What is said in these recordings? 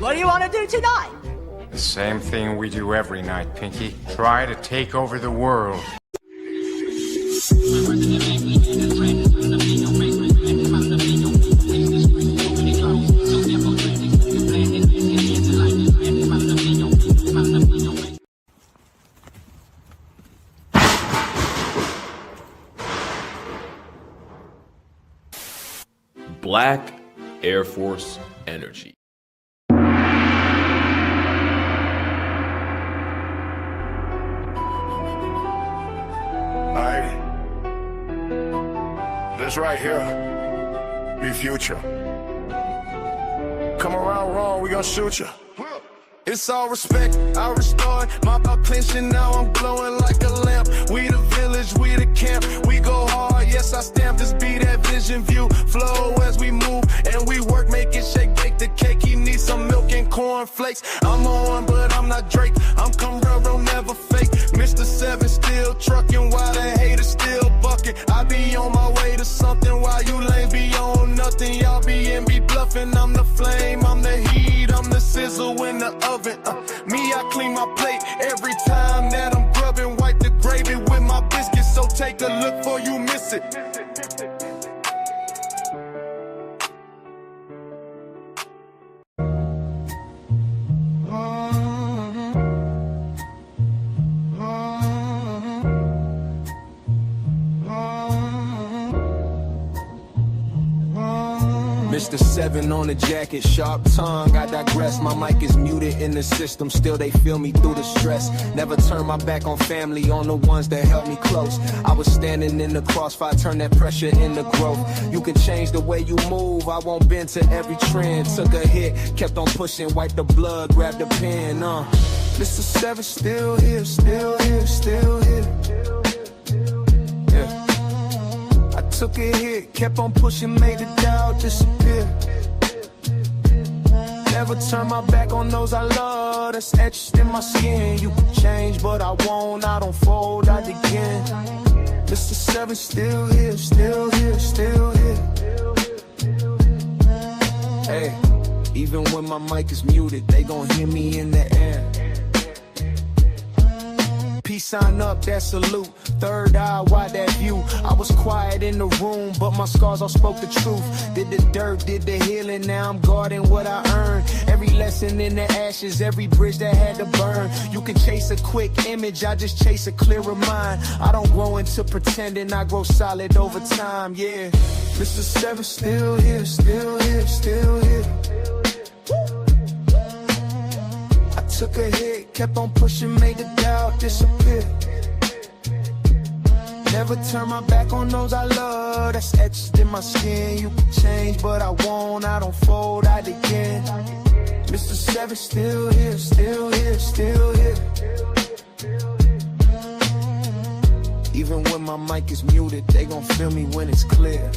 What do you want to do tonight? The same thing we do every night, Pinky. Try to take over the world. Black Air Force Energy. Alright. This right here be future. Come around wrong, we gon' shoot you. It's all respect, I restored my clenching, now I'm glowing like a lamp. We the village, we the camp, we go hard, yes I stamp this beat, that vision view, flow as we move, and we work, make it shake, bake the cake, he needs some milk and corn flakes. I'm on, but I'm not Drake, I'm Camaro, never fake, Mr. 7 still trucking, while the haters still bucking. I be on my way to something, while you lame be on nothing, y'all be in, be bluffing. I'm the flame, I'm the heat, I'm the sizzle in the oven. Me, I clean my plate every time that I'm grubbing. Wipe the gravy with my biscuits, so take a look before you miss it. Mr. 7 on the jacket, sharp tongue, I digress. My mic is muted in the system, still they feel me through the stress. Never turn my back on family, on the ones that held me close. I was standing in the crossfire, turn that pressure into growth. You can change the way you move, I won't bend to every trend. Took a hit, kept on pushing, wiped the blood, grabbed the pen. Mr. 7 still here, still here, still here. Yeah. I took a hit, kept on pushing, made the doubt disappear. Never turn my back on those I love, that's etched in my skin. You can change, but I won't, I don't fold, I begin. Mr. 7 still here, still here, still here. Hey, even when my mic is muted, they gon' hear me in the air. Peace sign up, that salute. Third eye, why that view? I was quiet in the room, but my scars all spoke the truth. Did the dirt, did the healing, now I'm guarding what I earned. Every lesson in the ashes, every bridge that had to burn. You can chase a quick image, I just chase a clearer mind. I don't grow into pretending, I grow solid over time, yeah. Mr. 7 still here, still here, still here. Took a hit, kept on pushing, made the doubt disappear. Never turn my back on those I love, that's etched in my skin. You can change, but I won't, I don't fold, I begin. Mr. 7 still here, still here, still here. Even when my mic is muted, they gon' feel me when it's clear.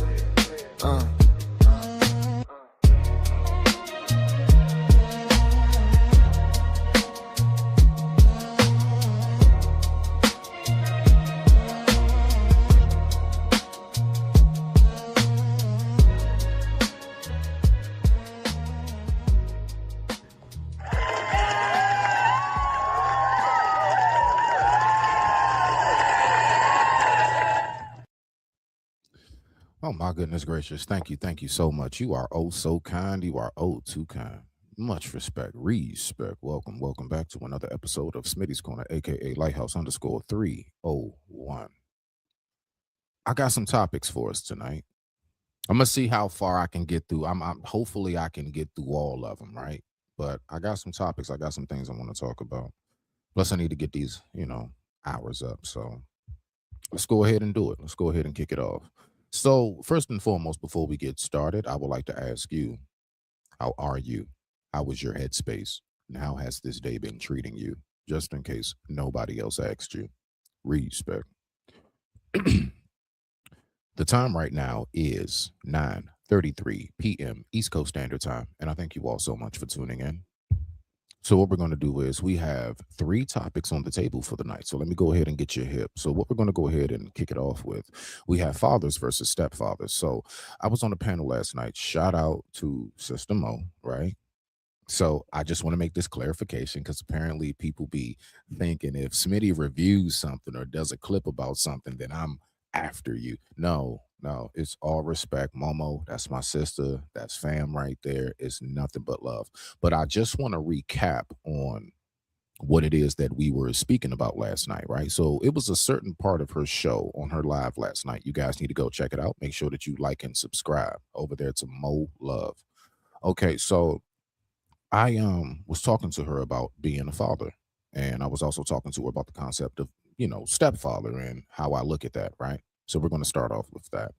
Oh, my goodness gracious. Thank you so much. You are oh so kind. You are oh too kind. Much respect. Respect. Welcome back to another episode of Smitty's Corner, aka Lighthouse_301. I got some topics for us tonight. I'm gonna see how far I can get through. Hopefully I can get through all of them, right? But I got some topics. I got some things I want to talk about. Plus, I need to get these, hours up. So let's go ahead and do it. Let's go ahead and kick it off. So first and foremost, before we get started, I would like to ask you, how are you? How was your headspace? And how has this day been treating you? Just in case nobody else asked you. Respect. The time right now is 9:33 p.m. East Coast Standard Time. And I thank you all so much for tuning in. So what we're going to do is we have 3 topics on the table for the night. So let me go ahead and get your hip. So what we're going to go ahead and kick it off with, we have fathers versus stepfathers. So I was on the panel last night. Shout out to Sister Mo, right? So I just want to make this clarification because apparently people be thinking if Smitty reviews something or does a clip about something, then I'm after you. No, no, it's all respect. Momo, that's my sister. That's fam right there. It's nothing but love. But I just want to recap on what it is that we were speaking about last night, right? So it was a certain part of her show on her live last night. You guys need to go check it out. Make sure that you like and subscribe over there to Mo Love. Okay, so I was talking to her about being a father, and I was also talking to her about the concept of, stepfather and how I look at that, right? So we're going to start off with that.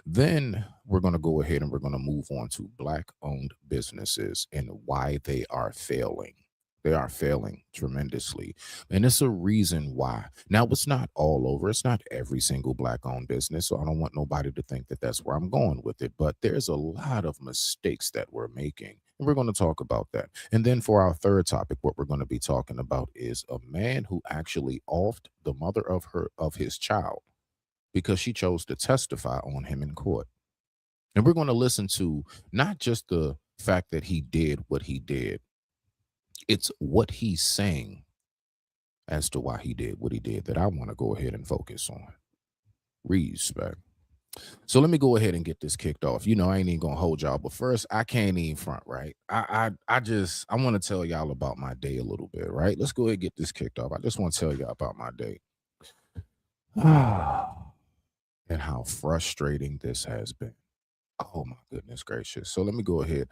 Then we're going to go ahead and we're going to move on to black owned businesses and why they are failing. They are failing tremendously. And it's a reason why. Now, it's not all over. It's not every single black owned business. So I don't want nobody to think that that's where I'm going with it. But there's a lot of mistakes that we're making. And we're going to talk about that. And then for our third topic, what we're going to be talking about is a man who actually offed the mother of his child because she chose to testify on him in court. And we're going to listen to not just the fact that he did what he did, it's what he's saying as to why he did what he did that I want to go ahead and focus on. Respect. So let me go ahead and get this kicked off. I ain't even gonna hold y'all, but first, I can't even front, right? I want to tell y'all about my day a little bit, right? Let's go ahead and get this kicked off. I just want to tell y'all about my day. And how frustrating this has been. Oh my goodness gracious. So let me go ahead.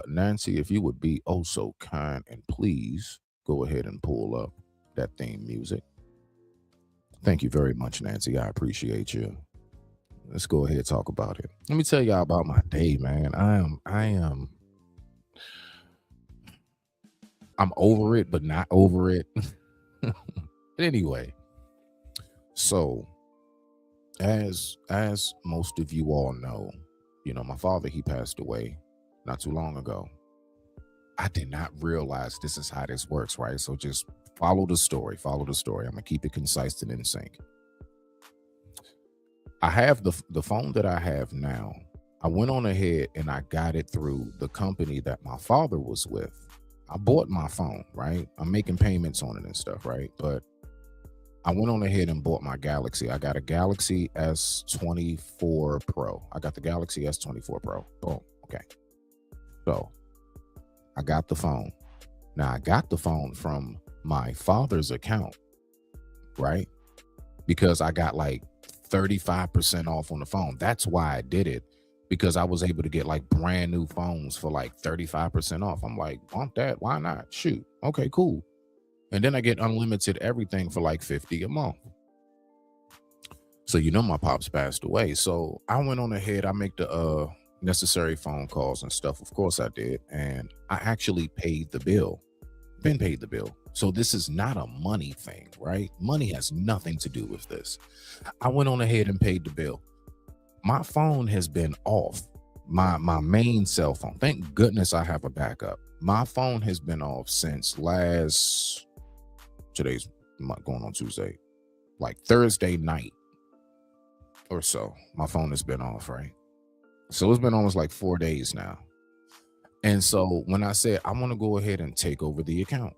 Nancy, if you would be oh so kind and please go ahead and pull up that theme music. Thank you very much, Nancy. I appreciate you. Let's go ahead and talk about it. Let me tell y'all about my day, man. I'm over it, but not over it. Anyway, so as most of you all know, my father, he passed away not too long ago. I did not realize this is how this works, right? So just follow the story. I'm gonna keep it concise and in sync. I have the phone that I have now. I went on ahead and I got it through the company that my father was with. I bought my phone, right? I'm making payments on it and stuff, right? But I went on ahead and bought my Galaxy. I got a Galaxy S24 Pro. I got the Galaxy S24 Pro. Boom. Okay. So I got the phone. Now I got the phone from my father's account, right? Because I got like 35% off on the phone. That's why I did it, because I was able to get like brand new phones for like 35% off. I'm like, want that? Why not? Shoot. Okay, cool. And then I get unlimited everything for like $50 a month. So my pops passed away. So I went on ahead, I make the necessary phone calls and stuff. Of course I did. And I actually paid the bill. Been paid the bill. So this is not a money thing, right? Money has nothing to do with this. I went on ahead and paid the bill. My phone has been off. My main cell phone. Thank goodness I have a backup. My phone has been off since today's going on Tuesday, like Thursday night or so. My phone has been off, right? So it's been almost like 4 days now. And so when I said I want to go ahead and take over the account,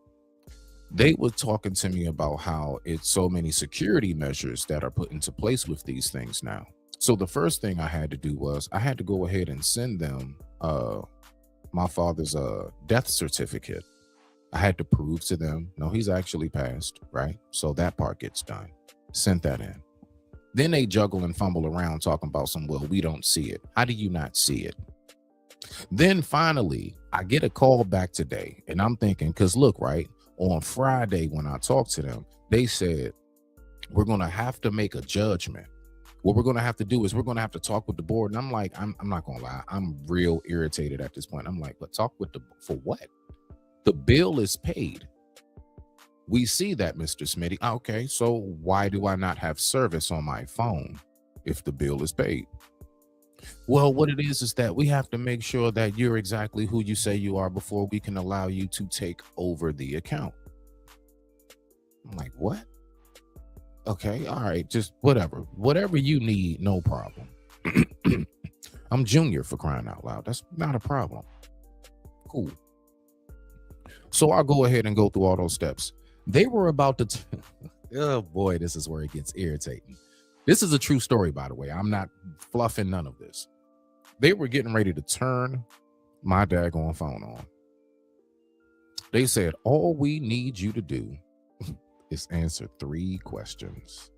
they were talking to me about how it's so many security measures that are put into place with these things now. So the first thing I had to do was I had to go ahead and send them my father's death certificate. I had to prove to them, no, he's actually passed, right? So that part gets done. Sent that in. Then they juggle and fumble around talking about well, we don't see it. How do you not see it? Then finally, I get a call back today, and I'm thinking, because look, right, on Friday when I talked to them, they said, we're going to have to make a judgment. What we're going to have to do is we're going to have to talk with the board. And I'm like, I'm not going to lie. I'm real irritated at this point. I'm like, but talk with for what? The bill is paid. We see that, Mr. Smitty. Okay, so why do I not have service on my phone if the bill is paid? Well, what it is that we have to make sure that you're exactly who you say you are before we can allow you to take over the account. I'm like, what? Okay, all right, just whatever you need, no problem. I'm Junior, for crying out loud. That's not a problem. Cool. So I'll go ahead and go through all those steps. They were about to, oh boy, this is where it gets irritating. This is a true story, by the way. I'm not fluffing none of this. They were getting ready to turn my daggone phone on. They said, all we need you to do is answer 3 questions.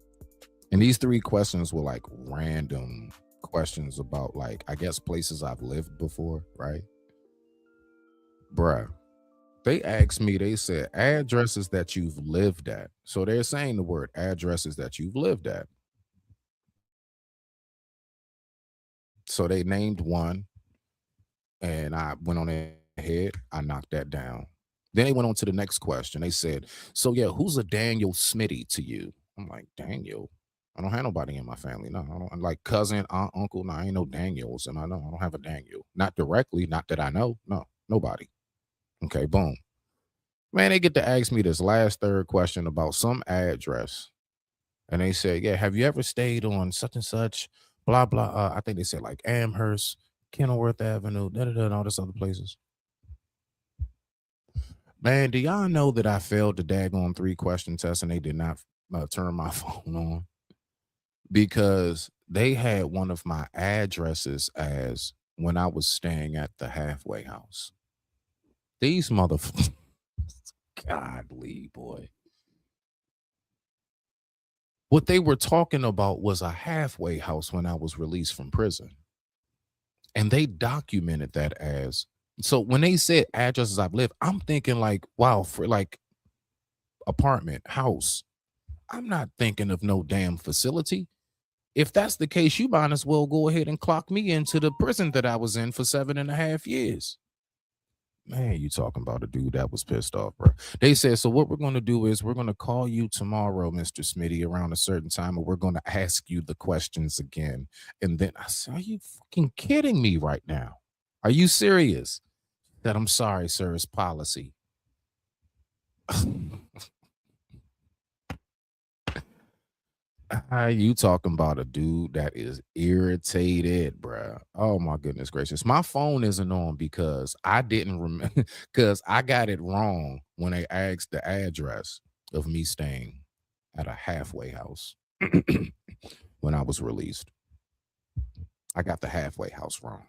And these 3 questions were like random questions about, like, I guess places I've lived before, right? Bruh. They asked me, they said, addresses that you've lived at. So they're saying the word addresses that you've lived at. So they named one, and I went on ahead. I knocked that down. Then they went on to the next question. They said, so yeah, who's a Daniel Smitty to you? I'm like, Daniel? I don't have nobody in my family. No, I don't. Like cousin, aunt, uncle. No, I ain't no Daniels. And I don't have a Daniel. Not directly, not that I know. No, nobody. Okay, boom. Man, they get to ask me this last 3rd question about some address. And they said, yeah, have you ever stayed on such and such, blah, blah. I think they said like Amherst, Kenilworth Avenue, and all this other places. Man, do y'all know that I failed the daggone 3-question test and they did not turn my phone on? Because they had one of my addresses as when I was staying at the halfway house. These motherfuckers, godly boy. What they were talking about was a halfway house when I was released from prison. And they documented that as, so when they said addresses I've lived, I'm thinking like, wow, for like apartment, house. I'm not thinking of no damn facility. If that's the case, you might as well go ahead and clock me into the prison that I was in for 7.5 years. Man, you talking about a dude that was pissed off, bro. They said, so what we're going to do is we're going to call you tomorrow, Mr. Smitty, around a certain time, and we're going to ask you the questions again. And then I said, are you fucking kidding me right now? Are you serious? That I'm sorry, sir, it's policy. You talking about a dude that is irritated, bruh. Oh my goodness gracious. My phone isn't on because I didn't remember, because I got it wrong when they asked the address of me staying at a halfway house when I was released. I got the halfway house wrong.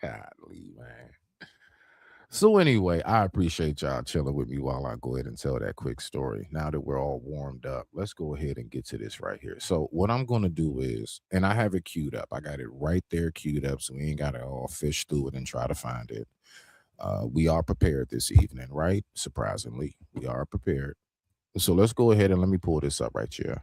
Godly, man. So anyway, I appreciate y'all chilling with me while I go ahead and tell that quick story. Now that we're all warmed up, let's go ahead and get to this right here. So what I'm going to do is, and I have it queued up. I got it right there queued up, so we ain't got to all fish through it and try to find it. We are prepared this evening, right? Surprisingly, we are prepared. So let's go ahead and let me pull this up right here.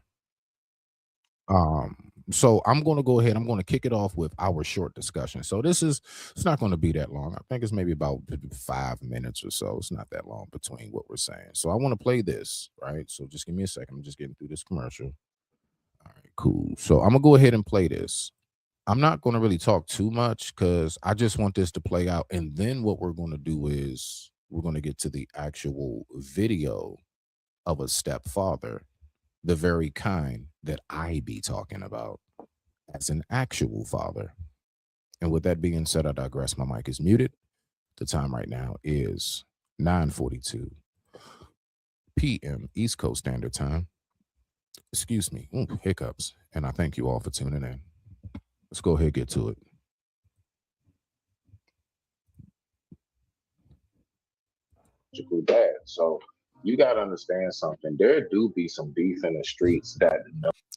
So I'm going to go ahead. I'm going to kick it off with our short discussion. So it's not going to be that long. I think it's maybe about 5 minutes or so. It's not that long between what we're saying. So I want to play this, right? So just give me a second. I'm just getting through this commercial. All right, cool. So I'm going to go ahead and play this. I'm not going to really talk too much because I just want this to play out. And then what we're going to do is we're going to get to the actual video of a stepfather, the very kind that I be talking about as an actual father. And with that being said, I digress. My mic is muted. The time right now is 9:42 p.m. East Coast Standard Time. Excuse me. Ooh, hiccups. And I thank you all for tuning in. Let's go ahead and get to it. Dad. So you got to understand something. There do be some beef in the streets that.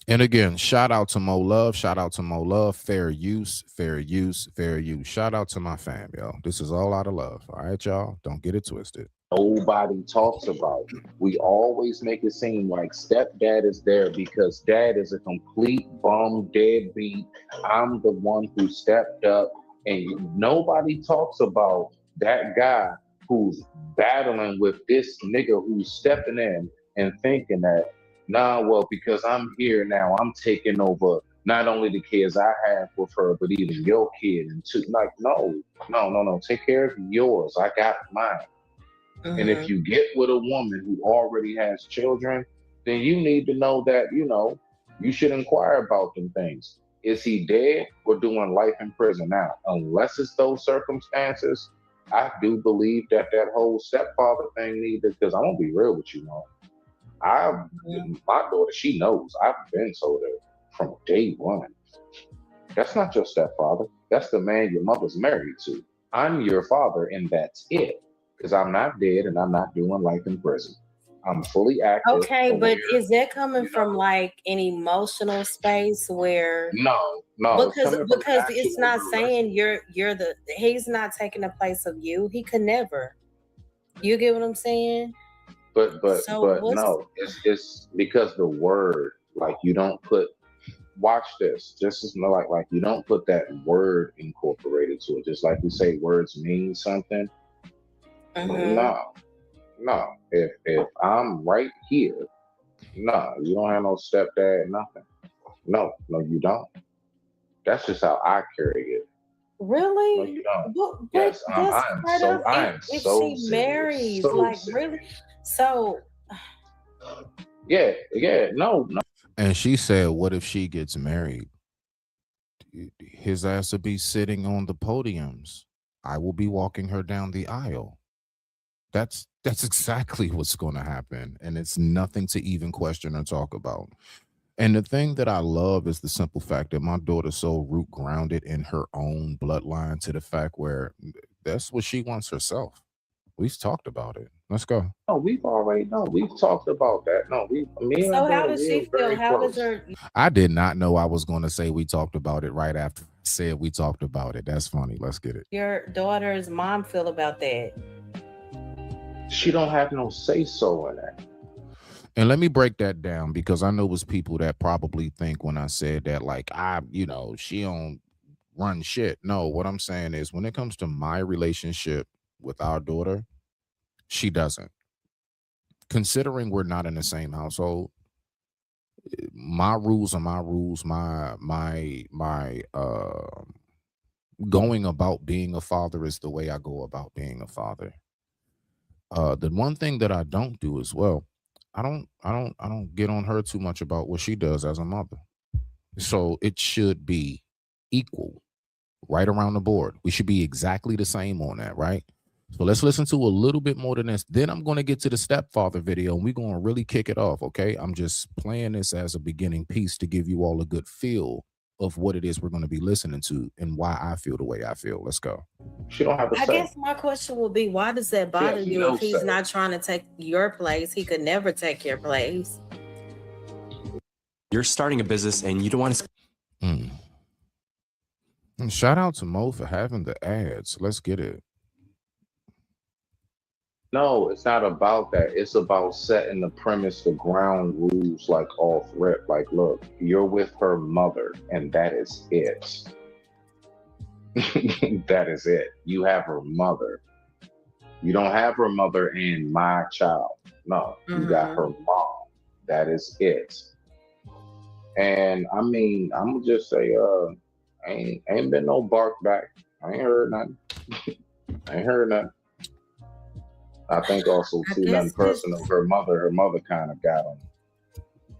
And again, shout out to Mo Love. Shout out to Mo Love. Fair use, fair use, fair use. Shout out to my fam, yo. This is all out of love. All right, y'all. Don't get it twisted. Nobody talks about. We always make it seem like stepdad is there because dad is a complete bum, deadbeat. I'm the one who stepped up, and nobody talks about that guy who's battling with this nigga who's stepping in and thinking that, nah, well, because I'm here now, I'm taking over not only the kids I have with her, but even your kid. And like, no. Take care of yours. I got mine. Mm-hmm. And if you get with a woman who already has children, then you need to know that, you should inquire about them things. Is he dead or doing life in prison now? Unless it's those circumstances, I do believe that whole stepfather thing needed, because I'm gonna be real with you, man. My daughter, she knows. I've been told her from day one. That's not your stepfather. That's the man your mother's married to. I'm your father, and that's it. Because I'm not dead, and I'm not doing life in prison. I'm fully active. Okay, but aware, is that coming you from know. like an emotional space where No, it's because coming from it's actual not relation. saying he's not taking the place of you. He could never. You get what I'm saying? But So what's no, it's because the word, like, you don't put, watch this. Just as like you don't put that word incorporated to it. Just like we say words mean something. No, no. If I'm right here, no, you don't have no stepdad, nothing. No, you don't. That's just how I carry it. really? No, you don't. But Yes, that's part of I am if so she serious. marries, So like really. serious. So Yeah, no. And she said, what if she gets married? His ass will be sitting on the podiums. I will be walking her down the aisle. That's exactly what's going to happen, and it's nothing to even question or talk about. And the thing that I love is the simple fact that my daughter's so root grounded in her own bloodline, to the fact where that's what she wants herself. We've talked about it. Let's go. Oh, we've already know. We've talked about that. No, me and my how daughter, does we she are feel? very How does close. her I did not know I was going to say we talked about it right after I said we talked about it. That's funny. Let's get it. your daughter's mom feel about that? She don't have no say so in that. And let me break that down, because I know it's people that probably think when I said that, like, she don't run shit. No, what I'm saying is, when it comes to my relationship with our daughter, she doesn't. Considering we're not in the same household, my rules are my rules. My going about being a father is the way I go about being a father. The one thing that I don't do as well, I don't get on her too much about what she does as a mother. So it should be equal right around the board. We should be exactly the same on that, right? So let's listen to a little bit more than this. Then I'm going to get to the stepfather video, and we're going to really kick it off, okay? I'm just playing this as a beginning piece to give you all a good feel of what it is we're going to be listening to and why I feel the way I feel. Let's go. She don't have a I say. guess my question would be, why does that bother you? If he's not trying to take your place, he could never take your place. You're starting a business and you don't want to. And shout out to Mo for having the ads. Let's get it. No, it's not about that. It's about setting the premise, the ground rules, like off rip. Like, look, you're with her mother, and that is it. That is it. You have her mother. You don't have her mother and my child. No, you got her mom. That is it. And I mean, I'm gonna just say, ain't been no bark back. I ain't heard nothing. I think also too, nothing personal. Her mother kind of got him.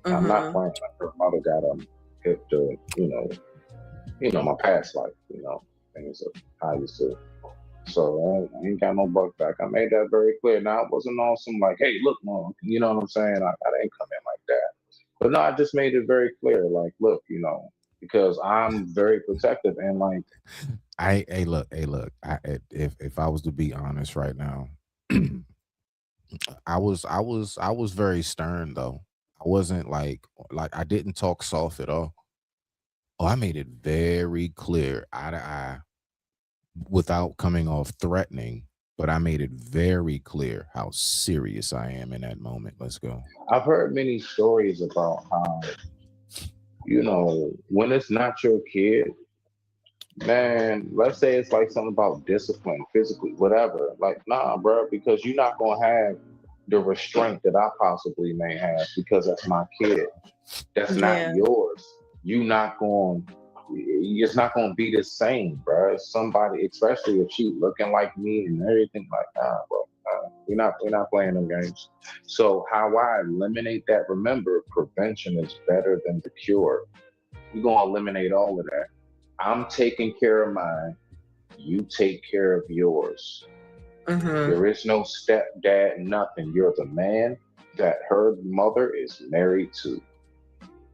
I'm not playing. Her mother got him hit the, my past life, things of how I used to. So I ain't got no buck back. I made that very clear. Now, it wasn't awesome like, hey, look, mom, you know what I'm saying? I didn't come in like that. But no, I just made it very clear, like, look, because I'm very protective, and like, look, if I was to be honest right now, I was very stern though. I wasn't like I didn't talk soft at all. Oh, I made it very clear, eye to eye, without coming off threatening, but I made it very clear how serious I am in that moment. Let's go. I've heard many stories about how, when it's not your kid, man, let's say it's like something about discipline, physically, whatever. Like, nah, bro, because you're not going to have the restraint that I possibly may have because that's my kid. That's not yours. It's not going to be the same, bro. Somebody, especially if she looking like me and everything, like, nah, bro. We're not playing them games. So how I eliminate that, remember, prevention is better than the cure. We're going to eliminate all of that. I'm taking care of mine. You take care of yours. Mm-hmm. There is no stepdad, nothing. You're the man that her mother is married to.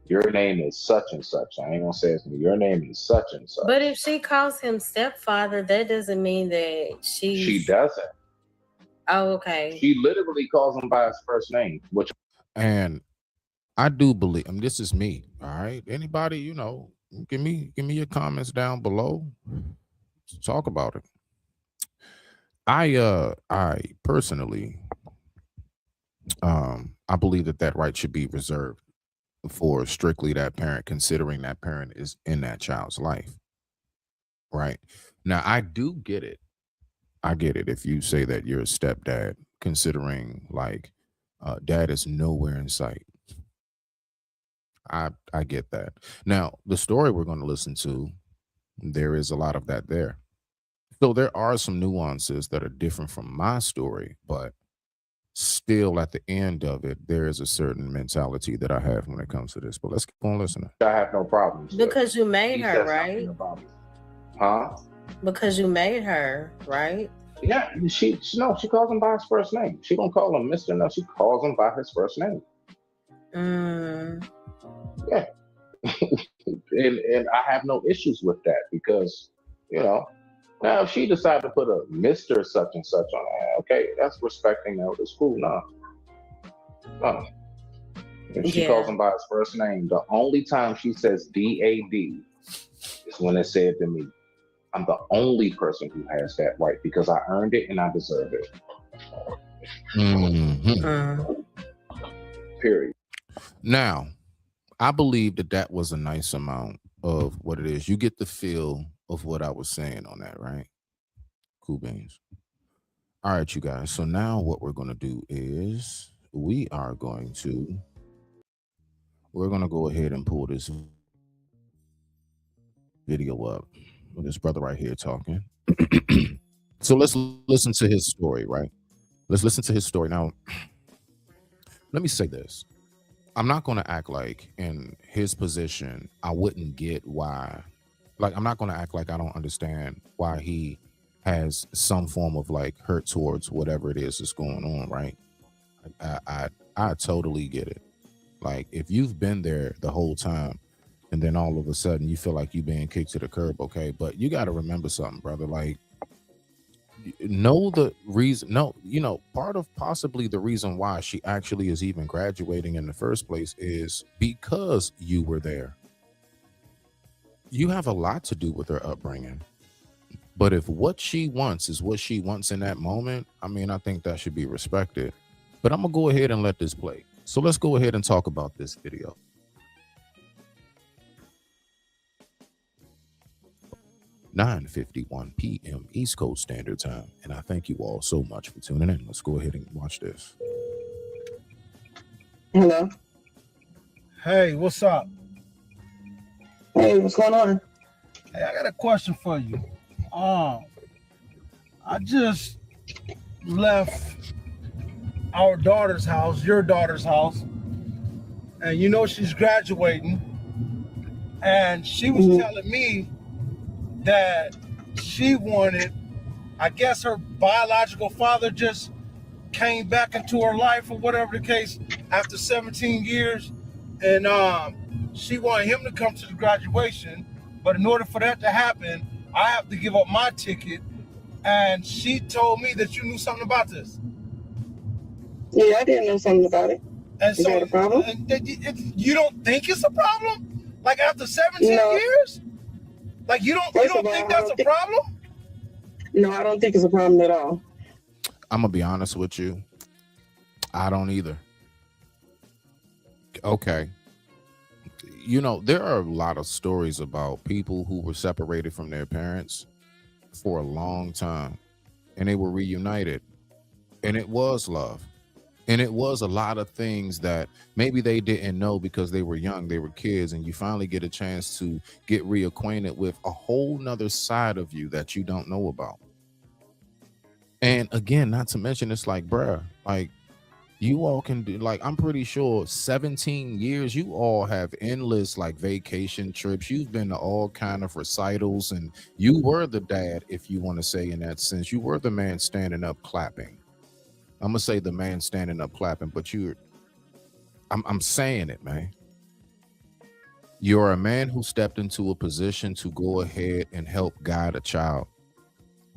Your name is such and such. I ain't gonna say it's me. Your name is such and such. But if she calls him stepfather, that doesn't mean that She doesn't. Oh, okay. She literally calls him by his first name, which. And I do believe, I mean, this is me. All right. Anybody, you know, give me your comments down below. Let's talk about it. I personally, I believe that right should be reserved for strictly that parent, considering that parent is in that child's life. Right. Now, I do get it. I get it. If you say that you're a stepdad, considering like dad is nowhere in sight. I get that. Now, the story we're going to listen to, there is a lot of that there. So there are some nuances that are different from my story, but still at the end of it, there is a certain mentality that I have when it comes to this. But let's keep on listening. I have no problems. Because you made her, right? Huh? Because you made her, right? Yeah, she calls him by his first name. She don't call him Mr. No, she calls him by his first name. Yeah. and I have no issues with that because, you know, now if she decided to put a Mr. such and such on it, okay, that's respecting that. It's cool now. No. If she calls him by his first name, the only time she says D-A-D is when it said to me, I'm the only person who has that right because I earned it and I deserve it. Period. Now, I believe that was a nice amount of what it is. You get the feel of what I was saying on that, right? Cool beans. All right, you guys. So now what we're going to do is we're going to go ahead and pull this video up with this brother right here talking. So let's listen to his story, right? Let's listen to his story. Now, let me say this. I'm not going to act like in his position, I wouldn't get why. Like, I'm not going to act like I don't understand why he has some form of like hurt towards whatever it is that's going on, right? I totally get it. Like, if you've been there the whole time and then all of a sudden you feel like you're being kicked to the curb, okay, but you got to remember something, brother. Like, know the reason. No, you know, part of possibly the reason why she actually is even graduating in the first place is because you were there. You have a lot to do with her upbringing. But if what she wants is what she wants in that moment, I mean, I think that should be respected. But I'm going to go ahead and let this play. So let's go ahead and talk about this video. (9:51 p.m. East Coast Standard Time. And I thank you all so much for tuning in. Let's go ahead and watch this. Hello. Hey, what's up? Hey, what's going on? Hey, I got a question for you. I just left our daughter's house, your daughter's house, and you know she's graduating, and she was telling me that she wanted, I guess her biological father just came back into her life or whatever the case after 17 years, and she wanted him to come to the graduation, but in order for that to happen, I have to give up my ticket. And she told me that you knew something about this. Yeah, I didn't know something about it. And Is that a problem? You don't think it's a problem? Like after 17 years? Like you don't think that's a problem? No, I don't think it's a problem at all. I'm gonna be honest with you. I don't either. Okay. You know, there are a lot of stories about people who were separated from their parents for a long time and they were reunited, and it was love, and it was a lot of things that maybe they didn't know because they were young, they were kids, and you finally get a chance to get reacquainted with a whole nother side of you that you don't know about. And again, not to mention, it's like, bruh, like You all can do, like, I'm pretty sure 17 years, you all have endless like vacation trips. You've been to all kind of recitals, and you were the dad, if you want to say in that sense. You were the man standing up clapping. I'm gonna say the man standing up clapping, but I'm saying it, man. You're a man who stepped into a position to go ahead and help guide a child.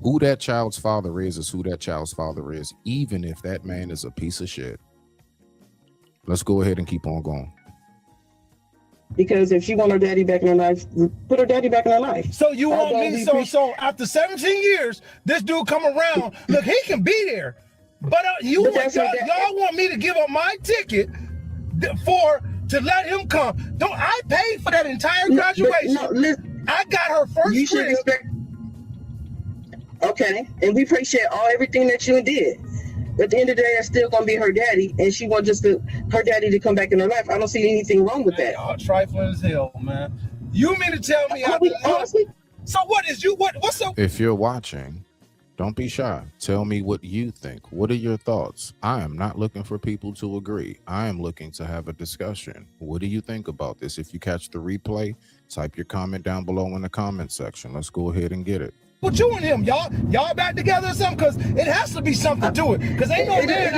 Who that child's father is who that child's father is, even if that man is a piece of shit. Let's go ahead and keep on going. Because if she want her daddy back in her life, put her daddy back in her life. So you want me, so after 17 years, this dude come around, look, he can be there. But y'all want me to give up my ticket to let him come. Don't I paid for that entire graduation? Listen, I got her first. You should respect. Okay, and we appreciate everything that you did. But at the end of the day, that's still gonna be her daddy, and she wants her daddy to come back in her life. I don't see anything wrong with that. Y'all trifling as hell, man. You mean to tell me honestly? So what's up? If you're watching, don't be shy. Tell me what you think. What are your thoughts? I am not looking for people to agree. I am looking to have a discussion. What do you think about this? If you catch the replay, type your comment down below in the comment section. Let's go ahead and get it. What you and him, y'all back together or something? Because it has to be something to it. Because ain't no man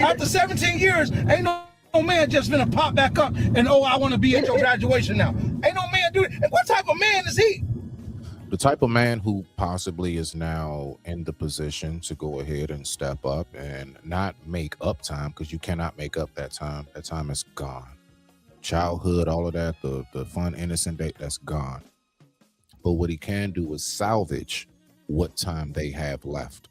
after 17 years, ain't no man just gonna pop back up and I want to be at your graduation now. Ain't no man do it. And what type of man is he? The type of man who possibly is now in the position to go ahead and step up and not make up time, because you cannot make up that time. That time is gone. Childhood, all of that, the fun, innocent date, that's gone. But what he can do is salvage what time they have left.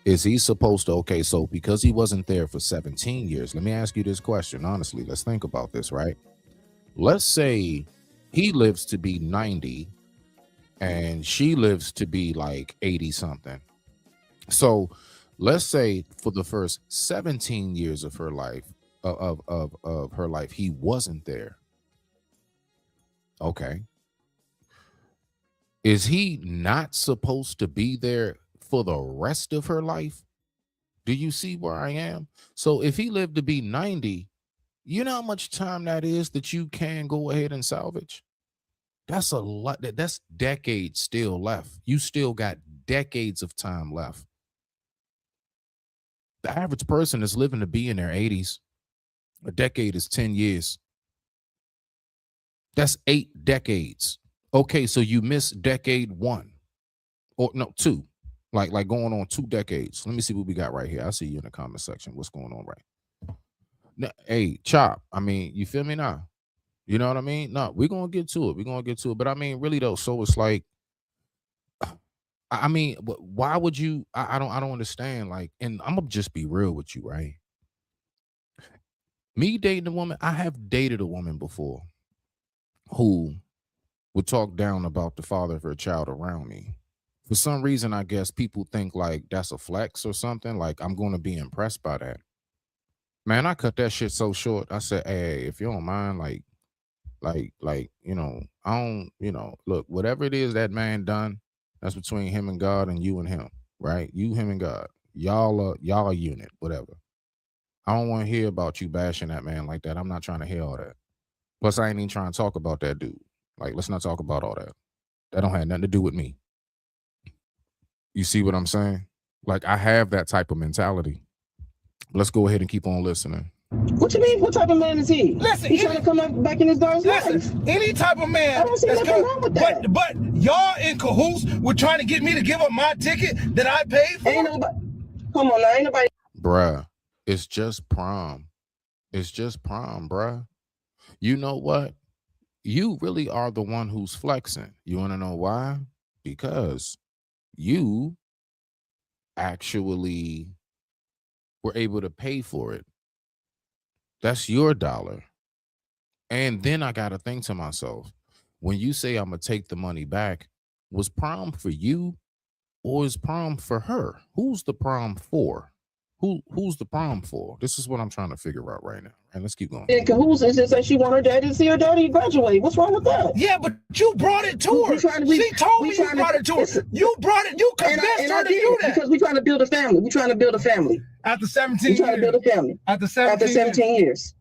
Is he supposed to, okay, so because he wasn't there for 17 years, let me ask you this question, honestly, let's think about this, right? Let's say he lives to be 90 and she lives to be like 80 something. So let's say for the first 17 years of her life, of her life, he wasn't there. Okay. Is he not supposed to be there for the rest of her life? Do you see where I am? So if he lived to be 90, you know how much time that is that you can go ahead and salvage? That's a lot. That's decades still left. You still got decades of time left. The average person is living to be in their 80s. A decade is 10 years. That's 8 decades. Okay, so you missed decade 1, or no, 2, like going on 2 decades. Let me see what we got right here. I see you in the comment section. What's going on right now? Hey, Chop, I mean, you feel me now? You know what I mean? No, we're going to get to it. We're going to get to it. But I mean, really though, so it's like, I mean, why would you, I don't understand. Like, and I'm going to just be real with you, right? Me dating a woman, I have dated a woman before who would talk down about the father of her child around me. For some reason, I guess people think like that's a flex or something. Like I'm going to be impressed by that. Man, I cut that shit so short. I said, hey, if you don't mind, like, you know, I don't, you know, look, whatever it is that man done, that's between him and God and you and him, right? You, him, and God. Y'all a unit, whatever. I don't want to hear about you bashing that man like that. I'm not trying to hear all that. Plus, I ain't even trying to talk about that dude. Like, let's not talk about all that. That don't have nothing to do with me. You see what I'm saying? Like, I have that type of mentality. Let's go ahead and keep on listening. What you mean? What type of man is he? Listen, he's trying to come back in his daughter's life. Any type of man. I don't see nothing wrong with that. But y'all in cahoots with trying to get me to give up my ticket that I paid for? Ain't nobody. Come on now, ain't nobody. Bruh, it's just prom. It's just prom, bruh. You know what? You really are the one who's flexing. You want to know why? Because you actually were able to pay for it. That's your dollar. And then I got to think to myself, when you say I'm going to take the money back, was prom for you or is prom for her? Who's the prom for? Who's the prom for? This is what I'm trying to figure out right now. And let's keep going. In cahoots and just say she want her daddy to see her daddy graduate. What's wrong with that? Yeah, but you brought it to her. She told me you brought it to her. You brought it. You convinced her to do that. Because we're trying to build a family. We're trying to build a family. After 17 You try to build a family. After 17, after 17 years.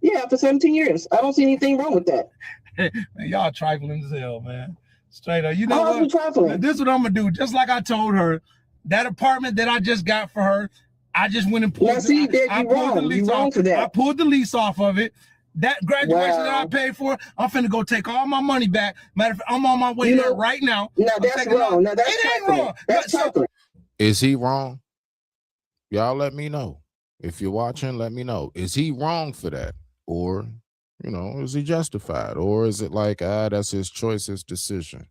Yeah, after 17 years. I don't see anything wrong with that. Man, y'all trifling as hell, man. Straight up. You know How are we trifling? This is what I'm going to do. Just like I told her, that apartment that I just got for her, I just went and pulled the lease off. For that. I pulled the lease off of it. That graduation that I paid for, I'm finna go take all my money back. Matter of fact, I'm on my way there right now. No, that's wrong. No, that's it ain't wrong. That's trifling. Is he wrong? Y'all let me know. If you're watching, let me know. Is he wrong for that? Or, you know, is he justified? Or is it like, that's his choice, his decision?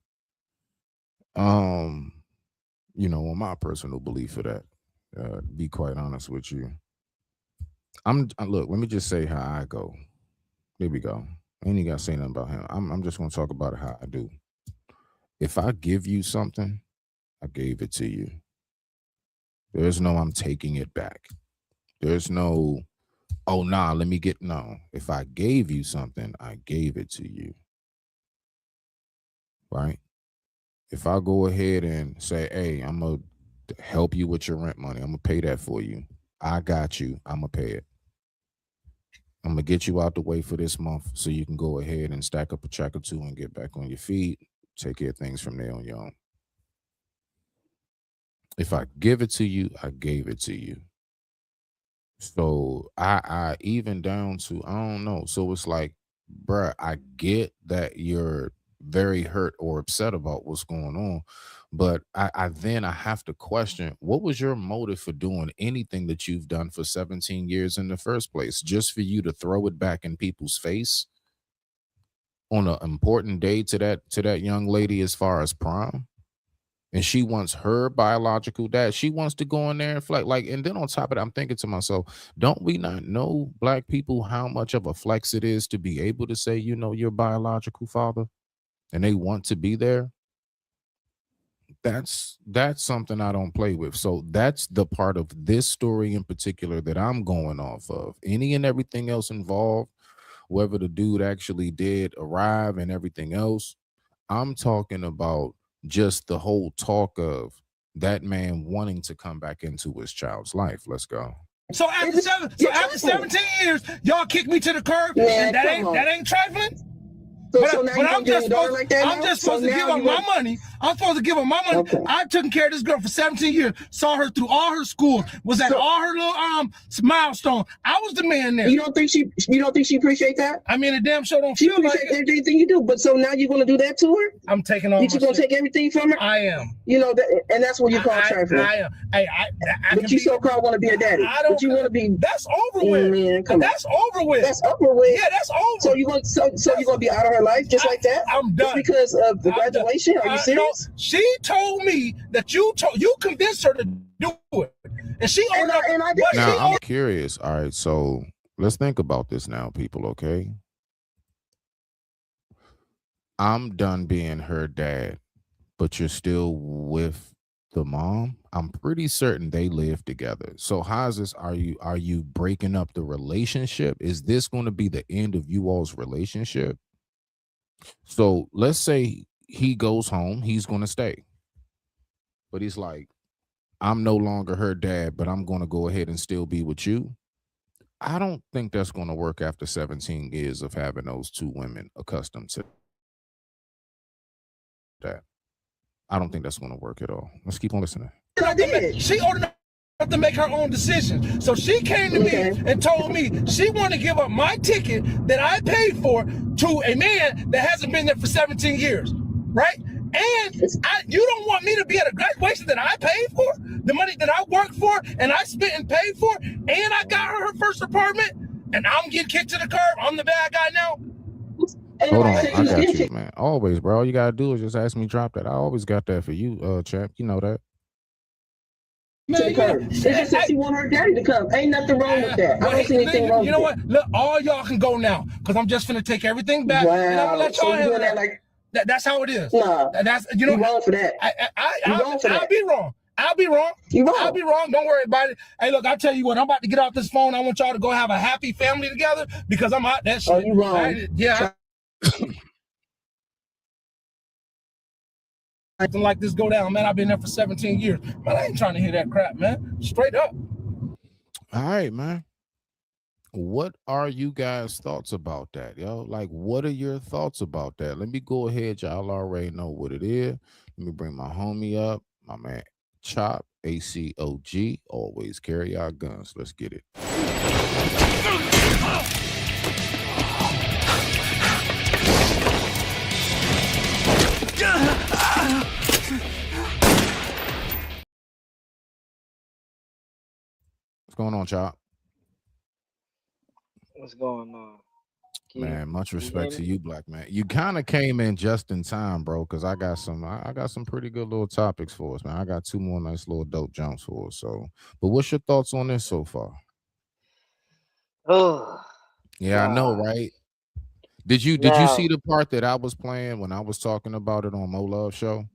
You know, my personal belief for that, be quite honest with you. Look, let me just say how I go. There we go. I ain't even got to say nothing about him. I'm just going to talk about it how I do. If I give you something, I gave it to you. There's no I'm taking it back. There's no, oh, nah, let me get, no. If I gave you something, I gave it to you. Right? If I go ahead and say, hey, I'm going to help you with your rent money, I'm going to pay that for you. I got you. I'm going to pay it. I'm going to get you out the way for this month so you can go ahead and stack up a check or two and get back on your feet. Take care of things from there on your own. If I give it to you, I gave it to you. So I even down to, I don't know. So it's like, bruh, I get that you're very hurt or upset about what's going on, but I have to question, what was your motive for doing anything that you've done for 17 years in the first place? Just for you to throw it back in people's face on an important day to that young lady as far as prom? And she wants her biological dad. She wants to go in there and flex. Like, and then on top of it, I'm thinking to myself, don't we not know, Black people, how much of a flex it is to be able to say, you know, your biological father, and they want to be there? That's something I don't play with. So that's the part of this story in particular that I'm going off of. Any and everything else involved, whether the dude actually did arrive and everything else, I'm talking about just the whole talk of that man wanting to come back into his child's life. Let's go. So after 17 years, y'all kick me to the curb, and that ain't trifling? So now I'm just supposed to give her my money. I'm supposed to give her my money. Okay. I've taken care of this girl for 17 years. Saw her through all her schools. Was at all her little milestone. I was the man there. You don't think she appreciate that? I mean, the damn show don't she feel like it. Everything you do. But so now you're gonna do that to her? I'm taking all. You gonna take everything from her? I am. You know that, and that's what you call trifling. I am. I but you so-called want to be a daddy. I don't. But you want to be. That's over with. Man, that's over with. That's over with. Yeah, that's over. So you going you're gonna be out of her life just like that? I'm done. Just because of the graduation? Are you serious? No, she told me that you convinced her to do it, and she and I did. Now I'm curious. All right, so let's think about this now, people. Okay, I'm done being her dad, but you're still with the mom. I'm pretty certain they live together. So how's this? Are you breaking up the relationship? Is this going to be the end of you all's relationship? So let's say he goes home, he's going to stay. But he's like, I'm no longer her dad, but I'm going to go ahead and still be with you. I don't think that's going to work after 17 years of having those two women accustomed to that. I don't think that's going to work at all. Let's keep on listening. She ordered to make her own decision. So she came to me and told me she wanted to give up my ticket that I paid for to a man that hasn't been there for 17 years, right? And you don't want me to be at a graduation that I paid for, the money that I worked for and I spent and paid for, and I got her first apartment, and I'm getting kicked to the curb. I'm the bad guy now. Hold on, I got you, man. Always, bro. All you gotta do is just ask me drop that. I always got that for you, champ. You know that. It's just that she want her daddy to come. Ain't nothing wrong with that. I don't see anything wrong with that. You know what? Look, all y'all can go now, because I'm just finna take everything back. Wow. And I'm gonna let y'all handle that. Like, that's how it is. Nah, that's you're wrong for that. I'll be wrong. I'll be wrong. I'll be wrong. Don't worry about it. Hey, look, I'll tell you what. I'm about to get off this phone. I want y'all to go have a happy family together because I'm out that shit. Oh, you wrong. Yeah. Something like this go down, man. I've been there for 17 years. Man, I ain't trying to hear that crap, man. Straight up. All right, man. What are you guys' thoughts about that, yo? Like, what are your thoughts about that? Let me go ahead. Y'all already know what it is. Let me bring my homie up, my man Chop, ACOG. Always carry our guns. Let's get it. What's going on, Chop? What's going on? Man, much you respect hear to me? you, black man. You kind of came in just in time, bro, because I got some pretty good little topics for us, man. I got two more nice little dope jumps for us. So, but what's your thoughts on this so far? Oh, Yeah, I know, God. right? Did you see Now, the part that I was playing when I was talking about it on Mo Love show?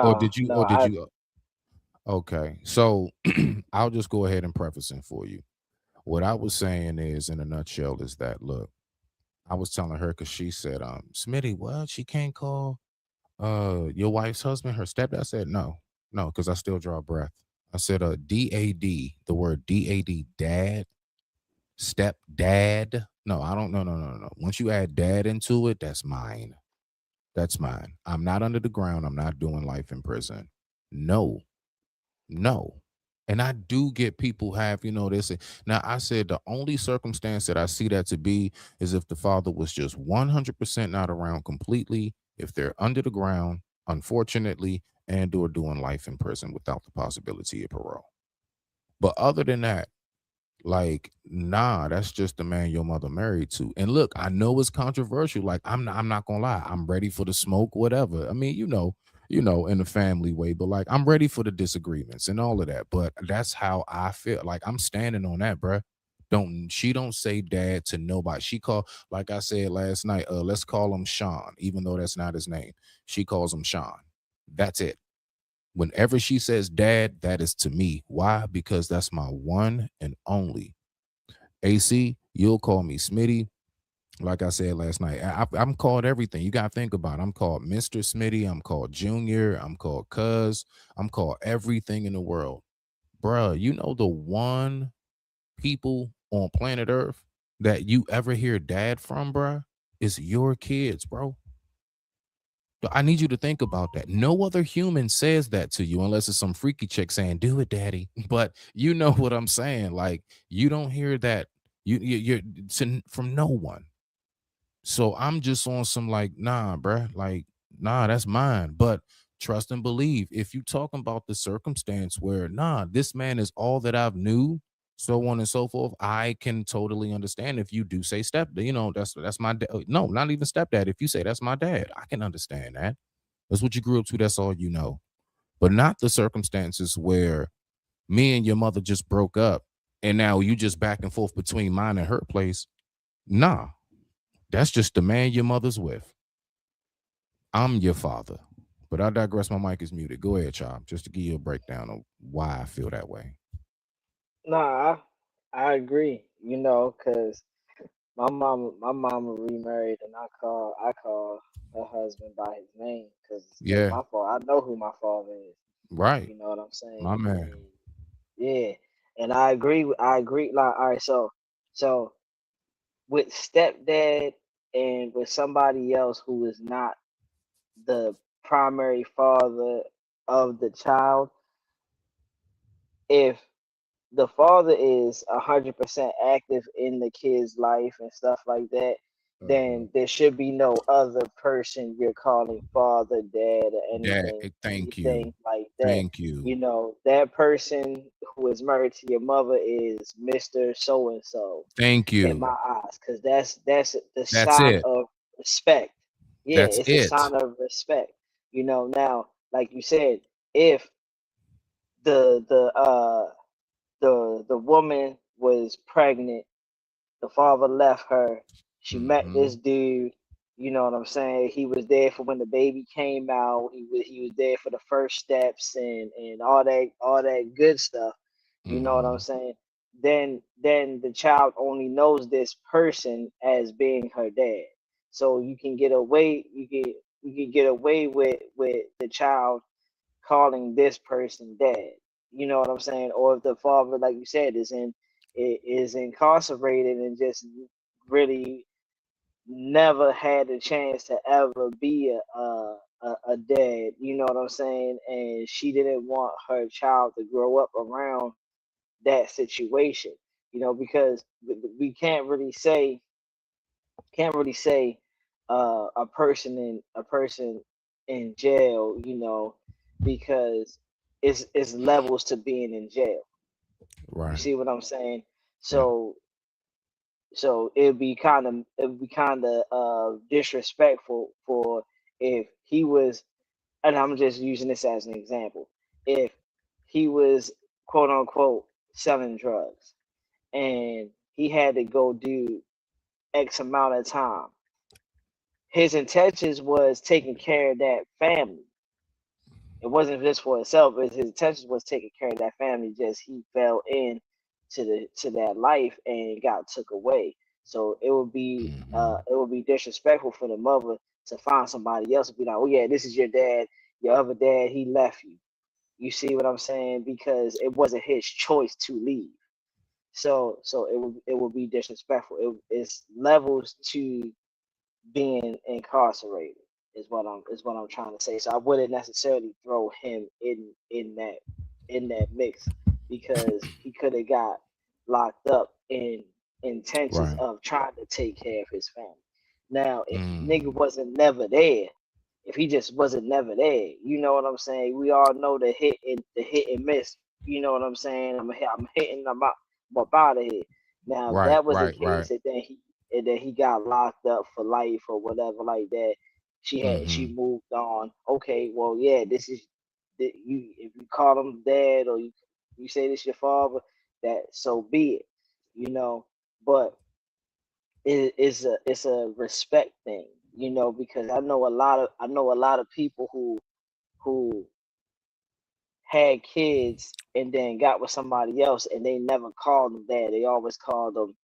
Or no, did you no, or did you okay. So I'll just go ahead and preface it for you. What I was saying is in a nutshell is that look, I was telling her because she said, Smitty, what? She can't call your wife's husband her stepdad. I said, no, because I still draw breath. I said DAD, the word DAD, dad, stepdad. No, I don't no. Once you add dad into it, that's mine. That's mine. I'm not under the ground. I'm not doing life in prison. No, no. And I do get people have, they say, now I said the only circumstance that I see that to be is if the father was just 100% not around completely, if they're under the ground, unfortunately, and or doing life in prison without the possibility of parole. But other than that, like, nah, that's just the man your mother married to. And look, I know it's controversial. Like, I'm not gonna lie. I'm ready for the smoke, whatever. I mean, in a family way, but like I'm ready for the disagreements and all of that. But that's how I feel. Like I'm standing on that, bruh. She don't say dad to nobody. She call, like I said last night, let's call him Sean, even though that's not his name. She calls him Sean. That's it. Whenever she says dad, that is to me. Why? Because that's my one and only. AC, you'll call me Smitty. Like I said last night, I'm called everything. You got to think about it. I'm called Mr. Smitty. I'm called Junior. I'm called Cuz. I'm called everything in the world. Bruh, you know the one people on planet Earth that you ever hear dad from, bruh, is your kids, bro. I need you to think about that. No other human says that to you unless it's some freaky chick saying, "Do it, daddy." But you know what I'm saying. Like you don't hear that you're from no one. So I'm just on some like, nah, bruh, like, nah, that's mine. But trust and believe. If you talking about the circumstance where, nah, this man is all that I've knew, so on and so forth, I can totally understand if you do say stepdad. That's my dad. No, not even stepdad. If you say that's my dad, I can understand that. That's what you grew up to. That's all you know. But not the circumstances where me and your mother just broke up and now you just back and forth between mine and her place. Nah, that's just the man your mother's with. I'm your father. But I digress. My mic is muted. Go ahead, Chop, just to give you a breakdown of why I feel that way. nah, I agree. Cause my mama remarried, and I call her husband by his name, cause Yeah, my father, I know who my father is. right. You know what I'm saying? My man. And yeah, and I agree. I agree. Like, all right, so with stepdad and with somebody else who is not the primary father of the child, if the father is 100% active in the kid's life and stuff like that, Mhm. then there should be no other person you're calling father, dad, or Dad, anything, thank you. anything like that. Thank you. That person who is married to your mother is Mr. So and so Thank in you. my eyes, because that's the That's sign it. of respect. Yeah, That's it's a it. sign of respect. Now, like you said, if the the uh the woman was pregnant, the father left her, she met Hmm. this dude, you know what I'm saying? He was there for when the baby came out, he was there for the first steps and all that good stuff. You know what I'm Hmm. saying? Then the child only knows this person as being her dad. So you can get away with the child calling this person dad. You know what I'm saying? Or if the father, like you said, is incarcerated and just really never had a chance to ever be a dad. You know what I'm saying? And she didn't want her child to grow up around that situation. You know, because we can't really say a person in jail, you know, because it's levels to being in jail. You Right. see what I'm saying? Yeah. So it'd be kind of disrespectful for if he was, and I'm just using this as an example, if he was quote unquote selling drugs and he had to go do X amount of time. His intentions was taking care of that family. It wasn't just for himself, but his intentions was taking care of that family. Just he fell in to that life and got took away. So it would be disrespectful for the mother to find somebody else and be like, oh yeah, this is your dad. Your other dad, he left you. You see what I'm saying? Because it wasn't his choice to leave. So it would be disrespectful. It's levels to being incarcerated is what I'm trying to say. So I wouldn't necessarily throw him in that mix because he could have got locked up in intentions Right. of trying to take care of his family. Now, if nigga Mm. wasn't never there, if he just wasn't never there, you know what I'm saying? We all know the hit and miss. You know what I'm saying? I'm hitting, I'm out of here. Now, if Right. that was the Right. case, Right. and then he got locked up for life or whatever like that, she Mm-hmm. moved on. Okay, well, yeah, this is you. If you call him dad or you say this your father, that so be it. You know, but it's a respect thing. You know, because I know a lot of people who had kids and then got with somebody else and they never called them dad. They always called them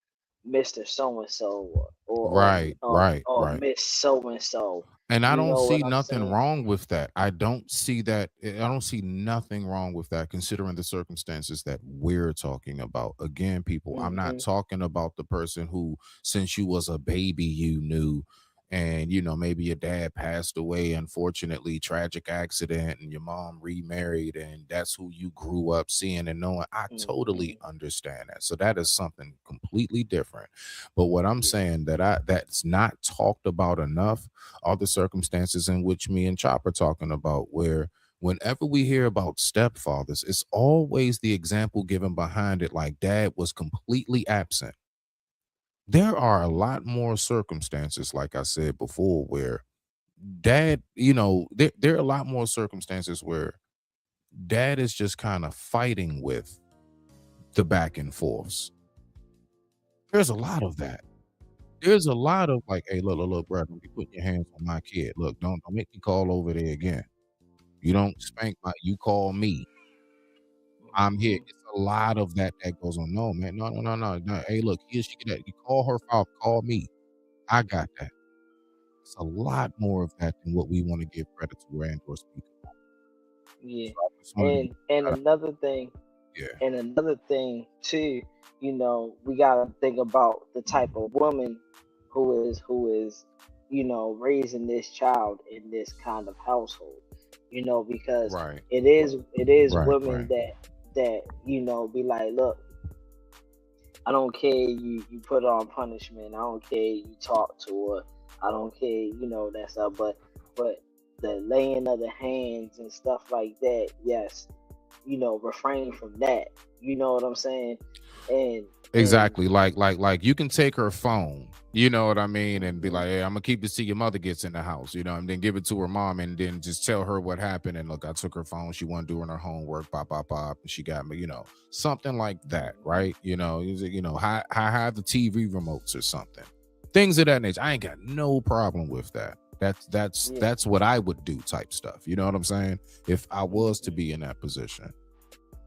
Mr. So and so Right. Right. or Right. Miss So and so. And I You don't know what see I'm nothing saying? wrong with that. I don't see that. I don't see nothing wrong with that, considering the circumstances that we're talking about. Again, people, I'm not Hmm. talking about the person who, since you was a baby, you knew, and maybe your dad passed away, unfortunately, tragic accident, and your mom remarried, and that's who you grew up seeing and knowing. I totally Hmm. understand that. So that is something completely different. But what I'm Yeah. saying that's not talked about enough are the circumstances in which me and Chop are talking about, where whenever we hear about stepfathers, it's always the example given behind it, like dad was completely absent. There are a lot more circumstances, like I said before, where dad, there are a lot more circumstances where dad is just kind of fighting with the back and forths. There's a lot of that. There's a lot of like, hey, look, bro, don't be putting your hands on my kid. Look, don't make me call over there again. You don't spank you call me. I'm here. Hmm. It's a lot of that goes on. No, man. No, no, no, no, no. Hey, look, here she get that. You call her father, call me. I got that. It's a lot more of that than what we want to give credit to and or speak about. Yeah. So I just wanted to get And that out. Yeah. another thing too, you know, we gotta think about the type of woman who is, you know, raising this child in this kind of household. You know, because Right. it is Right. women Right. that you know be like, look, I don't care you put her on punishment. I don't care you talk to her. I don't care, you know, that stuff. But the laying of the hands and stuff like that, yes, you know, refrain from that. You know what I'm saying? And Exactly. Like you can take her phone, you know what I mean, and be mhm, like, hey, I'm gonna keep this till your mother gets in the house, and then give it to her mom and then just tell her what happened. And look, I took her phone, she wasn't doing her homework, pop, and she got me, something like that, right? Hide the TV remotes or something. Things of that nature. I ain't got no problem with that. yeah, That's what I would do type stuff. You know what I'm saying? If I was to mhm, be in that position.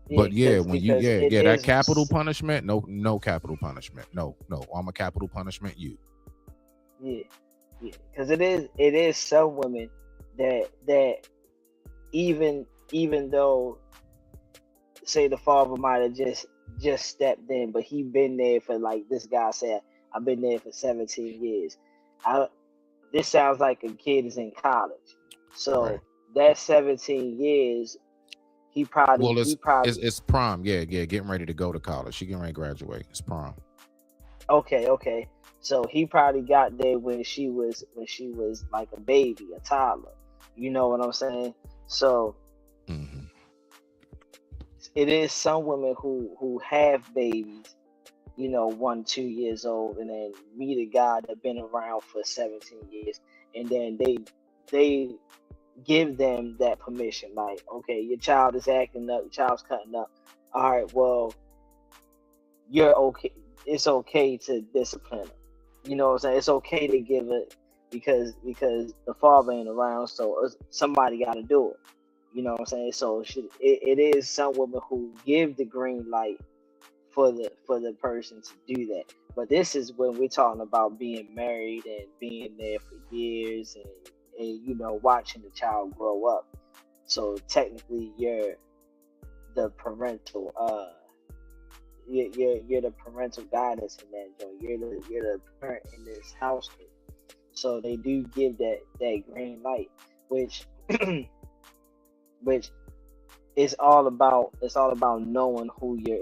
yeah, But yeah, when you because it that is capital punishment, no capital punishment. No, I'm a capital punishment you. yeah, yeah, because it is some women that even though say the father might have just stepped in, but he been there for, like this guy said, I've been there for 17 years. This sounds like a kid is in college. So Right. that 17 years, he probably it's prom. Yeah, getting ready to go to college. She getting ready to graduate. It's prom. Okay. So he probably got there when she was like a baby, a toddler. You know what I'm saying? So it is some women who have babies, 1, 2 years old, and then meet a guy that been around for 17 years, and then they give them that permission. Like, okay, your child is acting up, your child's cutting up. All right, well, you're okay. It's okay to discipline her. You know what I'm saying? It's okay to give it because the father ain't around, so somebody got to do it. You know what I'm saying? So it is some women who give the green light for the person to do that. But this is when we're talking about being married and being there for years and watching the child grow up. So technically, you're the parental you're the parental guidance in that joint. You're the parent in this household. So they do give that green light, which is all about knowing who you're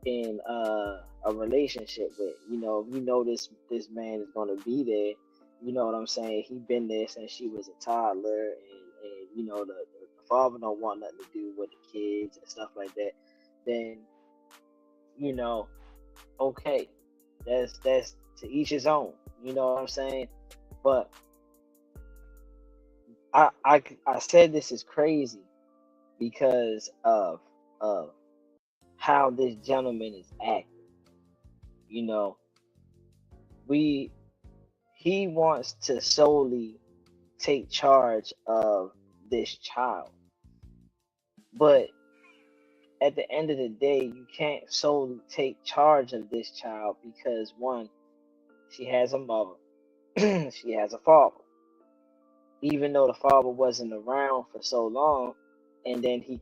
in a relationship with. If you know this man is gonna be there, you know what I'm saying? He been there since she was a toddler, and the father don't want nothing to do with the kids and stuff like that. Then okay, that's to each his own. You know what I'm saying? But I said this is crazy because of how this gentleman is acting. He wants to solely take charge of this child, but at the end of the day, you can't solely take charge of this child because, one, she has a mother, she has a father. Even though the father wasn't around for so long, and then he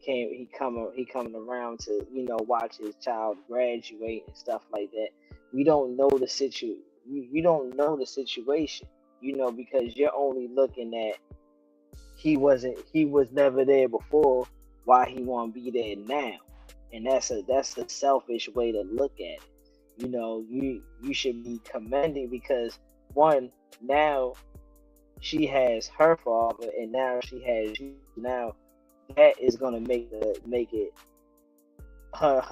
coming around to watch his child graduate and stuff like that. We don't know the situation. You don't know the situation, because you're only looking at he was never there before. Why he want to be there now? And that's a selfish way to look at it. You should be commending because, one, now she has her father and now she has you. Now that is gonna make it her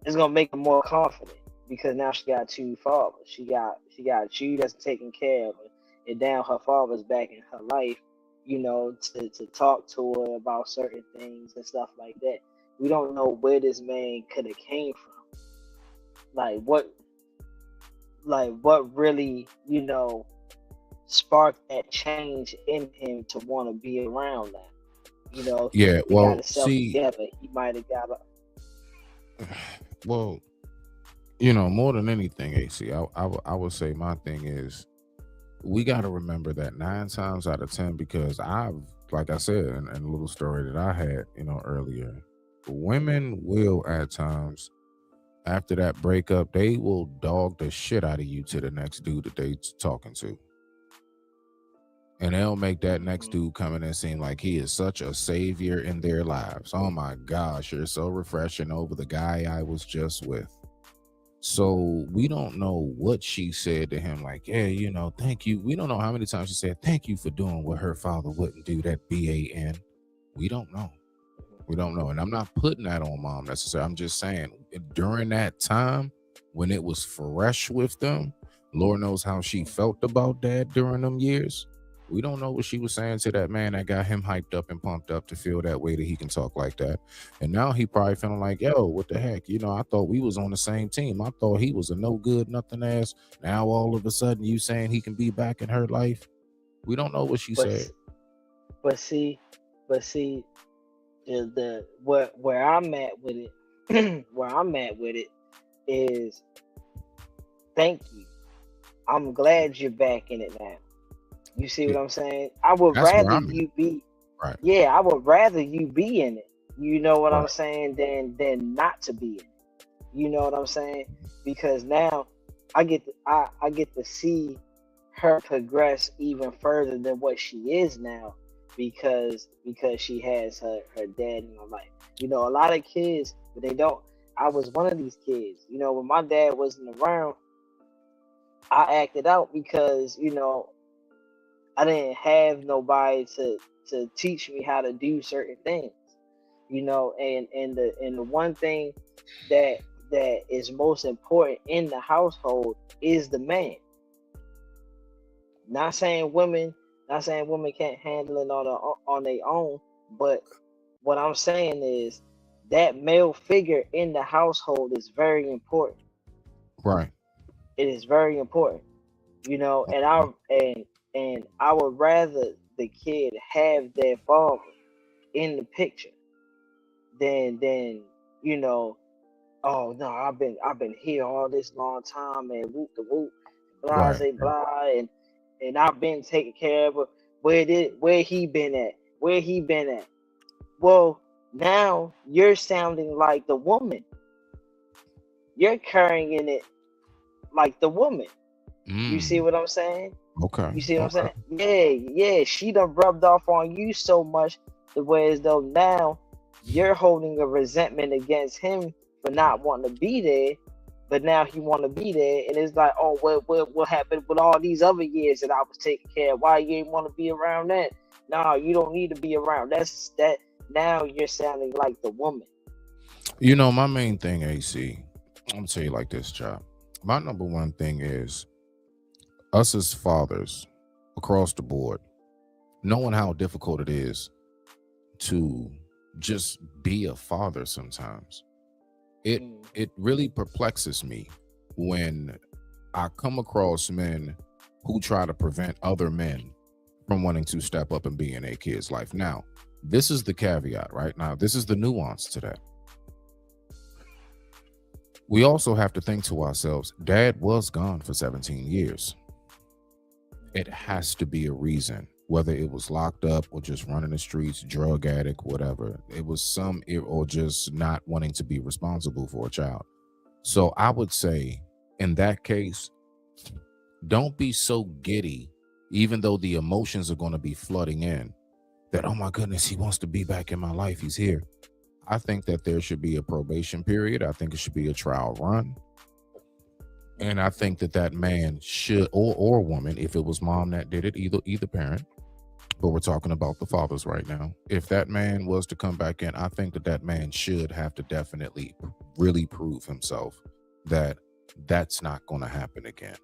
it's gonna make her more confident because now she got two fathers. She got you that's taking care of her, and now her father's back in her life, to talk to her about certain things and stuff like that. We don't know where this man could have came from. Like what really, sparked that change in him to want to be around that. Yeah, he well, got himself together, he might have got a. Well, more than anything, AC, I would say my thing is we got to remember that 9 times out of 10, because like I said in a little story that I had, earlier, women will at times, after that breakup, they will dog the shit out of you to the next dude that they talking to. And they'll make that next dude come in and seem like he is such a savior in their lives. Oh my gosh, you're so refreshing over the guy I was just with. So we don't know what she said to him, like, yeah, thank you. We don't know how many times she said, thank you for doing what her father wouldn't do, that BAN. We don't know. And I'm not putting that on mom necessarily. I'm just saying during that time when it was fresh with them, Lord knows how she felt about dad during them years. We don't know what she was saying to that man that got him hyped up and pumped up to feel that way that he can talk like that. And now he probably feeling like, yo, what the heck? I thought we was on the same team. I thought he was a no good, nothing ass. Now all of a sudden you saying he can be back in her life. We don't know what she said. But see, where I'm at with it, is thank you. I'm glad you're back in it now. You see what I'm saying? I would rather you be Right. Yeah, I would rather you be in it. You know what I'm Right. saying? Than not to be in it. You know what I'm saying? Because now I get to see her progress even further than what she is now, because she has her dad in her life. You know, a lot of kids, but they don't. I was one of these kids. You know, when my dad wasn't around, I acted out because, you know, I didn't have nobody to teach me how to do certain things. You know, and the one thing that is most important in the household is the man. Not saying women can't handle it on their own, but what I'm saying is that male figure in the household is very important. Right. It is very important, you know. And I would rather the kid have their father in the picture than you know. Oh no, I've been here all this long time and whoop the whoop, blah Right. say blah, and I've been taking care of her. Where he been at? Where he been at? Well, now you're sounding like the woman. You're carrying it like the woman. You see what I'm saying? Okay. You see what I'm saying? Yeah. She done rubbed off on you so much the way as though now you're holding a resentment against him for not wanting to be there, but now he want to be there, and it's like, oh, what happened with all these other years that I was taking care of? Why you ain't want to be around that? No, you don't need to be around. That's that. Now you're sounding like the woman. You know, my main thing, AC, I'm gonna tell you like this, Chop. My number one thing is us as fathers across the board, knowing how difficult it is to just be a father sometimes. It really perplexes me when I come across men who try to prevent other men from wanting to step up and be in a kid's life. Now, this is the caveat, right? Now, this is the nuance to that. We also have to think to ourselves, Dad was gone for 17 years. It has to be a reason, whether it was locked up or just running the streets, drug addict, whatever. It was or just not wanting to be responsible for a child. So I would say in that case, don't be so giddy, even though the emotions are going to be flooding in, that, oh my goodness, he wants to be back in my life. He's here. I think that there should be a probation period. I think it should be a trial run. And I think that man should, or woman, if it was mom that did it, either parent, but we're talking about the fathers right now. If that man was to come back in, I think that man should have to definitely really prove himself that that's not going to happen again.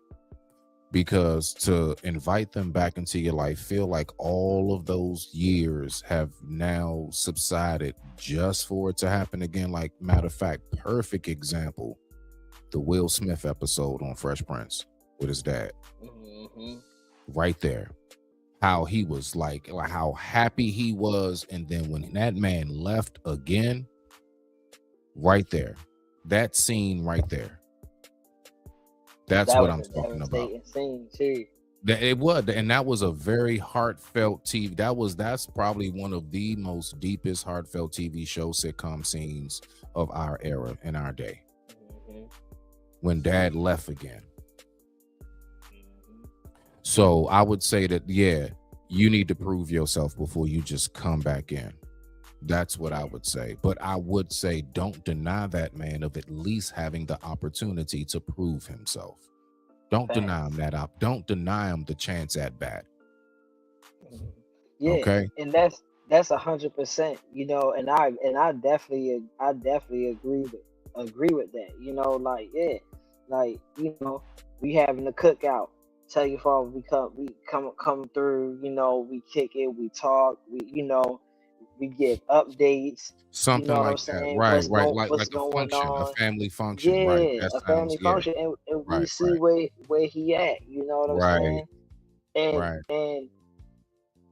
Because to invite them back into your life, feel like all of those years have now subsided just for it to happen again. Like, matter of fact, perfect example, the Will Smith episode on Fresh Prince with his dad. Right there. How he was like how happy he was. And then when that man left again, right there, that scene right there. That's what I'm talking about. Scene too. It was, and that was a very heartfelt TV. That's probably one of the most deepest heartfelt TV show sitcom scenes of our era in our day. When Dad left again. So I would say that, yeah, you need to prove yourself before you just come back in. That's what I would say. But I would say don't deny that man of at least having the opportunity to prove himself. Don't deny him that up. Don't deny him the chance at bat. Yeah, okay. And that's 100%. You know, and I definitely agree with that. You know, like, yeah, like, you know, we having a cookout. Tell your father we come through. You know, we kick it, we talk, we give updates. Something like that, right? Like a function, a family function, yeah, right? A family function, and we see where he at. You know what I'm saying? And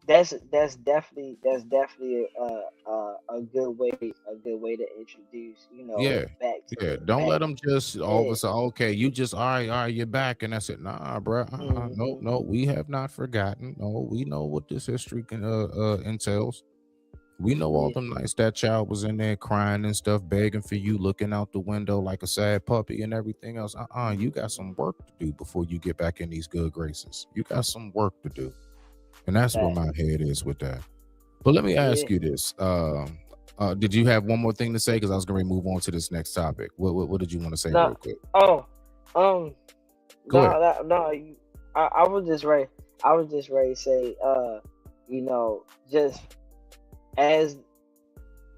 that's definitely a good way to introduce. You know, back. Don't let them just all of a sudden. Okay, you just all right, you're back, and that's it. Nah, bro. No, we have not forgotten. No, we know what this history entails. We know all them nights that child was in there crying and stuff, begging for you, looking out the window like a sad puppy and everything else. You got some work to do before you get back in these good graces. You got some work to do. And that's where my head is with that. But let me ask you this. Did you have one more thing to say? Because I was going to move on to this next topic. What did you want to say real quick? Go ahead. I was just ready to say, just as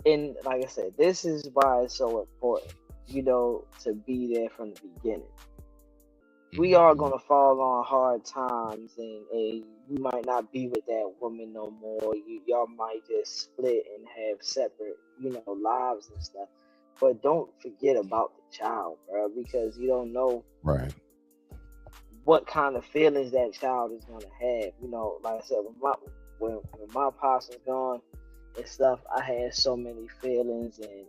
in, like I said, this is why it's so important, to be there from the beginning. We are gonna fall on hard times, and you might not be with that woman no more. Y'all might just split and have separate, lives and stuff. But don't forget about the child, bro, because you don't know what kind of feelings that child is gonna have. Like I said, when my pops was gone and stuff, I had so many feelings and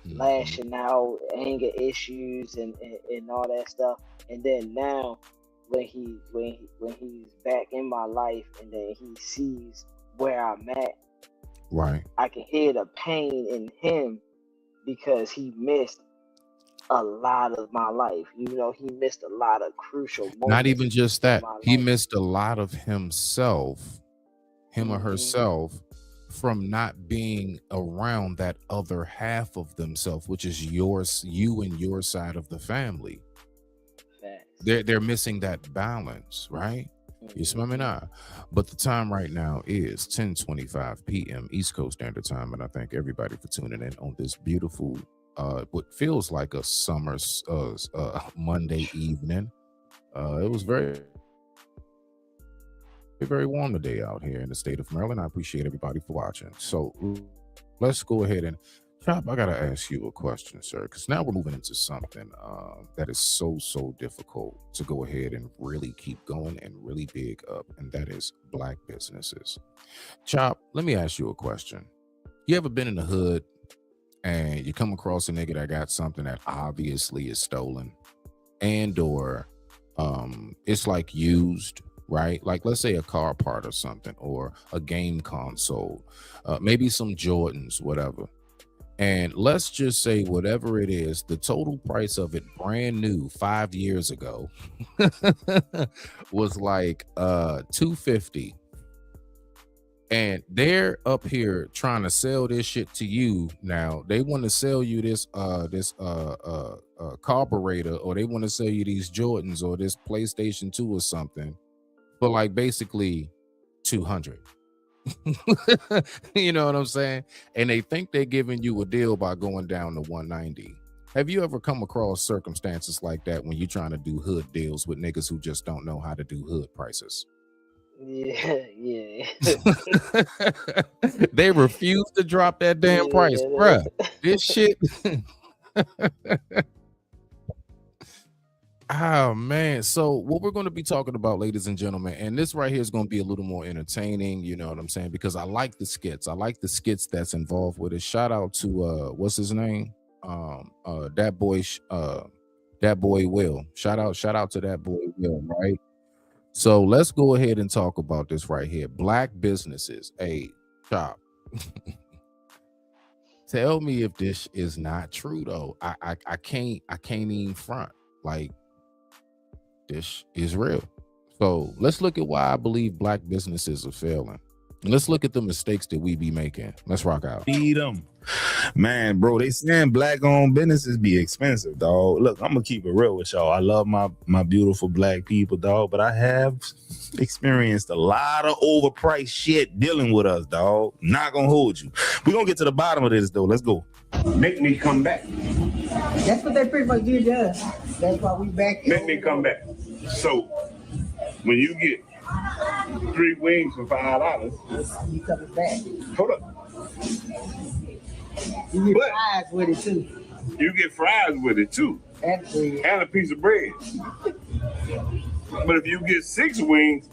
lashing out, anger issues and all that stuff. And then now when he's back in my life and then he sees where I'm at, I can hear the pain in him because he missed a lot of my life. He missed a lot of crucial moments. Not even just that, he missed a lot of himself, him or herself, from not being around that other half of themselves, which is you and your side of the family. They're missing that balance, right? You smell me now? But the time right now is 10:25 p.m. East Coast Standard Time, and I thank everybody for tuning in on this beautiful, what feels like a summer Monday evening. It was very warm today out here in the state of Maryland. I appreciate everybody for watching. So let's go ahead and Chop, I gotta ask you a question, sir, because now we're moving into something that is so difficult to go ahead and really keep going and really big up, and that is Black businesses. Chop, let me ask you a question. You ever been in the hood and you come across a nigga that got something that obviously is stolen and or it's like used, right? Like let's say a car part or something, or a game console, maybe some Jordans, whatever. And let's just say whatever it is, the total price of it brand new 5 years ago was like $250. And they're up here trying to sell this shit to you now. They want to sell you this carburetor, or they want to sell you these Jordans or this PlayStation 2 or something for like basically $200. You know what I'm saying? And they think they're giving you a deal by going down to $190. Have you ever come across circumstances like that when you're trying to do hood deals with niggas who just don't know how to do hood prices? Yeah. They refuse to drop that damn price, bruh. This shit. Oh man, so what we're going to be talking about, ladies and gentlemen, and this right here is going to be a little more entertaining, you know what I'm saying, because I like the skits. I like the skits that's involved with it. Shout out to what's his name? That boy Will. Shout out to that boy Will, right? So let's go ahead and talk about this right here. Black businesses. Hey, Chop. Tell me if this is not true though. I can't even front. Like, this is real. So let's look at why I believe Black businesses are failing. And let's look at the mistakes that we be making. Let's rock out. Feed them. Man, bro, they saying Black-owned businesses be expensive, dog. Look, I'm gonna keep it real with y'all. I love my beautiful Black people, dog, but I have experienced a lot of overpriced shit dealing with us, dog. Not gonna hold you. We're gonna get to the bottom of this, though. Let's go. Make me come back. That's what they pretty much did to us. That's why we back. Make me come back. So when you get 3 wings for $5, you coming back. Hold up. You get fries with it too. You get fries with it too. And a piece of bread. But if you get 6 wings,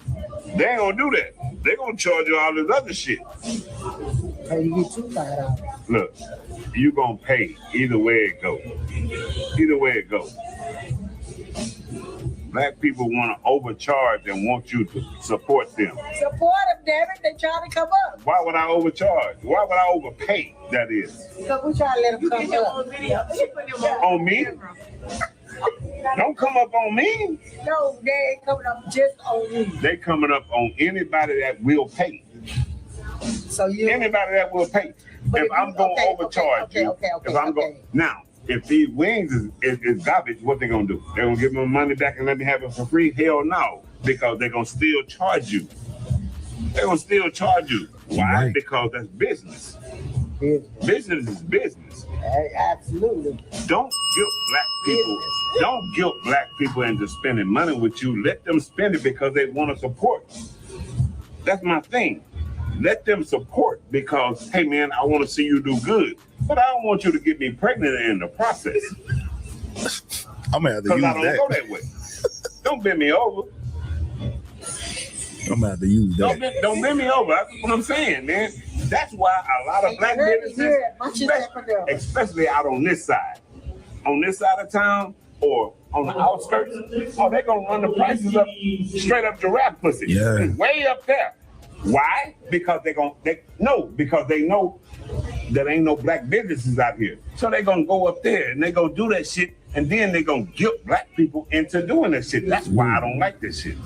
they ain't gonna do that. They're gonna charge you all this other shit. Hey, you get $2. Look, you gonna pay either way it goes. Either way it goes. black people want to overcharge and want you to support them. Support them, damn it. They trying to come up. Why would I overcharge? Why would I overpay? That is. So we trying to let them come up. On me? Don't come up on me. No, they ain't coming up just on you. They coming up on anybody that will pay. So you anybody that will pay. If I'm going to overcharge you, if I'm going now, if these wings is garbage, what they gonna do? They gonna give me my money back and let me have it for free? Hell no, because they're gonna still charge you. They're gonna still charge you. Why? Right. Because that's business. Business is business. Absolutely. Don't guilt black people. Don't guilt black people into spending money with you. Let them spend it because they want to support. That's my thing. Let them support because, hey man, I want to see you do good. But I don't want you to get me pregnant in the process. I'm gonna have to use I don't that. go that way. Don't bend me over. I'm gonna have to use that. Don't bend me over. That's what I'm saying, man. That's why a lot of black businesses, especially out on this side of town or on the outskirts, they're gonna run the prices up straight up giraffe pussy. Yeah. It's way up there. Why? Because they know that ain't no black businesses out here. So they're gonna go up there and they're gonna do that shit, and then they're gonna guilt black people into doing that shit. That's why I don't like this shit.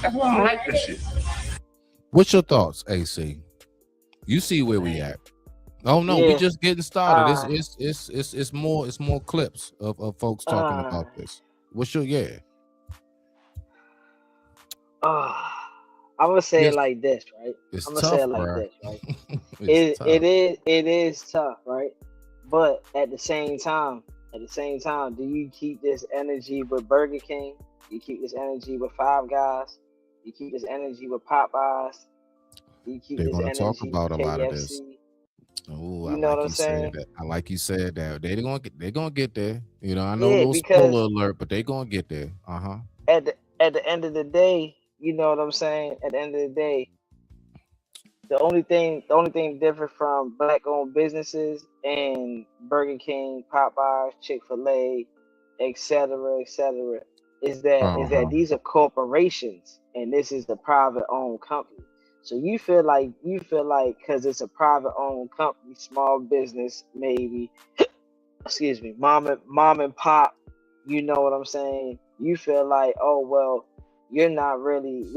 That's why I don't like this shit. What's your thoughts, AC? You see where we at? Oh no, we just getting started. It's more clips of folks talking about this. What's your I'm gonna say it like this, right? I'm gonna say it like this, right? it is tough, right? But at the same time, do you keep this energy with Burger King? Do you keep this energy with Five Guys? Do you keep this energy with Popeyes? Do you keep They're this gonna energy talk about with a lot of KFC? this. Oh, you know what I'm saying? I like you said that. They're gonna get there. You know, I know a little spoiler alert, but they're gonna get there. At the end of the day, you know what I'm saying? At the end of the day, the only thing different from black-owned businesses and Burger King, Popeyes, Chick-fil-A, etc., is that these are corporations and this is a private-owned company. So you feel like because it's a private-owned company, small business, maybe, excuse me, mom and pop, you know what I'm saying? You feel like, oh well, you're not really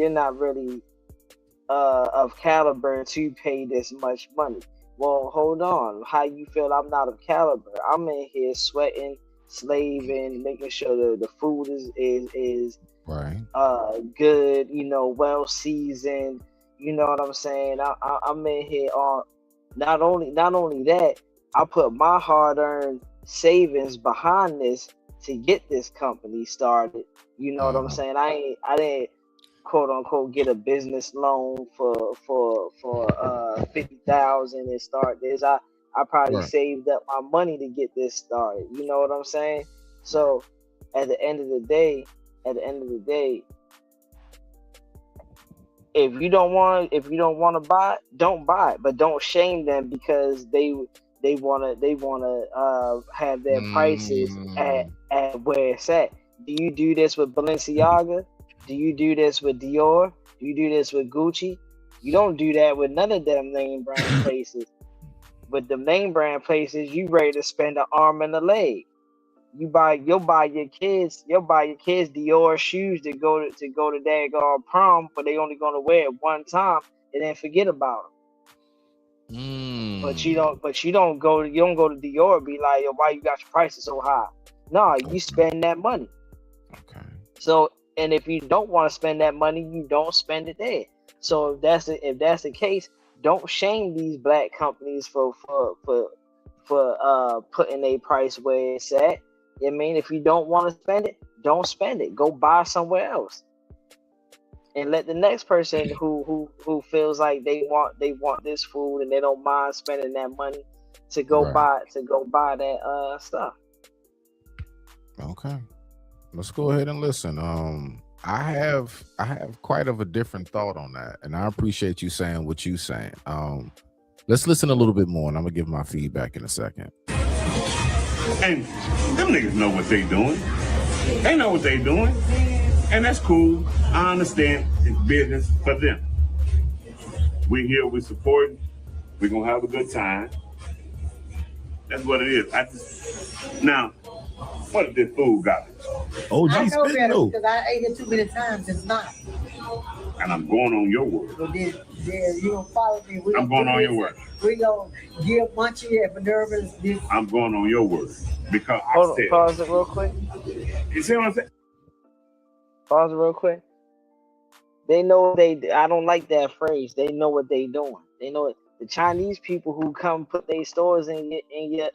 of caliber to pay this much money. Well, hold on. How you feel I'm not of caliber? I'm in here sweating, slaving, making sure the food is right, good, you know, well seasoned. You know what I'm saying? I'm in here on not only that, I put my hard-earned savings behind this to get this company started. You know what I'm saying? I didn't quote unquote get a business loan for $50,000 and start this. I probably saved up my money to get this started. You know what I'm saying? So at the end of the day, if you don't want to buy it, don't buy it. But don't shame them because they wanna have their prices at where it's at. Do you do this with Balenciaga? Do you do this with Dior? Do you do this with Gucci? You don't do that with none of them name brand places. With the name brand places, you ready to spend an arm and a leg. You'll buy your kids Dior shoes to go to daggone prom, but they only gonna wear it one time and then forget about them. But you don't go to Dior and be like, yo, why you got your prices so high? No, you spend that money. Okay. So, and if you don't want to spend that money, you don't spend it there. So if that's the case, don't shame these black companies for putting a price where it's at. I mean, if you don't want to spend it, don't spend it. Go buy somewhere else, and let the next person who feels like they want this food and they don't mind spending that money to go buy that stuff. Okay, let's go ahead and listen. I have quite of a different thought on that, and I appreciate you saying what you saying. Let's listen a little bit more, and I'm gonna give my feedback in a second. And them niggas know what they doing. They know what they doing. And that's cool. I understand it's business for them. We here, we supporting. We're gonna have a good time. That's what it is. Now, what is this food got? OG I know spitting better though. because I ate it too many times. It's not. And I'm going on your word. But then you gonna follow me. I'm going on your word. We gonna give Munchie and Minerva's this. I'm going on your word. Because Hold on, pause it real quick. You see what I'm saying? Pause it real quick. They know I don't like that phrase. They know what they doing. They know it. The Chinese people who come put their stores in your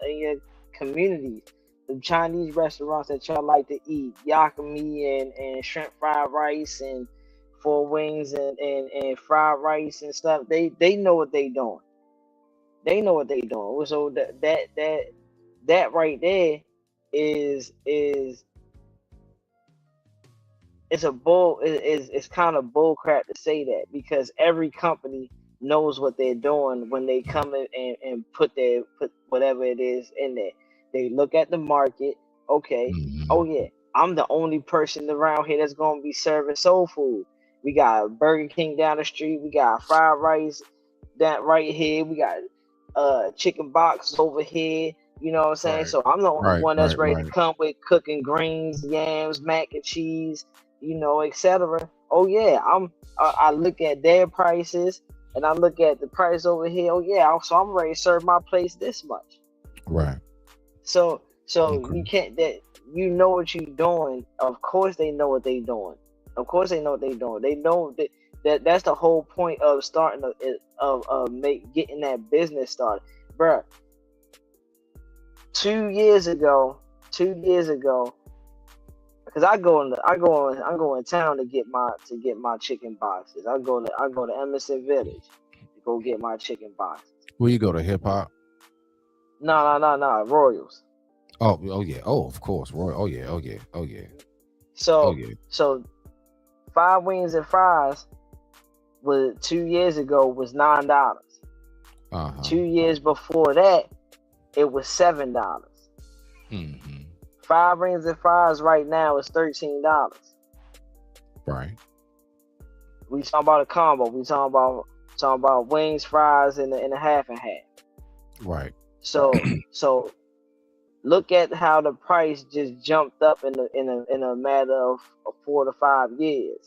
communities. The Chinese restaurants that y'all like to eat, yakami and shrimp fried rice and 4 wings and fried rice and stuff. They know what they doing. They know what they doing. So that right there is it's kind of bull crap to say that, because every company knows what they're doing when they come in and put whatever it is in there. They look at the market. Okay. Oh yeah, I'm the only person around here that's gonna be serving soul food. We got Burger King down the street. We got fried rice that right here. We got chicken boxes over here. You know what I'm saying? Right. So I'm the only one that's ready right. to come with cooking greens, yams, mac and cheese, etc. Oh yeah, I look at their prices and I look at the price over here. Oh yeah, so I'm ready to serve my place this much. Right. So you can't you know what you're doing. Of course they know what they're doing. Of course they know what they're doing. They know that's the whole point of starting getting that business started, bruh. 2 years ago, because I go in town to get my chicken boxes. I go to Emerson Village to go get my chicken boxes. Where you go to hip hop? No, Royals. Oh yeah. Oh, of course. Roy. Oh yeah. So 5 wings and fries 2 years ago was $9. 2 years before that, it was $7. 5 rings and fries right now is $13. Right. We talking about a combo. We talking about wings, fries, and a half and half. Right. So look at how the price just jumped up in a matter of 4 to 5 years.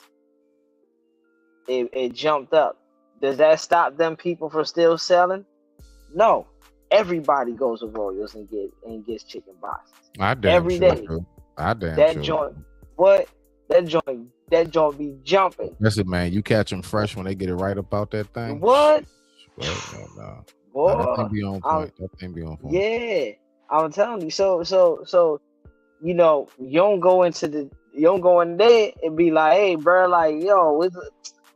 It jumped up. Does that stop them people from still selling? No. Everybody goes to Royals and gets chicken boxes. Every day. That joint be jumping. Listen, man, you catch them fresh when they get it right about that thing. What? No. Boy, That thing be on point. That thing be on point. Yeah, I'm telling you. So you don't go in there and be like, hey, bro, like, yo,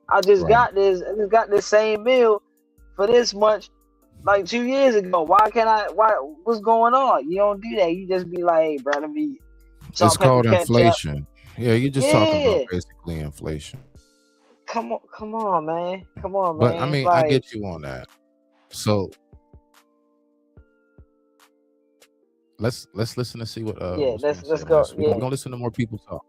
I just got this same meal for this much. Like 2 years ago, what's going on? You don't do that. You just be like, hey, bro, it's called inflation. Yeah, you're just talking about basically inflation. Come on, man. But I mean, I get you on that. So let's listen to see what let's go. We're gonna listen to more people talk.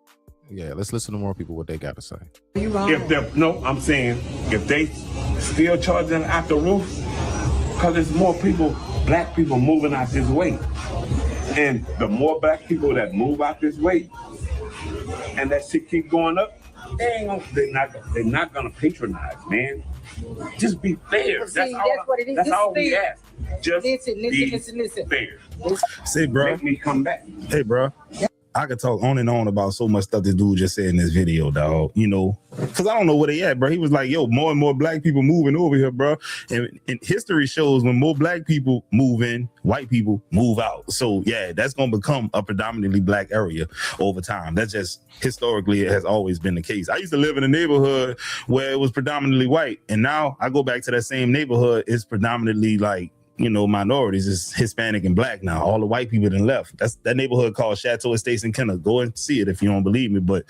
Yeah, let's listen to more people what they got to say. I'm saying if they still charging out the roof, because there's more people, black people moving out this way. And the more black people that move out this way, and that shit keep going up, they're not gonna patronize, man. Just be fair. See, that's what it is. That's all we ask. Just listen. fair. Say, bro. Make me come back. Hey, bro. I could talk on and on about so much stuff this dude just said in this video, dog. Because I don't know where they at, bro. He was like, yo, more and more black people moving over here, bro. And history shows when more black people move in, white people move out. So, yeah, that's going to become a predominantly black area over time. That's just historically, it has always been the case. I used to live in a neighborhood where it was predominantly white. And now I go back to that same neighborhood. It's predominantly like, minorities. Is Hispanic and black now. All the white people then left. That's that neighborhood called Chateau Estates in Kenner. Go and see it if you don't believe me. But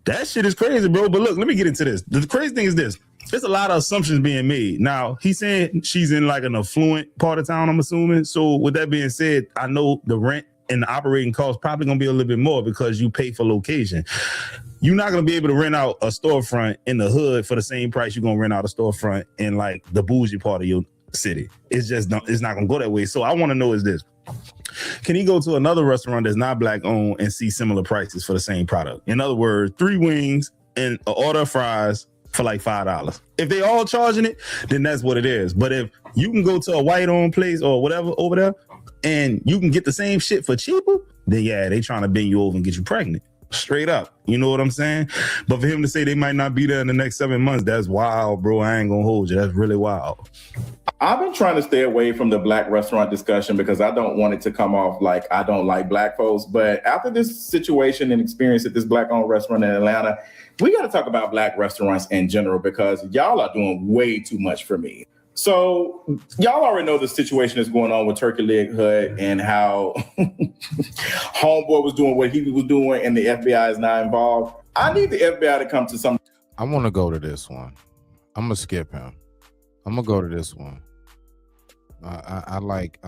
that shit is crazy, bro. But look, let me get into this. The crazy thing is this. There's a lot of assumptions being made. Now, he's saying she's in like an affluent part of town, I'm assuming. So with that being said, I know the rent and the operating cost probably gonna be a little bit more because you pay for location. You're not gonna be able to rent out a storefront in the hood for the same price you're gonna rent out a storefront in like the bougie part of your city. It's not gonna go that way. So I want to know is this: can he go to another restaurant that's not black owned and see similar prices for the same product? In other words, 3 wings and an order of fries for like $5. If they all charging it, then that's what it is. But if you can go to a white owned place or whatever over there and you can get the same shit for cheaper, then yeah, they trying to bend you over and get you pregnant. Straight up. You know what I'm saying? But for him to say they might not be there in the next 7 months, that's wild, bro. I ain't gonna hold you. That's really wild. I've been trying to stay away from the black restaurant discussion because I don't want it to come off like I don't like black folks. But after this situation and experience at this black-owned restaurant in Atlanta, we got to talk about black restaurants in general because y'all are doing way too much for me. So y'all already know the situation that's going on with Turkey Leg Hut and how Homeboy was doing what he was doing and the FBI is not involved. I need the FBI to come to some. I want to go to this one. I'm gonna skip him. I'm gonna go to this one. I like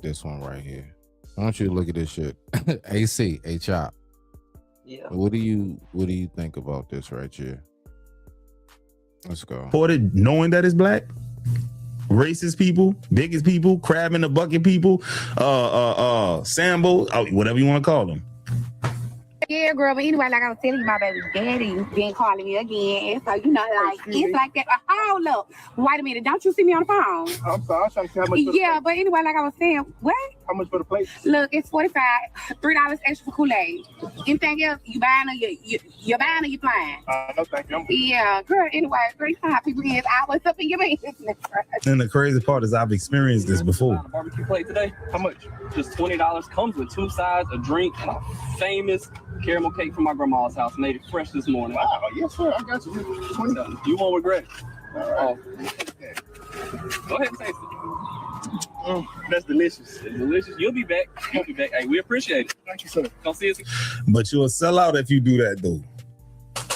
this one right here. I want you to look at this shit. AC, Chop. Yeah. What do you think about this right here? Let's go. Reported knowing that it's black, racist people, biggest people, crab in the bucket people, Sambo, whatever you want to call them. Yeah, girl, but anyway, like I was telling you, my baby daddy been calling me again. So, you know, like, it's like that. Hold up. Wait a minute. Don't you see me on the phone? I'm sorry. I'm trying to see how much. Yeah, but anyway, like I was saying, what? How much for the plate? Look, it's $45, $3 extra for Kool-Aid. Anything else, you buying or you buying or you flying? No, thank you. Yeah, girl, anyway, 3-5 people is always up in your business. And the crazy part is I've experienced this before. Barbecue plate today. How much? Just $20. Comes with 2 sides, a drink, and a famous caramel cake from my grandma's house. Made it fresh this morning. Wow, yes, sir. I got you. You won't regret it. All right. Go ahead and taste it. That's delicious. It's delicious. You'll be back. You'll be back. Hey, we appreciate it. Thank you, sir. Don't see us. But you'll sell out if you do that, though.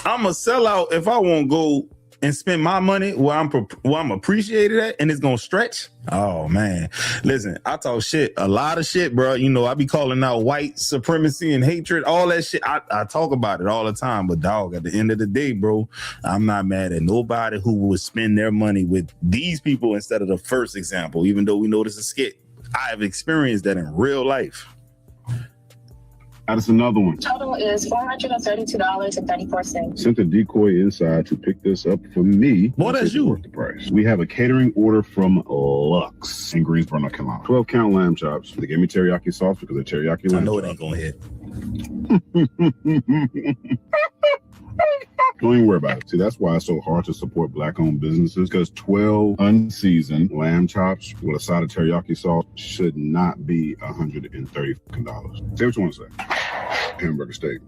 I'm a sellout if I won't go and spend my money where I'm appreciated at and it's gonna stretch. Oh man, listen, I talk shit, a lot of shit, bro. You know, I be calling out white supremacy and hatred, all that shit. I talk about it all the time, but dog, at the end of the day, bro, I'm not mad at nobody who would spend their money with these people instead of the first example, even though we know this is skit. I have experienced that in real life. That's another one. Total is $432.34. Sent a decoy inside to pick this up for me. Boy, that's you. The price. We have a catering order from Lux in Greensboro, North Carolina. 12 count lamb chops. They gave me teriyaki sauce because they're teriyaki lamb I know chops. it ain't gonna hit. Don't even worry about it. See, that's why it's so hard to support black-owned businesses, because 12 unseasoned lamb chops with a side of teriyaki sauce should not be $130. Say what you want to say. Hamburger steak.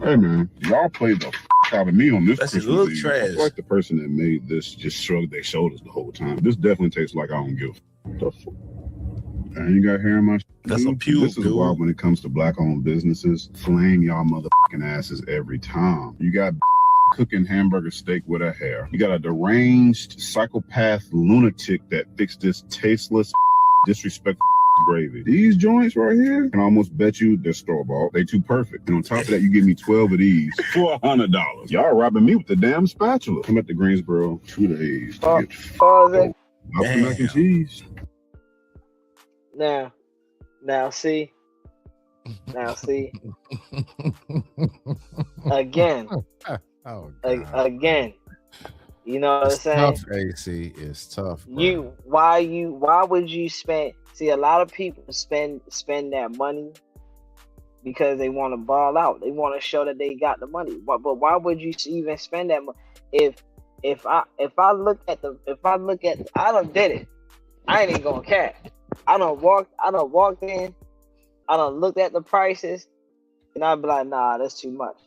Hey, man, y'all played the out of me on this. That's a Christmas little Eve. trash. It's like the person that made this just shrugged their shoulders the whole time. This definitely tastes like I don't give a fuck. And you got hair in my That's a pube, This is dude. why when it comes to black-owned businesses, flame y'all motherfucking asses every time. You got cooking hamburger steak with a hair. You got a deranged psychopath lunatic that fixed this tasteless disrespectful gravy. These joints right here, I can almost bet you they're store-bought. They too perfect. And on top of that, you give me 12 of these for $100. Y'all robbing me with the damn spatula. I'm at the Greensboro 2 days to get mac and cheese. Now see, again, again, you know what I'm It's saying? tough, AC. It's tough. Bro. Why would you spend? See, a lot of people spend that money because they want to ball out. They want to show that they got the money. But why would you even spend that money? If I look at I done did it. I ain't even gonna cap. I done walked in, I done looked at the prices, and I'd be like, nah, that's too much.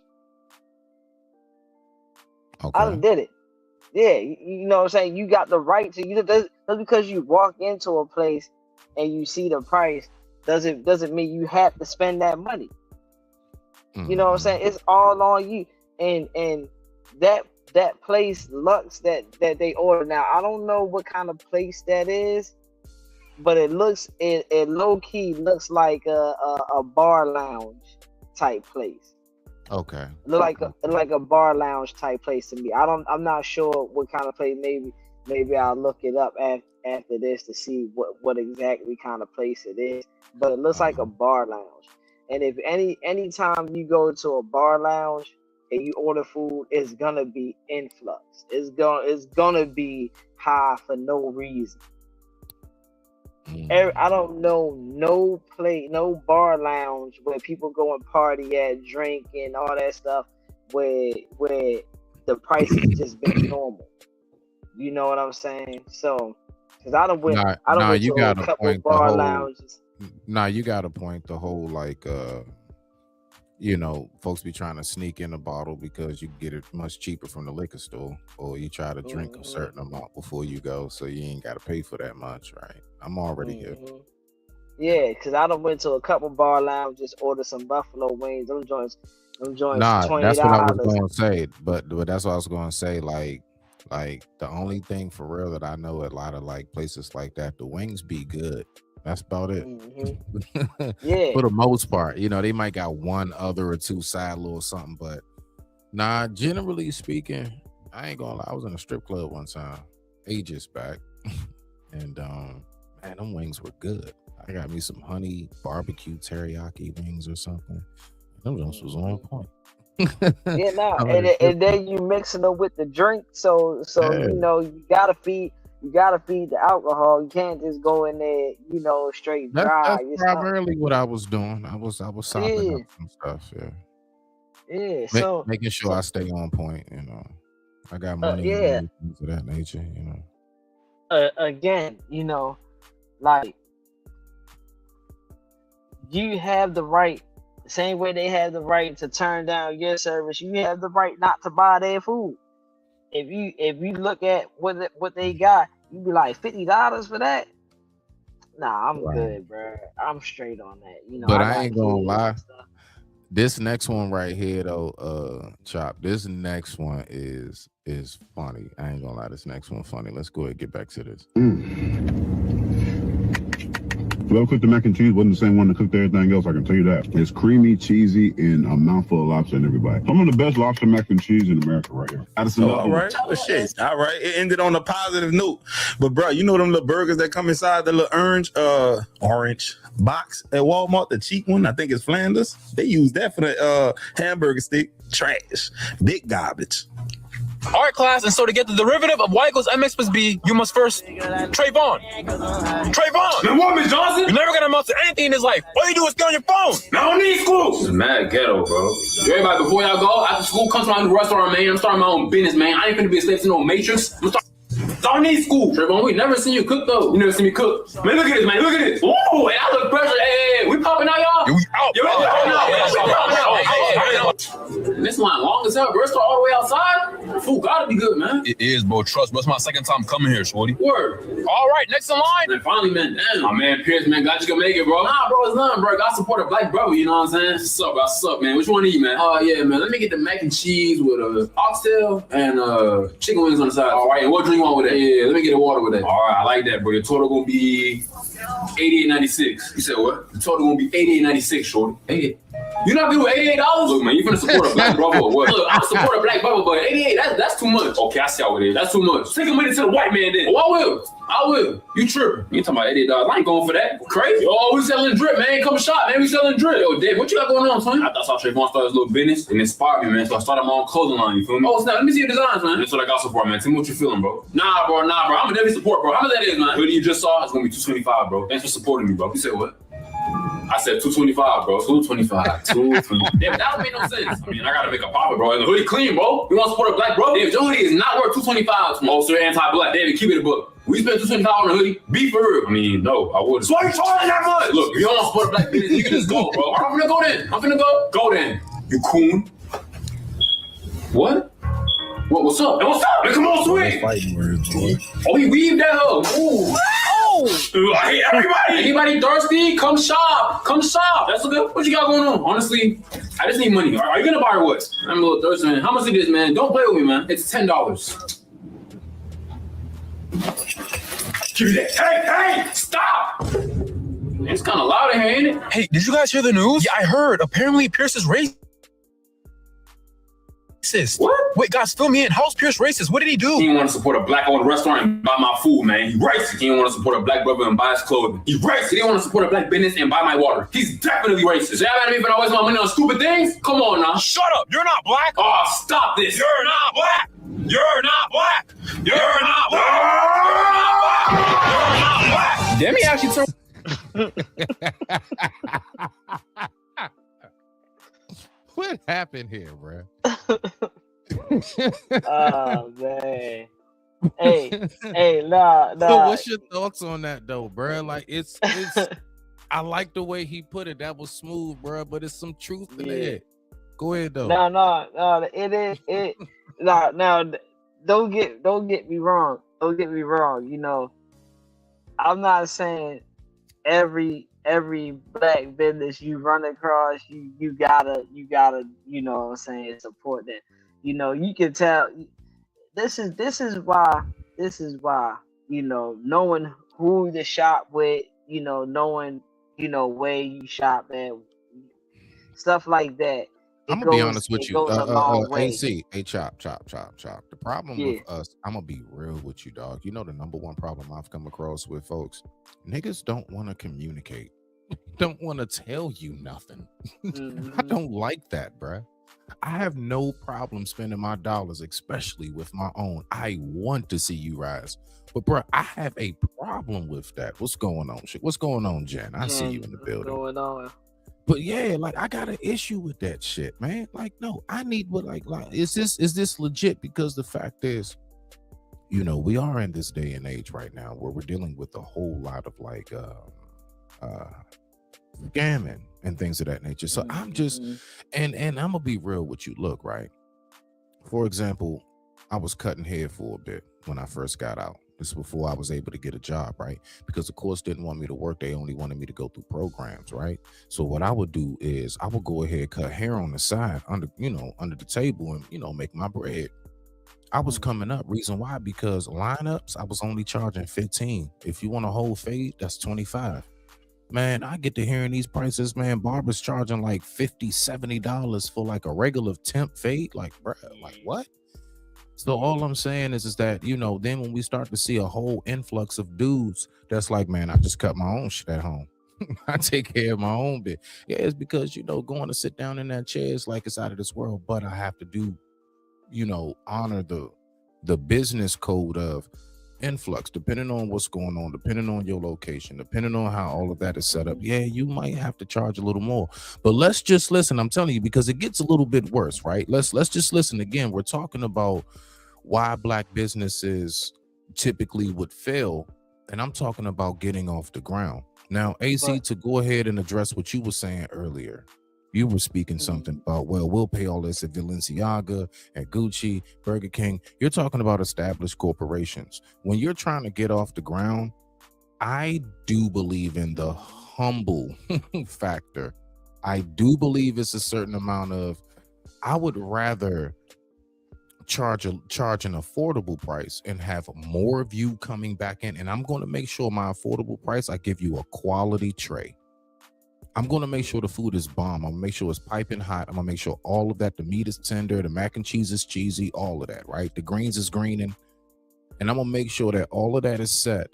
Okay. I done did it. Yeah, you know what I'm saying? You got the right to, just because you walk into a place and you see the price doesn't mean you have to spend that money. Mm-hmm. You know what I'm saying? It's all on you. And that place Lux that they order. Now, I don't know what kind of place that is. but it low key looks like a bar lounge type place. Okay. Look like a bar lounge type place to me. I'm not sure what kind of place. Maybe I'll look it up after this to see what exactly kind of place it is. But it looks like a bar lounge. And if anytime you go to a bar lounge and you order food, it's gonna be influx. It's gonna be high for no reason. I don't know no bar lounge where people go and party at, drink and all that stuff where the price has just been normal. You know what I'm saying? So, because I don't went to a couple bar lounges. Nah, you got to point the whole like folks be trying to sneak in a bottle because you get it much cheaper from the liquor store, or you try to drink a certain amount before you go, so you ain't got to pay for that much, right? I'm already here. Yeah, because I done went to a couple bar lounges, ordered some buffalo wings. Them joints, Nah, $20. that's what I was going to say, but that's what I was going to say. Like the only thing for real that I know at a lot of like places like that, the wings be good. That's about it. Yeah. For the most part, they might got one other or two side little something, but nah, generally speaking, I ain't gonna lie. I was in a strip club one time, ages back, and man, them wings were good. I got me some honey barbecue teriyaki wings or something. Them just was on point. Yeah, and then you mixing them with the drink, so Yeah. you gotta feed the alcohol. You can't just go in there, straight dry. That's primarily what I was doing. I was sopping up some stuff. Yeah. So making sure I stay on point. I got money. Yeah. And things of that nature. Again, like you have the right. The same way they have the right to turn down your service, you have the right not to buy their food. If you look at what they got, you be like $50 for that. Nah, I'm good, bro. I'm straight on that. But I ain't gonna lie. This next one right here, though, Chop. This next one is funny. I ain't gonna lie. This next one funny. Let's go ahead and get back to this. Whoever cooked the mac and cheese wasn't the same one that cooked everything else, I can tell you that. It's creamy, cheesy, and a mouthful of lobster and everybody. Some of the best lobster mac and cheese in America right here. All right. Shit. All right. It ended on a positive note. But bro, you know them little burgers that come inside the little orange box at Walmart, the cheap one, I think it's Flanders. They use that for the hamburger stick. Trash. Big garbage. All right, class, and so to get the derivative of y equals mx plus b, you must first Trayvon. Then what, Miss Johnson? You're never gonna amount to anything in this life. All you do is get on your phone. I don't need school. This is mad ghetto, bro. Everybody, before y'all go, after school comes around the restaurant, man. I'm starting my own business, man. I ain't finna be a slave to no matrix. I don't need school. Trayvon, we never seen you cook, though. You never seen me cook. Man, look at this, man. Look at this. Ooh, and I look pressure. Hey, we popping out, y'all? Yeah, we out. This line long as hell. Restaurant all the way outside. Food gotta be good, man. It is, bro. Trust me. It's my second time coming here, shorty. Word. All right, next in line. Man, finally, man. Damn. My man Pierce, man, got you gonna make it, bro. Nah, bro, it's nothing, bro. Got support a black brother, you know what I'm saying? What's up, bro? What's up, man? Which one do you, man? Oh, yeah, man. Let me get the mac and cheese with oxtail and chicken wings on the side. All right, and what drink you want with that? Yeah, let me get a water with that. All right, I like that, bro. Your total gonna be $88.96. You said what? The total gonna be $88.96, shorty. Hey, you not good with $88? Look, man, you finna support a black brother or what? Look, I support a black brother, but $88, that's too much. Okay, I see how it is. That's too much. Take a minute to the white man then. Oh, I will. You tripping. You talking about $88. I ain't going for that. Crazy. Oh, we selling drip, man. Come shop, man. We selling drip. Yo, Dave, what you got going on, son? I thought Trayvon started his little business and inspired me, man. So I started my own clothing line, you feel me? Oh, snap. Let me see your designs, man. That's what I got support, man. Tell me what you feeling, bro. Nah, bro. I'm gonna definitely support, bro. How much that is, man? Hoodie you just saw, it's gonna be $225, bro. Thanks for supporting me, bro. You said what? I said $225, bro. $225. Damn, that don't make no sense. I mean, I gotta make a profit, bro. And the hoodie clean, bro. You want to support a black bro? David, your hoodie is not worth $225. Oh, so you're anti-black. David, keep it a book. We spent $225 on a hoodie. Be for real. I mean, no, I wouldn't. So why you charging that much? Look, if you don't want to support a black business, you can just go, bro. I'm finna go then. I'm finna go. Go then. You coon. What? What's up? Hey, what's up? Man, come on, sweet. Oh, he weaved that up. Ooh. Oh! I hate everybody. Anybody thirsty? Come shop. Come shop. That's good. What you got going on? Honestly, I just need money. Are you gonna buy or what? I'm a little thirsty, man. How much it is, man? Don't play with me, man. It's $10. Give me that. Hey, stop! It's kind of loud in here, ain't it? Hey, did you guys hear the news? Yeah, I heard. Apparently, Pierce is racist. What? Wait, guys, fill me in. How's Pierce racist? What did he do? He didn't want to support a black-owned restaurant and buy my food, man. He racist. He didn't want to support a black brother and buy his clothing. He racist. He didn't want to support a black business and buy my water. He's definitely racist. Y'all mad at me for not wasting my money on stupid things? Come on now. Shut up. You're not black. Oh, stop this. You're not black. You're not black. You're not black. You're not black. Demi actually told. What happened here, bro? Oh man. Hey, nah. So what's your thoughts on that though, bro? Like it's I like the way he put it. That was smooth, bro, but it's some truth in it. Go ahead though. No, it is now don't get me wrong. Don't get me wrong. You know, I'm not saying every black business you run across, you gotta, you know what I'm saying, support that. You know, you can tell this is why, you know, knowing who to shop with, you know, knowing, you know, where you shop at, stuff like that. I'm gonna be honest with you. AC, hey, chop. The problem with us, I'm gonna be real with you, dog. You know the number one problem I've come across with folks, niggas don't want to communicate, don't want to tell you nothing. I don't like that, bruh. I have no problem spending my dollars, especially with my own. I want to see you rise, but bruh, I have a problem with that. What's going on? What's going on, Jen? I see you in the building. What's going on? But yeah, like I got an issue with that shit, man. Like, no, I need what like is this legit? Because the fact is, you know, we are in this day and age right now where we're dealing with a whole lot of like scamming and things of that nature. So I'm just and I'm gonna be real with you. Look, right. For example, I was cutting hair for a bit when I first got out. This is before I was able to get a job, right? Because the course didn't want me to work. They only wanted me to go through programs, right? So what I would do is I would go ahead, cut hair on the side under the table and, you know, make my bread. I was coming up. Reason why? Because lineups, I was only charging 15. If you want a whole fade, that's 25. Man, I get to hearing these prices, man. Barbers charging like $50, $70 for like a regular temp fade. Like, bro, like what? So all I'm saying is that, you know, then when we start to see a whole influx of dudes that's like, man, I just cut my own shit at home. I take care of my own bit. Yeah, it's because, you know, going to sit down in that chair is like it's out of this world, but I have to do, you know, honor the business code of influx, depending on what's going on, depending on your location, depending on how all of that is set up. Yeah, you might have to charge a little more, but let's just listen. I'm telling you, because it gets a little bit worse, right? Let's just listen again. We're talking about why black businesses typically would fail, and I'm talking about getting off the ground. Now, AC, to go ahead and address what you were saying earlier, you were speaking something about, well, we'll pay all this at Balenciaga, at Gucci, Burger King. You're talking about established corporations. When you're trying to get off the ground, I do believe in the humble factor. I do believe it's a certain amount of, I would rather charge an affordable price and have more of you coming back in. And I'm going to make sure my affordable price, I give you a quality tray. I'm going to make sure the food is bomb. I'm going to make sure it's piping hot. I'm going to make sure all of that, the meat is tender, the mac and cheese is cheesy, all of that, right? The greens is greening. And I'm going to make sure that all of that is set.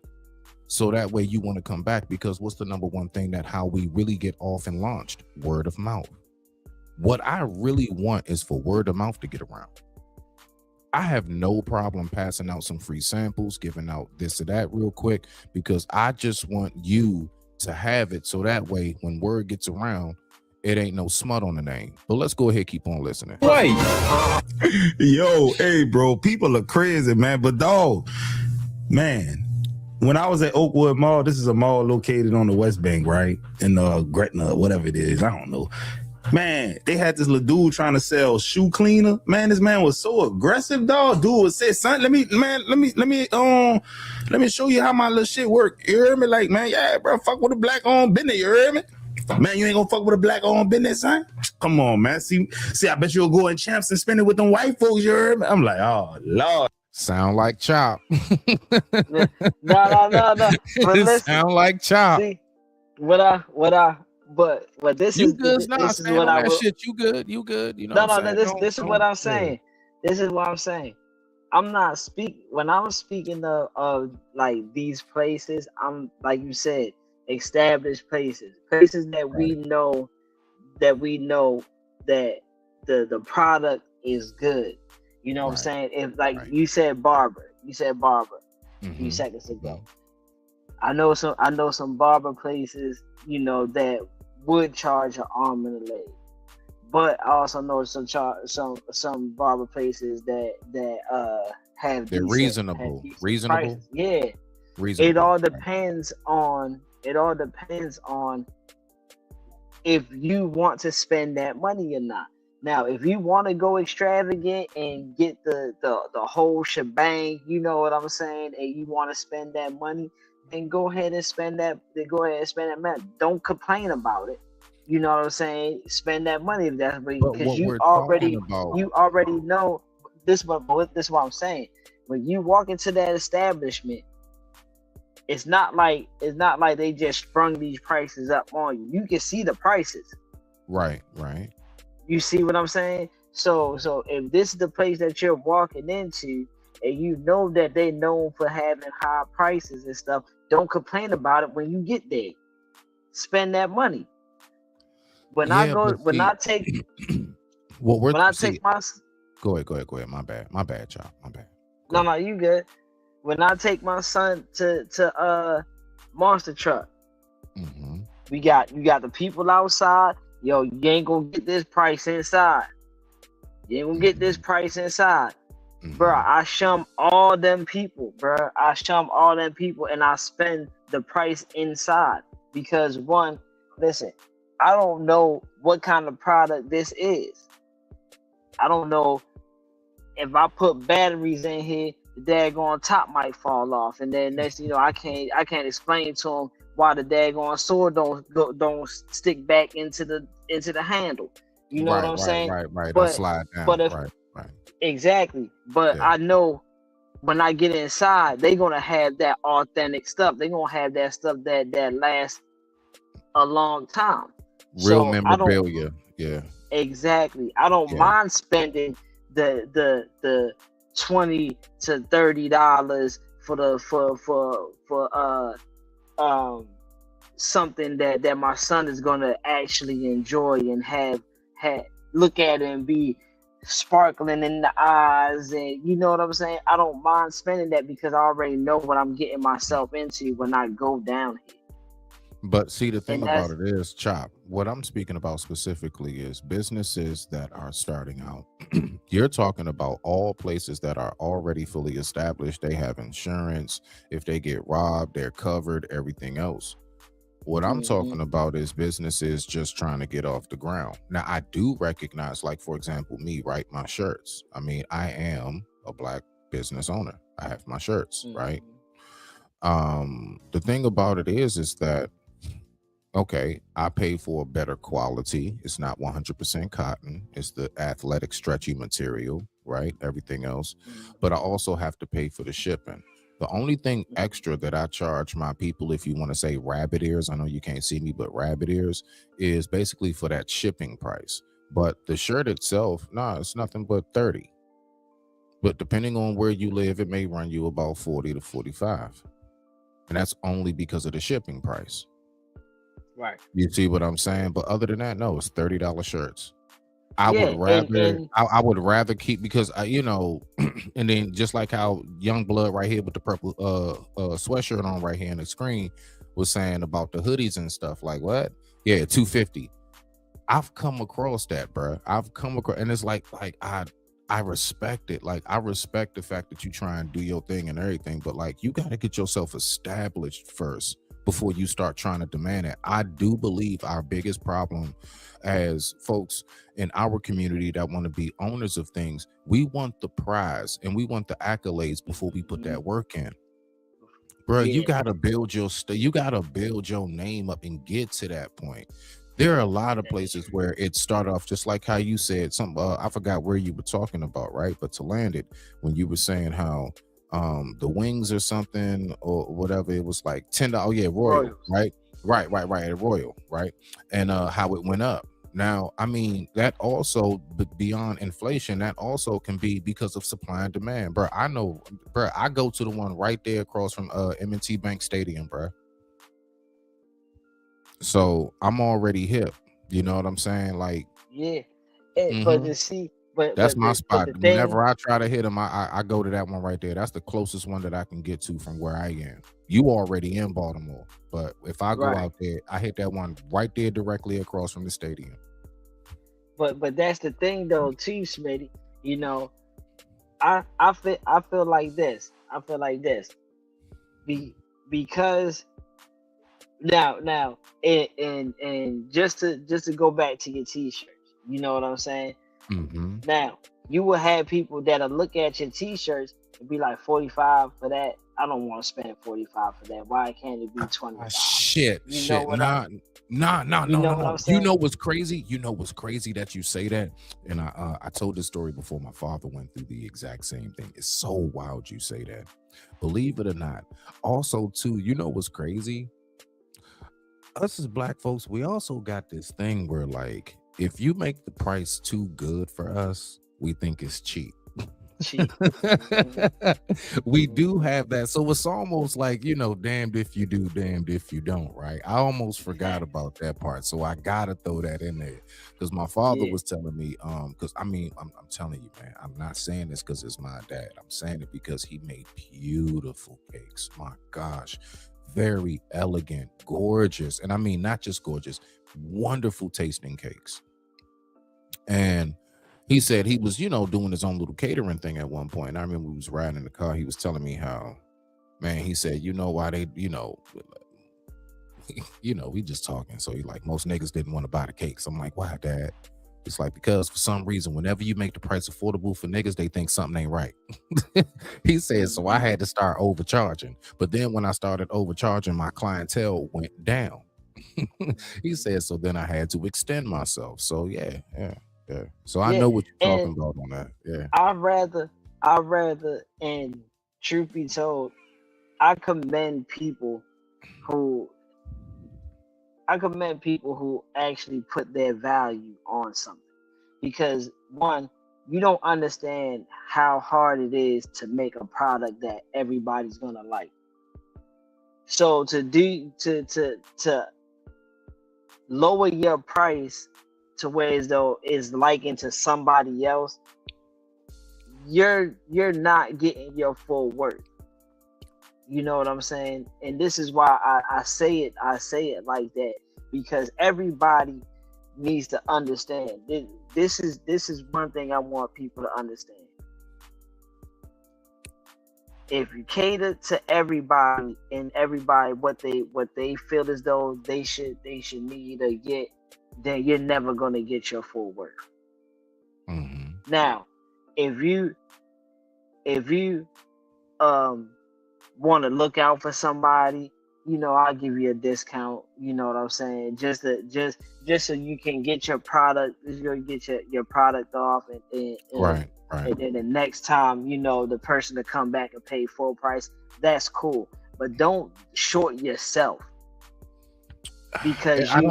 So that way you want to come back, because what's the number one thing that how we really get off and launched? Word of mouth. What I really want is for word of mouth to get around. I have no problem passing out some free samples, giving out this or that real quick, because I just want you to have it. So that way, when word gets around, it ain't no smut on the name. But let's go ahead, keep on listening. Right. Yo, hey, bro, people are crazy, man. But dog, man, when I was at Oakwood Mall, this is a mall located on the West Bank, right? In Gretna, whatever it is, I don't know. Man, they had this little dude trying to sell shoe cleaner. Man, this man was so aggressive, dog. Dude would say, son, let me show you how my little shit work. You hear me? Like, man, yeah, bro, fuck with a black owned business. You hear me? Man, you ain't gonna fuck with a black owned business, son. Come on, man. See, I bet you'll go in Champs and spend it with them white folks. You heard me? I'm like, oh Lord. Sound like Chop. No. But listen, sound like Chop. see but this You is good? this is Stand what on I that will. shit. You good? You good? You know No, what I'm no, saying? this is what I'm saying. This is what I'm saying. I'm not when I'm speaking of like these places, I'm like you said, established places that we know that the product is good. You know what I'm saying? If like you said barber a few seconds ago. I know some barber places, you know, that would charge an arm and a leg. But I also know some barber places that have They're reasonable. Reasonable. prices. Yeah. Reasonable. It all depends on if you want to spend that money or not. Now, if you want to go extravagant and get the whole shebang, you know what I'm saying, and you want to spend that money, then go ahead and spend that. Money. Don't complain about it. You know what I'm saying? Spend that money if that's because you already know this. This is what I'm saying. When you walk into that establishment, it's not like they just sprung these prices up on you. You can see the prices. Right. You see what I'm saying? So if this is the place that you're walking into, and you know that they known for having high prices and stuff, don't complain about it when you get there. Spend that money. When I take my Go ahead. My bad, Chop. My bad. No, you good. When I take my son to Monster Truck, you got the people outside. Yo, you ain't gonna get this price inside. Bro, I shum all them people, and I spend the price inside because one, listen, I don't know what kind of product this is. I don't know if I put batteries in here, the daggone top might fall off, and then next, I can't explain to them why the daggone sword don't stick back into the handle. You know what I'm saying? Right. Don't slide down. Right. Exactly. But I know when I get inside, they're gonna have that authentic stuff. They're gonna have that stuff that lasts a long time. Real memorabilia. Yeah. Exactly. I don't mind spending the $20 to $30 for something that my son is gonna actually enjoy and have look at it and be sparkling in the eyes, and you know what I'm saying? I don't mind spending that because I already know what I'm getting myself into when I go down here. But see, the thing about it is, Chop, what I'm speaking about specifically is businesses that are starting out. You're talking about all places that are already fully established. They have insurance. If they get robbed, they're covered, everything else. What I'm talking about is businesses just trying to get off the ground. Now, I do recognize, like, for example, me, right? My shirts. I mean, I am a Black business owner. I have my shirts, right? The thing about it is that, okay, I pay for a better quality. It's not 100% cotton. It's the athletic stretchy material, right? Everything else. But I also have to pay for the shipping. The only thing extra that I charge my people, if you want to say rabbit ears, I know you can't see me, but rabbit ears is basically for that shipping price. But the shirt itself, it's nothing but 30. But depending on where you live, it may run you about 40 to 45. And that's only because of the shipping price. Right. You see what I'm saying? But other than that, no, it's $30 shirts. I would rather keep, because and then just like how Young Blood right here with the purple sweatshirt on right here on the screen was saying about the hoodies and stuff, like what? Yeah, $250. I've come across that, bro. And it's like I respect it. Like, I respect the fact that you try and do your thing and everything, but like, you got to get yourself established first before you start trying to demand it. I do believe our biggest problem as folks in our community that want to be owners of things, we want the prize and we want the accolades before we put that work in. Bro, you gotta build your name up and get to that point. There are a lot of places where it start off just like how you said some. I forgot where you were talking about, right? But to land it, when you were saying how the wings or something or whatever, it was like $10. Oh yeah, Royal, right? Right, at Royal, right? And how it went up. Now, I mean, that also beyond inflation, that also can be because of supply and demand, bro. I know, bro. I go to the one right there across from M&T Bank Stadium, bro. So I'm already hip. You know what I'm saying? Like, Yeah. mhm. But to see, That's my but spot. the thing, Whenever I try to hit them, I go to that one right there. That's the closest one that I can get to from where I am. You already in Baltimore, but if I go right? out there, I hit that one right there directly across from the stadium. But that's the thing though, too, Smitty. You know, I feel like this. I feel like this. Because now and just to go back to your t-shirts, you know what I'm saying? Mm-hmm. Now you will have people that'll look at your t-shirts and be like 45 for that. I don't want to spend 45 for that. Why can't it be 25? Shit. Know what Nah. I'm You know what's crazy? You know what's crazy that you say that? And I told this story before. My father went through the exact same thing. It's so wild you say that. Believe it or not. Also, too, you know what's crazy? Us as black folks, we also got this thing where, like, if you make the price too good for us, we think it's cheap. We do have that. So it's almost like, you know, damned if you do, damned if you don't, right? I almost forgot about that part. So I gotta throw that in there. Because my father was telling me, because I mean, I'm telling you, man, I'm not saying this because it's my dad. I'm saying it because he made beautiful cakes. My gosh. Very elegant, gorgeous. And I mean, not just gorgeous, wonderful tasting cakes. And he said he was, you know, doing his own little catering thing at one point. And I remember we was riding in the car. He was telling me how, man, he said, you know why they, you know, we just talking. So he like, most niggas didn't want to buy the cakes. I'm like, why, Dad? It's like, because for some reason, whenever you make the price affordable for niggas, they think something ain't right. He said, so I had to start overcharging. But then when I started overcharging, my clientele went down. He said, so then I had to extend myself. So yeah. So I know what you're talking about on that. Yeah. I'd rather, and truth be told, I commend people who actually put their value on something. Because one, you don't understand how hard it is to make a product that everybody's gonna like. So to lower your price to where as though it's likened to somebody else, you're not getting your full worth. You know what I'm saying? And this is why I say it like that, because everybody needs to understand. This is one thing I want people to understand. If you cater to everybody and everybody what they feel as though they should need or get, then you're never gonna get your full worth. Mm-hmm. Now, if you want to look out for somebody, you know, I'll give you a discount. You know what I'm saying? Just so you can get your product, your product off, and right. And then the next time, you know, the person to come back and pay full price, that's cool. But don't short yourself. Because let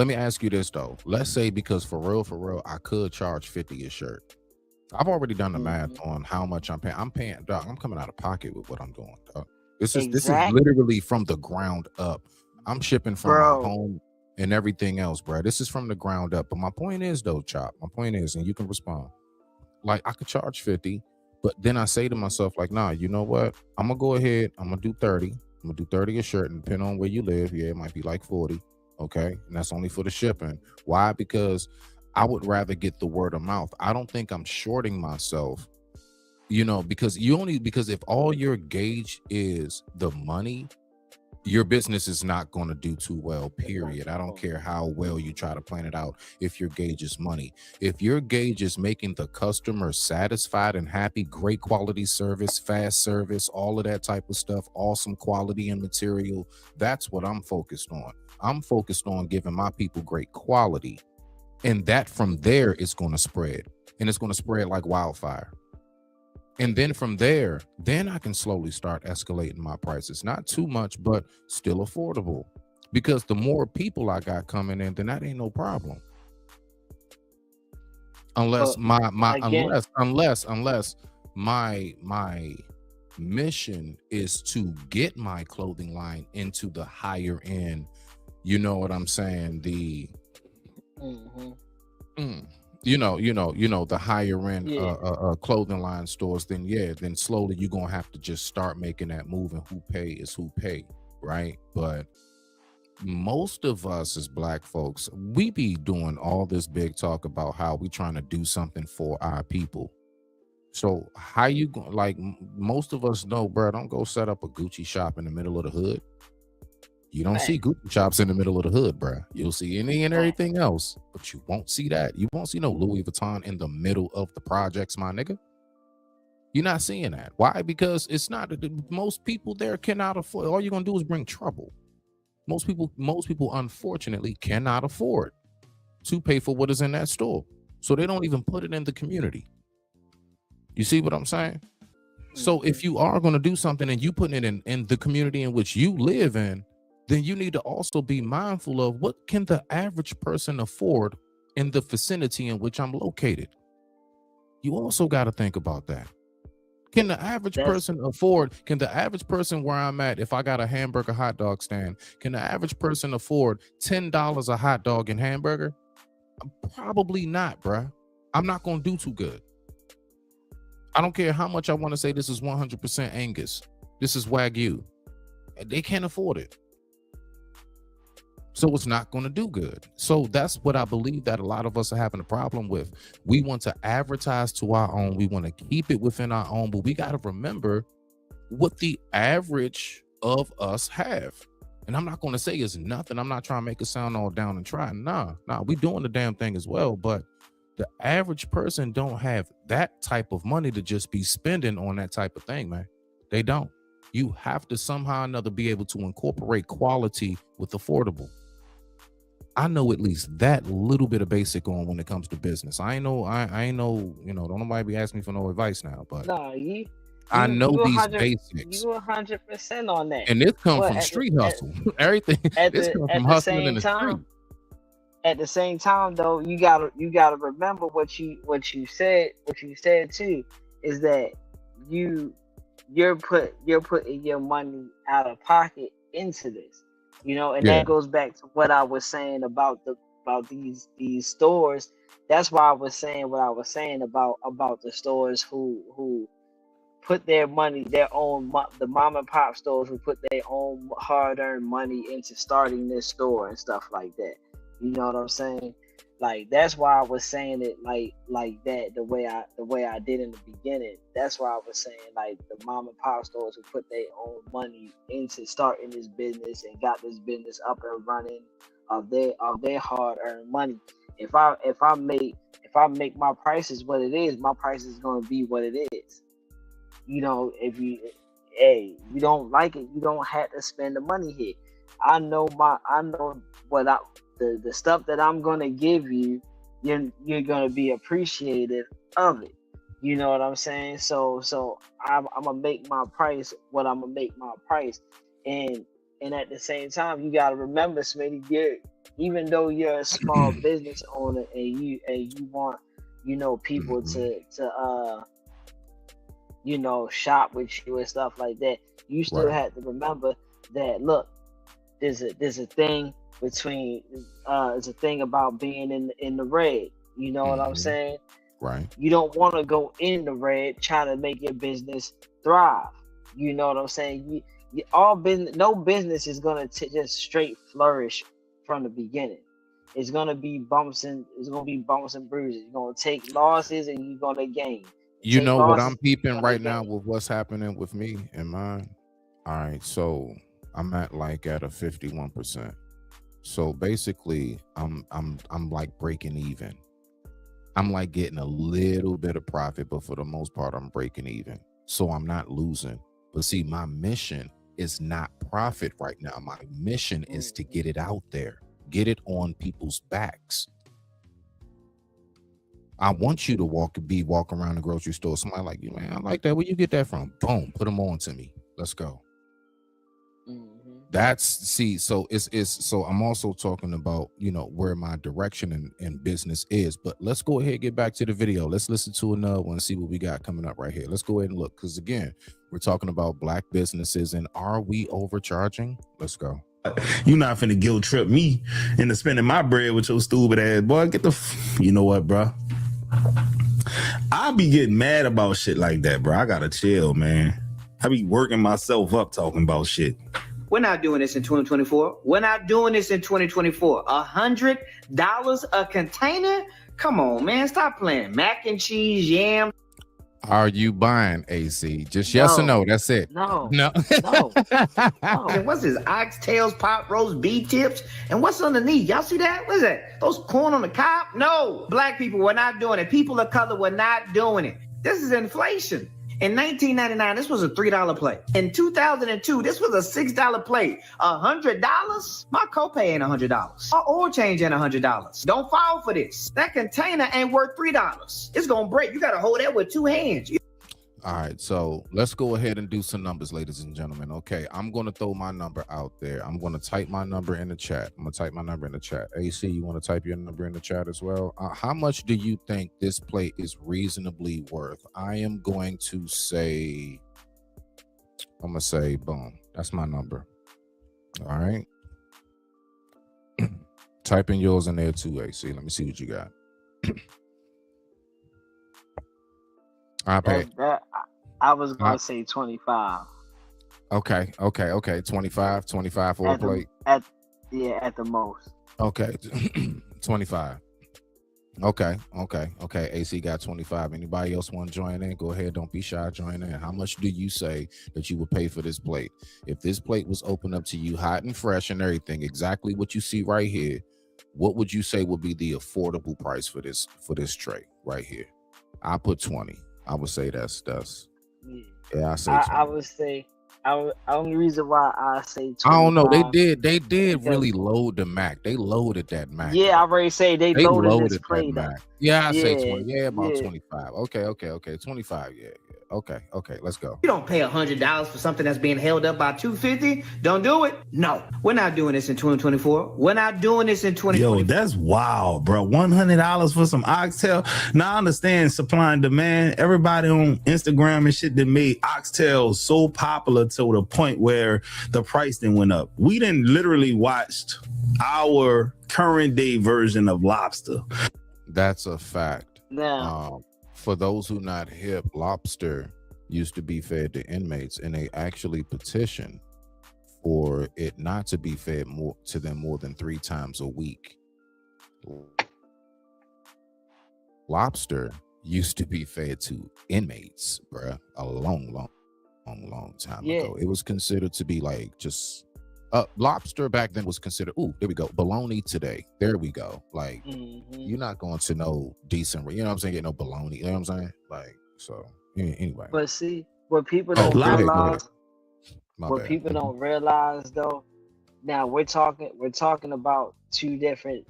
me ask you this though. Let's say, because for real, I could charge $50 a shirt. I've already done the math on how much I'm paying. Dog, I'm coming out of pocket with what I'm doing, dog. This is literally from the ground up. I'm shipping from my home and everything else, bro. This is from the ground up. But my point is though, Chop, and you can respond. Like, I could charge 50, but then I say to myself, like, nah, you know what? I'm gonna go ahead, I'm gonna do 30. I'm gonna do 30 a shirt, and depending on where you live, yeah, it might be like 40. Okay. And that's only for the shipping. Why? Because I would rather get the word of mouth. I don't think I'm shorting myself, you know, because if all your gauge is the money, your business is not going to do too well, period. I don't care how well you try to plan it out if your gauge is money. If your gauge is making the customer satisfied and happy, great quality service, fast service, all of that type of stuff, awesome quality and material, that's what I'm focused on. I'm focused on giving my people great quality. And that from there is going to spread. And it's going to spread like wildfire. And then from there, then I can slowly start escalating my prices. Not too much, but still affordable. Because the more people I got coming in, then that ain't no problem. Unless unless my mission is to get my clothing line into the higher end, you know what I'm saying? The you know, the higher end clothing line stores, then slowly you're gonna have to just start making that move, and who pay is who pay, right? But most of us as Black folks, we be doing all this big talk about how we trying to do something for our people. So how you go, like most of us know, bro, don't go set up a Gucci shop in the middle of the hood. You don't see Gucci shops in the middle of the hood, bro. You'll see any and everything else, but you won't see that. You won't see no Louis Vuitton in the middle of the projects, my nigga. You're not seeing that. Why? Because it's not, most people there cannot afford. All you're gonna do is bring trouble. Most people, unfortunately, cannot afford to pay for what is in that store. So they don't even put it in the community. You see what I'm saying? So if you are going to do something and you putting it in the community in which you live in, then you need to also be mindful of what can the average person afford in the vicinity in which I'm located. You also got to think about that. Can the average person afford, can the average person where I'm at, if I got a hamburger hot dog stand, can the average person afford $10 a hot dog and hamburger? Probably not, bruh. I'm not going to do too good. I don't care how much I want to say this is 100% Angus. This is Wagyu. They can't afford it. So it's not going to do good. So that's what I believe that a lot of us are having a problem with. We want to advertise to our own. We want to keep it within our own, but we got to remember what the average of us have. And I'm not going to say it's nothing. I'm not trying to make it sound all down and try. Nah, we doing the damn thing as well. But the average person don't have that type of money to just be spending on that type of thing, man. They don't. You have to somehow or another be able to incorporate quality with affordable. I know at least that little bit of basic on when it comes to business. I ain't know, don't nobody be asking me for no advice now, but I know these basics. You 100% on that. And this comes from street hustle. Everything. This comes from hustling in the street. At the same time, though, you gotta remember what you said too, is that you're putting your money out of pocket into this. And that goes back to what I was saying about these stores. That's why I was saying what I was saying about the stores who put their money, the mom and pop stores who put their own hard-earned money into starting this store and stuff like that. You know what I'm saying? Like, that's why I was saying it like that, the way I did in the beginning. That's why I was saying, like, the mom and pop stores who put their own money into starting this business and got this business up and running of their hard-earned money. If I make my prices what it is, my price is gonna be what it is. If you don't like it, you don't have to spend the money here. I know what the stuff that I'm gonna give you, you're gonna be appreciative of it. You know what I'm saying? So I'm gonna make my price what I'm gonna make my price, and at the same time, you gotta remember, Smitty, even though you're a small business owner and you want people to shop with you and stuff like that, you still have to remember that, look, there's a thing between it's a thing about being in the red. You know what I'm saying? Right. You don't want to go in the red trying to make your business thrive. You know what I'm saying? No business is gonna just straight flourish from the beginning. It's gonna be bumps and bruises. You're gonna take losses and you're gonna gain. You know what I'm peeping right now with what's happening with me and mine? All right, so I'm at a 51%. So basically, I'm like breaking even. I'm like getting a little bit of profit, but for the most part, I'm breaking even. So I'm not losing. But see, my mission is not profit right now. My mission is to get it out there, get it on people's backs. I want you to walk around the grocery store. Somebody like you, man, I like that. Where you get that from? Boom, put them on to me. Let's go. So so I'm also talking about, you know, where my direction in business is. But let's go ahead and get back to the video. Let's listen to another one and see what we got coming up right here. Let's go ahead and look, because again, we're talking about black businesses and are we overcharging? Let's go. You not finna guilt trip me into spending my bread with your stupid ass, boy. Get the you know what, bro? I be getting mad about shit like that, bro. I gotta chill, man. I be working myself up talking about shit. We're not doing this in 2024. We're not doing this in 2024. $100 a container? Come on, man. Stop playing. Mac and cheese, yam. Are you buying, AC? Just yes or no. That's it. No. No. And what's this? Oxtails, pot roast, beef tips, and what's underneath? Y'all see that? What is that? Those corn on the cob? No. Black people, we're not doing it. People of color, we're not doing it. This is inflation. In 1999, this was a $3 plate. In 2002, this was a $6 plate. $100? My copay ain't $100. My oil change ain't $100. Don't fall for this. That container ain't worth $3. It's gonna break. You gotta hold that with two hands. All right, so let's go ahead and do some numbers, ladies and gentlemen. Okay, I'm going to throw my number out there. I'm going to type my number in the chat. AC, you want to type your number in the chat as well? How much do you think this plate is reasonably worth? I am going to say, boom. That's my number. All right. Type in yours in there too, AC. Let me see what you got. I was gonna say 25. Okay. 25 for a plate. At the most. Okay. 25. Okay. AC got 25. Anybody else want to join in? Go ahead. Don't be shy. Join in. How much do you say that you would pay for this plate? If this plate was open up to you hot and fresh and everything, exactly what you see right here, what would you say would be the affordable price for this tray right here? I put 20. I would say that's yeah. I say 20. I would say only reason why I say 25. I don't know. They did really load the Mac. They loaded that Mac. Yeah, I already say they loaded this plate. Mac. Yeah, I say 20. Yeah, about 25. Okay. 25. Yeah. Okay. Let's go. You don't pay $100 for something that's being held up by $250. Don't do it. No, we're not doing this in 2024. We're not doing this in 2024. Yo, that's wild, bro. $100 for some oxtail. Now I understand supply and demand. Everybody on Instagram and shit that made oxtail so popular to the point where the price then went up. We didn't literally watched our current day version of lobster. That's a fact. Now, for those who not hip, lobster used to be fed to inmates, and they actually petitioned for it not to be fed more than 3 times a week. Lobster used to be fed to inmates, bruh, a long time ago. It was considered to be like just lobster back then was considered, there we go, bologna today. There we go. Like, you're not going to no decent, you know what I'm saying, get no bologna, you know what I'm saying? Like, so anyway. But see, what people don't realize, people don't realize though, now we're talking about two different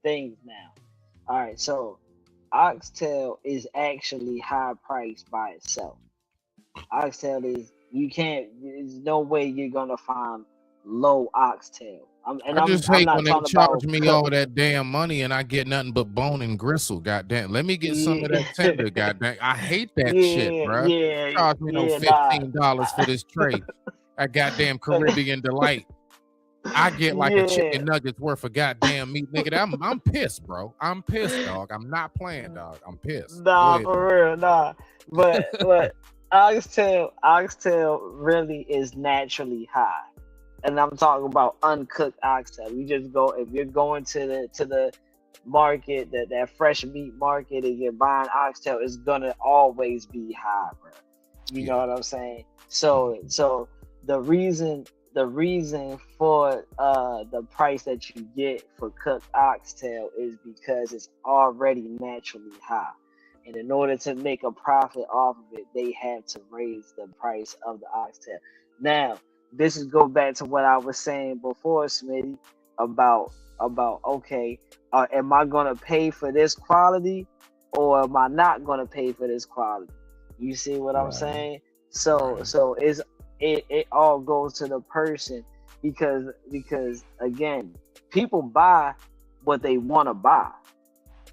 things now. All right, so oxtail is actually high priced by itself. Oxtail is, there's no way you're gonna find low oxtail. I just hate when they charge me all that damn money and I get nothing but bone and gristle. Goddamn, let me get some of that tender. Goddamn, I hate that shit, bro. Charge me $15 for this tray. That goddamn Caribbean delight. I get like a chicken nuggets worth of goddamn meat, nigga. I'm pissed, bro. I'm pissed, dog. I'm not playing, dog. I'm pissed. Nah, for real, nah. But oxtail really is naturally high. And I'm talking about uncooked oxtail. You just go, if you're going to the market, that fresh meat market, and you're buying oxtail, it's gonna always be high, bro. You know what I'm saying? So the reason for the price that you get for cooked oxtail is because it's already naturally high. And in order to make a profit off of it, they have to raise the price of the oxtail. Now, this is go back to what I was saying before, Smitty, about okay, am I gonna pay for this quality or am I not gonna pay for this quality? You see what I'm saying? So it all goes to the person because again, people buy what they want to buy.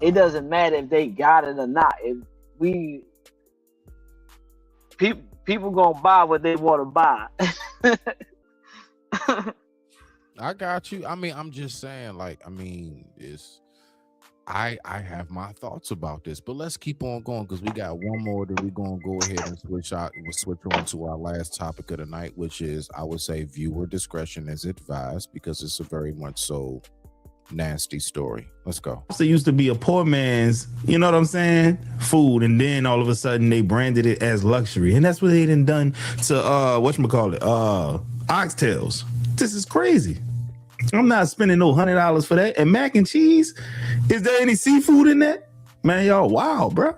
It doesn't matter if they got it or not. If people gonna buy what they want to buy. I got you. I mean, I'm just saying, like, I mean, I have my thoughts about this, but let's keep on going because we got one more that we're gonna go ahead and switch on to our last topic of the night, which is, I would say, viewer discretion is advised because it's a very much so nasty story. Let's go. It used to be a poor man's, you know what I'm saying, food, and then all of a sudden they branded it as luxury, and that's what they done to whatchamacallit, oxtails. This is crazy. I'm not spending no $100 for that. And mac and cheese, is there any seafood in that? Man, y'all, wow, bro.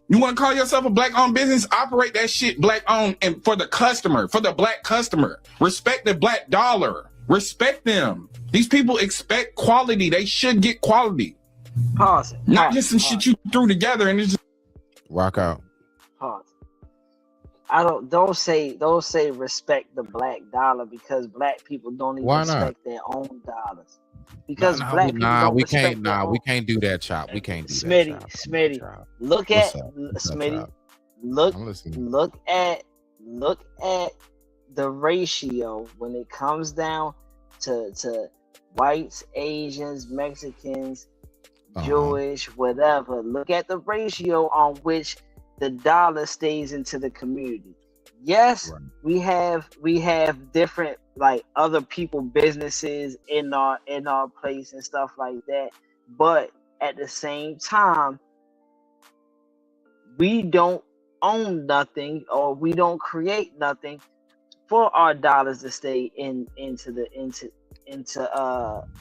You want to call yourself a black-owned business? Operate that shit black-owned and for the customer, for the black customer. Respect the black dollar. Respect them. These people expect quality. They should get quality. Pause. Not just some shit you threw together and it's just rock out. Pause. Don't say respect the black dollar because black people don't even respect their own dollars. Because black people don't respect their own. We can't do that, Chop. We can't do that. Smitty, look at Smitty. Look at the ratio when it comes down to whites, Asians, Mexicans, Jewish, whatever. Look at the ratio on which the dollar stays into the community. Yes, we have different, like, other people businesses in our place and stuff like that, but at the same time, we don't own nothing or we don't create nothing for our dollars to stay into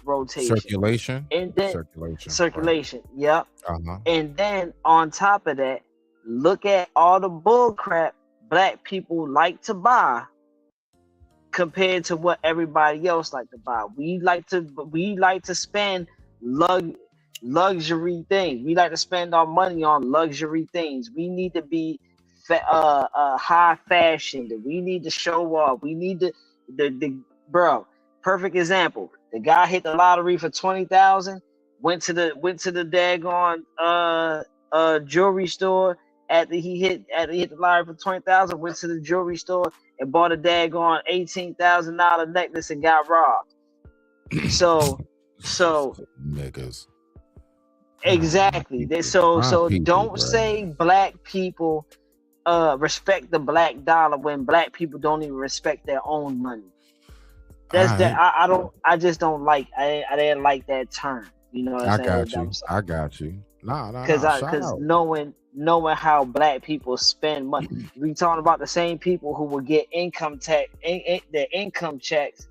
rotation, circulation, and then circulation. Right. Yep. And then on top of that, look at all the bull crap black people like to buy compared to what everybody else like to buy. We like to spend luxury things. We like to spend our money on luxury things. We need to be high fashion. We need to show off. We need to bro. Perfect example. The guy hit the lottery for 20,000. Went to the daggone jewelry store after he hit the lottery for 20,000. Went to the jewelry store and bought a daggone $18,000 necklace and got robbed. So niggas. Exactly. So don't say black people respect the black dollar when black people don't even respect their own money. That's that. I just don't like. I didn't like that term. You know what I'm saying? I got you. Nah. Because knowing how black people spend money, we talking about the same people who will get income tax, their income checks,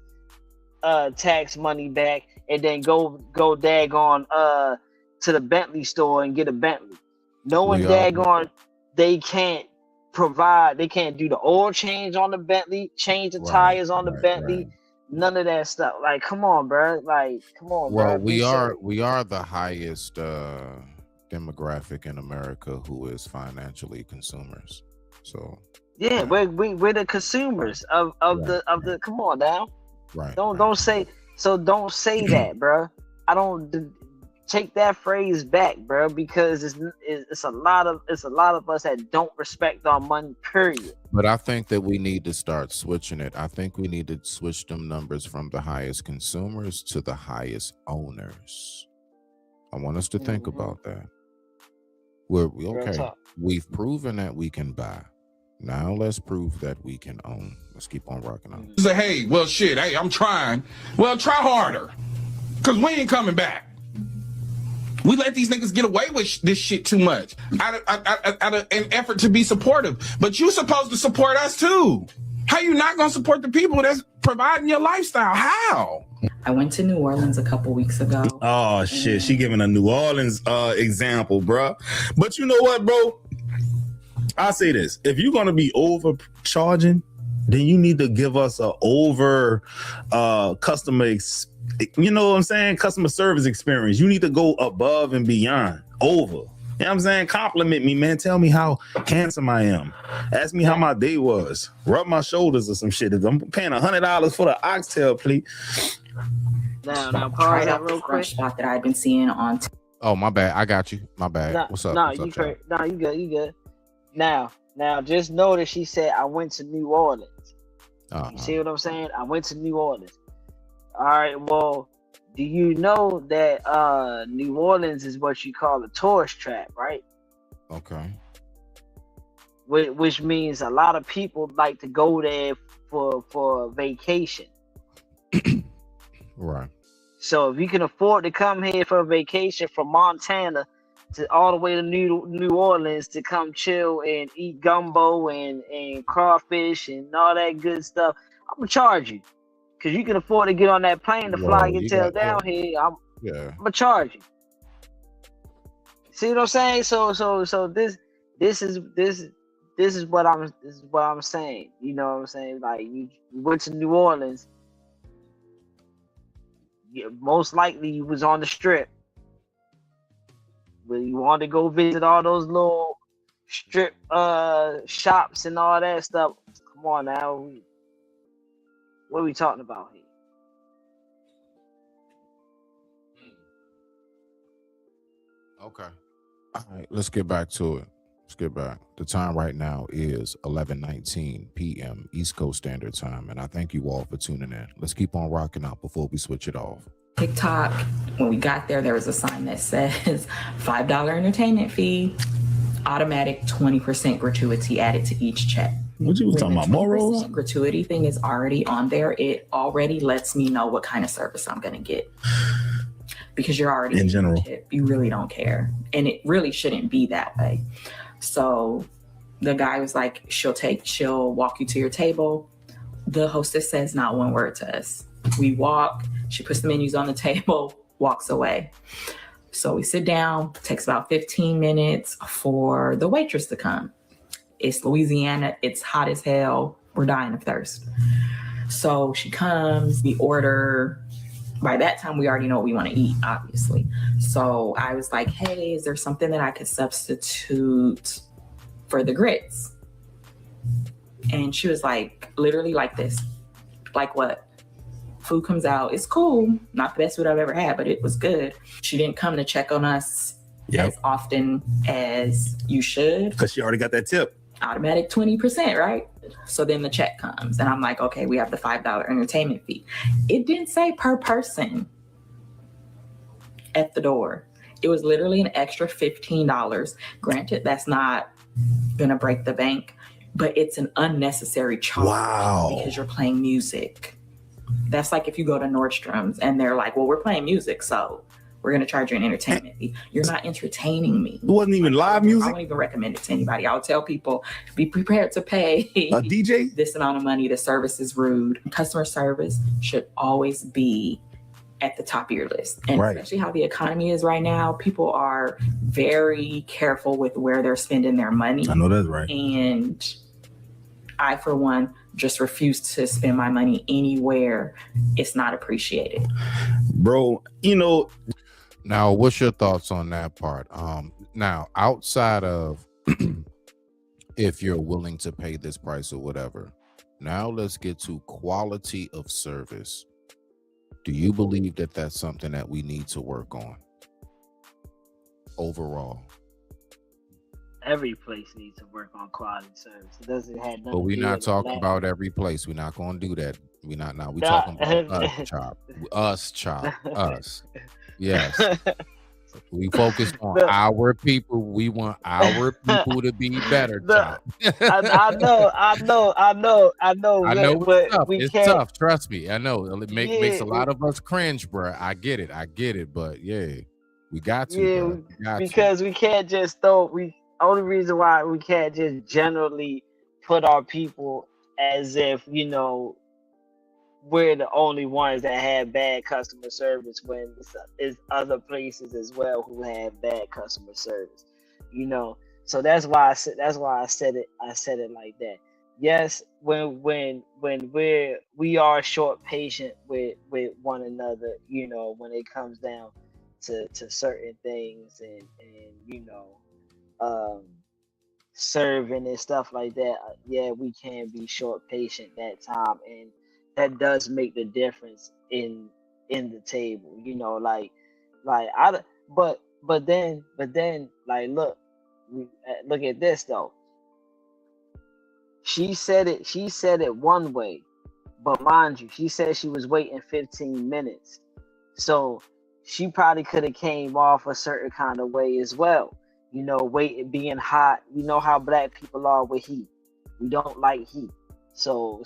tax money back, and then go daggone to the Bentley store and get a Bentley. Knowing daggone they can't provide, they can't do the oil change on the Bentley, change the tires on the Bentley. None of that stuff. Like, come on, bro. Like, come on, well, bro. we are the highest demographic in America who is financially consumers. So yeah, we're the consumers of the. Come on now. Right. Don't say that, bro. I don't take that phrase back, bro, because it's a lot of us that don't respect our money, period. But I think that we need to start switching it. I think we need to switch them numbers from the highest consumers to the highest owners. I want us to think about that. We've proven that we can buy. Now let's prove that we can own. Let's keep on rocking on. Say, hey, well, shit, hey, I'm trying. Well, try harder, because we ain't coming back. We let these niggas get away with this shit too much out of an effort to be supportive. But you supposed to support us too. How you not gonna support the people that's providing your lifestyle? How? I went to New Orleans a couple weeks ago. Oh shit, she giving a New Orleans example, bro. But you know what, bro? I say this: if you're gonna be overcharging then you need to give us a over customer you know what I'm saying? Customer service experience. You need to go above and beyond. Over. You know what I'm saying? Compliment me, man. Tell me how handsome I am. Ask me how my day was. Rub my shoulders or some shit. If I'm paying $100 for the oxtail plate. Now, Tried pause out that real this quick. spot that I've been seeing on. Oh, my bad. I got you. My bad. What's up? No, What's up, you Chad? no, you good. You good. Now, just notice she said I went to New Orleans. You see what I'm saying? I went to New Orleans. All right. Well, do you know that New Orleans is what you call a tourist trap, right? Okay. Which means a lot of people like to go there for vacation. Right. So if you can afford to come here for a vacation from Montana to all the way to New Orleans to come chill and eat gumbo and crawfish and all that good stuff, I'm gonna charge you. Cause you can afford to get on that plane to fly your tail down here. I'm gonna charge you. See what I'm saying? So this is what I'm saying. You know what I'm saying? Like you went to New Orleans. Most likely you was on the strip. But you wanted to go visit all those little strip shops and all that stuff. Come on now. What are we talking about here? Okay. All right, let's get back to it. Let's get back. The time right now is 11:19 p.m. East Coast Standard Time, and I thank you all for tuning in. Let's keep on rocking out before we switch it off. TikTok, when we got there was a sign that says $5 entertainment fee, automatic 20% gratuity added to each check. What you talking about, morals? Gratuity thing is already on there. It already lets me know what kind of service I'm going to get. Because you're already in general. Tip. You really don't care. And it really shouldn't be that way. So the guy was like, she'll walk you to your table. The hostess says not one word to us. We walk, she puts the menus on the table, walks away. So we sit down, takes about 15 minutes for the waitress to come. It's Louisiana, it's hot as hell, we're dying of thirst. So she comes, we order. By that time, we already know what we want to eat, obviously. So I was like, hey, is there something that I could substitute for the grits? And she was like, literally like this. Like what? Food comes out, it's cool. Not the best food I've ever had, but it was good. She didn't come to check on us as often as you should. Because she already got that tip. Automatic 20%, right? So then the check comes and I'm like, okay, we have the $5 entertainment fee. It didn't say per person at the door. It was literally an extra $15. Granted, that's not gonna break the bank, but it's an unnecessary charge because you're playing music. That's like if you go to Nordstrom's and they're like, well, we're playing music, so we're going to charge you an entertainment fee. You're not entertaining me. It wasn't even live music? I won't even recommend it to anybody. I'll tell people, be prepared to pay a DJ this amount of money. The service is rude. Customer service should always be at the top of your list. And especially how the economy is right now, people are very careful with where they're spending their money. I know that's right. And I, for one, just refuse to spend my money anywhere it's not appreciated. Bro, you know... Now, what's your thoughts on that part? Now, outside of if you're willing to pay this price or whatever, now let's get to quality of service. Do you believe that that's something that we need to work on overall? Every place needs to work on quality service. It doesn't have nothing. But we're not talking about every place. We're not going to do that. We're not now. We're talking about us, Chop. Us. Yes. We focus on our people. We want our people to be better. I know. It's tough. It's tough. Trust me. I know. It makes a lot of us cringe, bro. I get it. But yeah, we got to. Because we can't just throw. Only reason why we can't just generally put our people as if, we're the only ones that have bad customer service when there's other places as well who have bad customer service, So that's why I said it like that. yes, when we are short patient with one another, you know, when it comes down to certain things and serving and stuff like that, yeah, we can be short patient that time, and that does make the difference in the table, you know, like I but then like look at this though. She said it one way, but mind you, she said she was waiting 15 minutes. So she probably could have came off a certain kind of way as well. You know, waiting, being hot. You know how black people are with heat. We don't like heat. So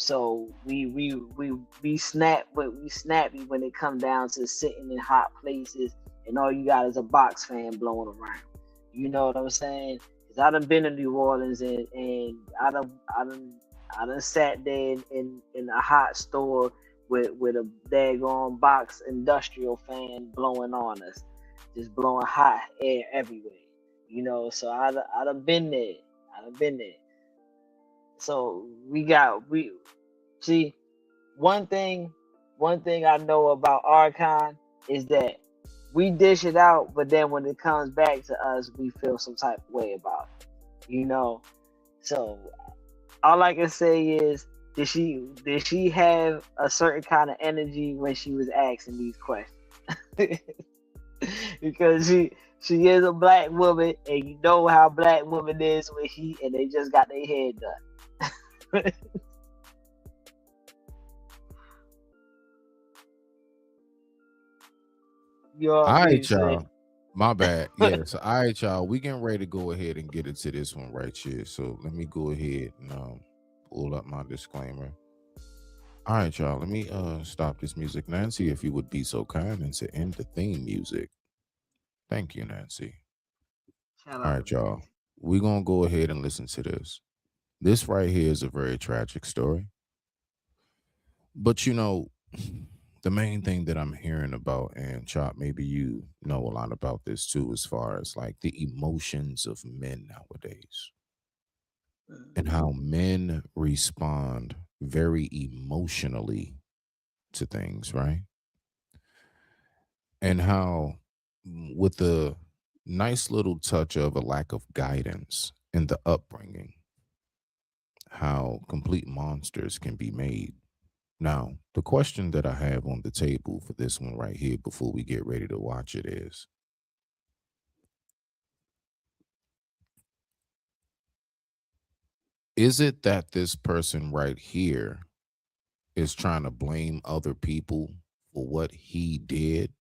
we snappy when it comes down to sitting in hot places, and all you got is a box fan blowing around. You know what I'm saying? Cause I done been to New Orleans and I done sat there in a hot store with a daggone box industrial fan blowing on us, just blowing hot air everywhere. You know, so I done been there. So we see one thing I know about Archon is that we dish it out, but then when it comes back to us, we feel some type of way about it. You know, so all I can say is, did she have a certain kind of energy when she was asking these questions? Because she is a black woman, and you know how black woman is with heat, and they just got their head done. All right, y'all. My bad. Yeah, so all right, y'all. We getting ready to go ahead and get into this one right here. So let me go ahead and pull up my disclaimer. All right, y'all. Let me stop this music. Nancy, if you would be so kind and to end the theme music. Thank you, Nancy. All right, y'all. We're gonna go ahead and listen to this. This right here is a very tragic story. But you know, the main thing that I'm hearing about, and Chop, maybe you know a lot about this too, as far as like the emotions of men nowadays and how men respond very emotionally to things, right? And how, with a nice little touch of a lack of guidance in the upbringing, how complete monsters can be made. Now, the question that I have on the table for this one right here before we get ready to watch it is it that this person right here is trying to blame other people for what he did?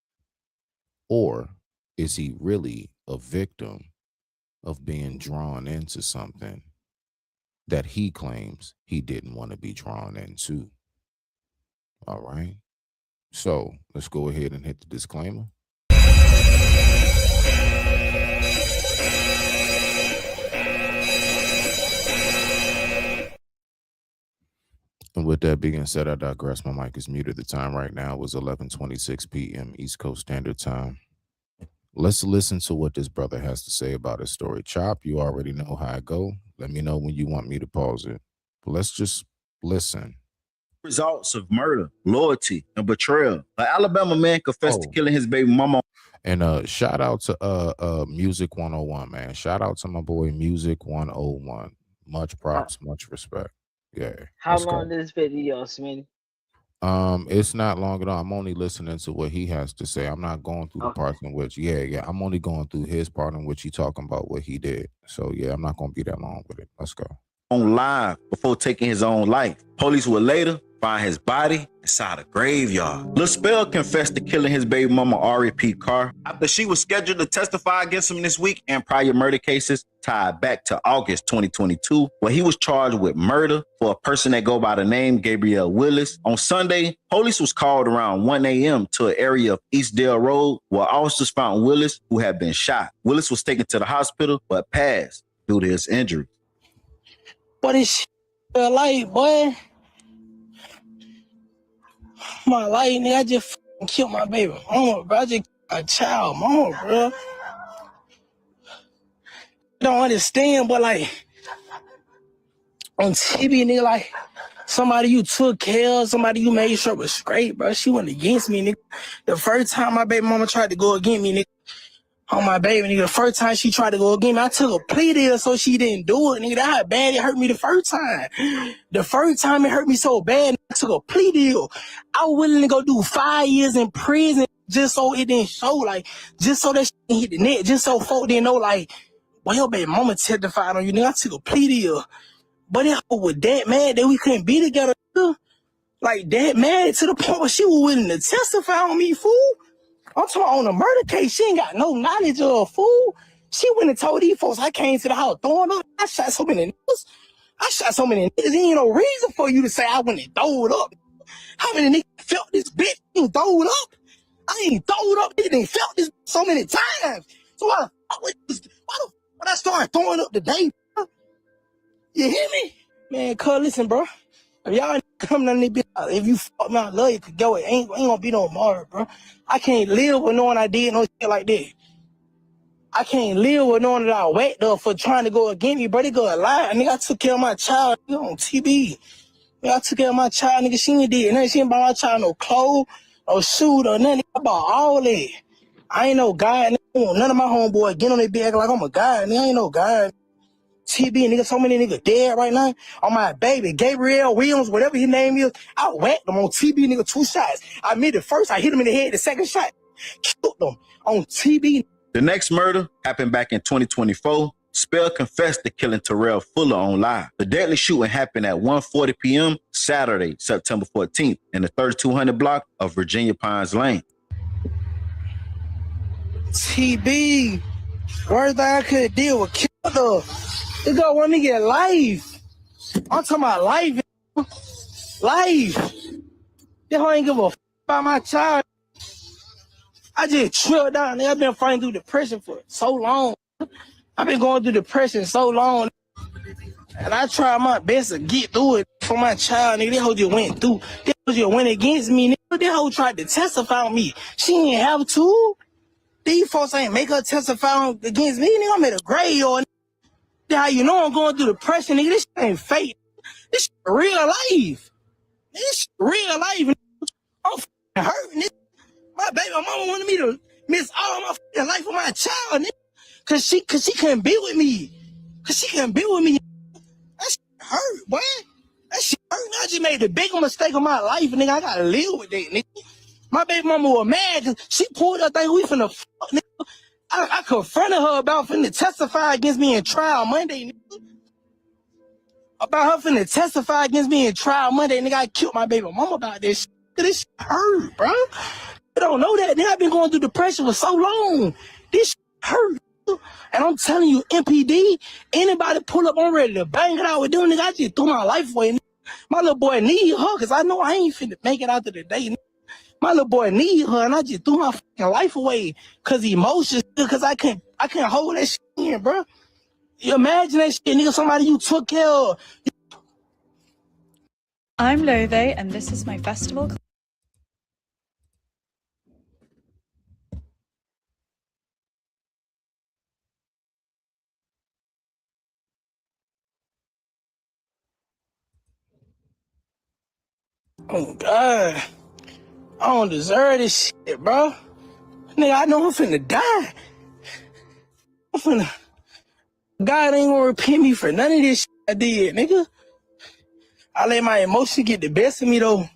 Or is he really a victim of being drawn into something that he claims he didn't want to be drawn into? All right. So let's go ahead and hit the disclaimer. And with that being said, I digress. My mic is muted. The time right now was 11:26 p.m. East Coast Standard Time. Let's listen to what this brother has to say about his story. Chop, you already know how I go. Let me know when you want me to pause it. But let's just listen. Results of murder, loyalty, and betrayal. An Alabama man confessed to killing his baby mama. And shout out to Music 101, man. Shout out to my boy Music 101. Much props, much respect. Yeah. How long this video, Smitty? It's not long at all. I'm only listening to what he has to say. I'm not going through the parts in which, I'm only going through his part in which he talking about what he did. So yeah, I'm not gonna be that long with it. Let's go. On live before taking his own life. Police would later find his body inside a graveyard. Lil Spell confessed to killing his baby mama Ari P. Carr after she was scheduled to testify against him this week and prior murder cases tied back to August 2022, where he was charged with murder for a person that go by the name Gabrielle Willis. On Sunday, police was called around 1 a.m. to an area of East Dale Road where officers found Willis, who had been shot. Willis was taken to the hospital but passed due to his injury. What is life, boy? My life, nigga, I just killed my baby mama, bro. I just killed a child mama, bro. I don't understand, but like, on TV, nigga, like somebody you took care of, somebody you made sure was straight, bro. She went against me, nigga. The first time my baby mama tried to go against me, nigga, on my baby, nigga, the first time she tried to go against me, I took a plea deal so she didn't do it, nigga. That's how bad it hurt me the first time. The first time it hurt me so bad, I took a plea deal. I was willing to go do 5 years in prison just so it didn't show, like, just so that shit didn't hit the net, just so folk didn't know, like, well, your baby mama testified on you, nigga. I took a plea deal. But it was that mad that we couldn't be together, nigga. Like, that mad to the point where she was willing to testify on me, fool. I'm talking on a murder case. She ain't got no knowledge of, fool. She went and told these folks I came to the house throwing up. I shot so many niggas. There ain't no reason for you to say I went and throwed up. How many niggas felt this bitch ain't throwed up? I ain't throwed up. Niggas ain't felt this so many times. So why the fuck when I started throwing up today, bro? You hear me? Man, cuz, listen, bro. If y'all come down there, if you fuck me, I love you, go. It ain't gonna be no more, bro. I can't live with knowing I did no shit like that. I can't live with knowing that I whacked up for trying to go against me, bro. They go a lie. Nigga, I took care of my child, nigga, on TV. Nigga, I took care of my child, nigga. She ain't did nothing. She ain't buy my child no clothes, no shoes, or nothing. I bought all that. I ain't no guy. None of my homeboys get on their bed like I'm a guy. Nigga, I ain't no guy. TB, nigga, so many niggas dead right now. On my baby, Gabriel Williams, whatever his name is, I whacked them on TB, nigga, 2 shots. I made it first, I hit him in the head, the second shot, killed them on TB. The next murder happened back in 2024. Spell confessed to killing Terrell Fuller on live. The deadly shooting happened at 1:40 p.m. Saturday, September 14th, in the 3200 block of Virginia Pines Lane. TB, worst thing I could deal with, kill her. They go want me to get life. I'm talking about life. Life. They ain't give a f about my child. I just trilled down. I've been fighting through depression for so long. I've been going through depression so long. And I tried my best to get through it for my child. Nigga, that hoe just went through. That hoe just went against me. Nigga, that hoe tried to testify on me. She didn't have to. These folks ain't make her testify against me. Nigga, I'm at a grave or how you know I'm going through depression, nigga. This shit ain't fake. This shit real life. This shit real life. I'm fucking hurting. Nigga. My baby mama wanted me to miss all my fucking life with my child, nigga. Cause she couldn't be with me. Cause she couldn't be with me. That shit hurt, boy. That shit hurt. I just made the biggest mistake of my life, nigga. I gotta live with that, nigga. My baby mama was mad cause she pulled her thing. We finna fuck, nigga. I confronted her about finna testify against me in trial Monday, nigga. About her finna testify against me in trial Monday, nigga. I killed my baby mama about this shit. This shit hurt, bro. You don't know that, nigga. I've been going through depression for so long. This shit hurt. And I'm telling you, MPD, anybody pull up, I'm ready to bang it out with them, nigga. I just threw my life away, nigga. My little boy need her, cause I know I ain't finna make it out to the day, nigga. My little boy need her, and I just threw my fucking life away, cause emotions, cause I can't hold that shit in, bro. You imagine that shit, nigga, somebody you took care of. I'm Lothe, and this is my festival. Oh, God. I don't deserve this shit, bro. Nigga, I know I'm finna die. God ain't gonna repent me for none of this shit I did, nigga. I let my emotions get the best of me, though.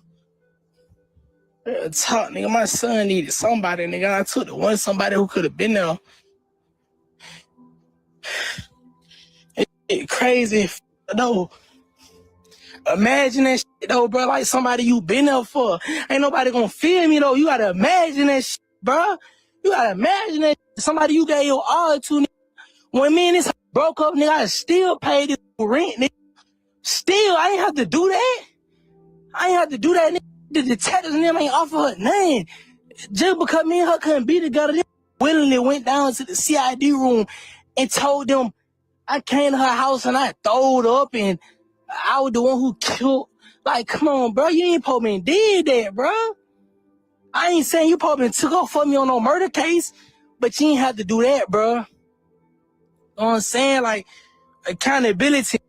Real talk, nigga. My son needed somebody, nigga. I took the one somebody who could have been there. It's crazy, though. Imagine that shit, though, bro. Like somebody you been there for. Ain't nobody gonna feel me, though. You gotta imagine that shit, bro. You gotta imagine that shit. Somebody you gave your all to, nigga. When me and this broke up, nigga, I still paid this rent, nigga. Still, I ain't have to do that. I ain't have to do that, nigga. The detectives and them ain't offer her nothing. Just because me and her couldn't be together, they willingly went down to the CID room and told them I came to her house and I throwed up and I was the one who killed. Like, come on, bro. You ain't supposed to did that, bro. I ain't saying you probably took off for me on no murder case, but you ain't have to do that, bro. You know what I'm saying? Like, accountability.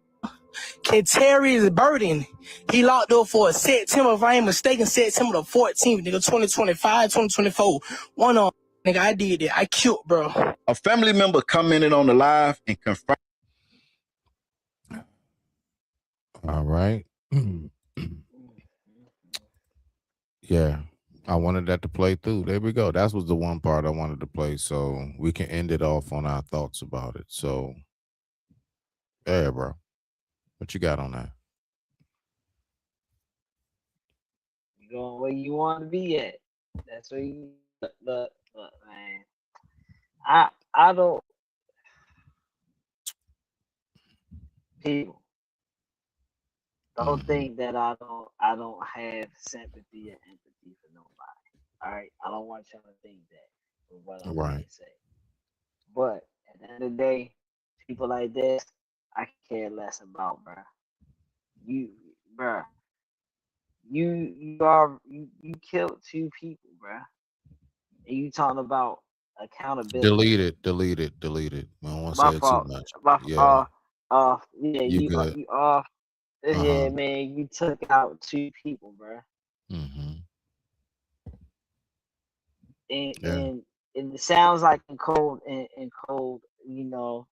Kentarius Burden, he locked up for September, if I ain't mistaken, September the 14th, nigga, 2025, 2024. One on, nigga, I did it. I killed, bro. A family member commented on the live and confirmed. All right. Yeah. I wanted that to play through. There we go. That was the one part I wanted to play, so we can end it off on our thoughts about it. So, yeah, bro. What you got on that? You going where you want to be at. That's where you look, man. I don't people don't think that I don't have sympathy and empathy for nobody. All right, I don't want y'all to think that with what I'm going to say. But at the end of the day, people like this, I care less about, bro. You killed 2 people, bro. And you talking about accountability. Delete it. I don't want to My say it fault. too much. Yeah, You you good. you off. Yeah, man, you took out 2 people, bro. And it sounds like in cold, you know,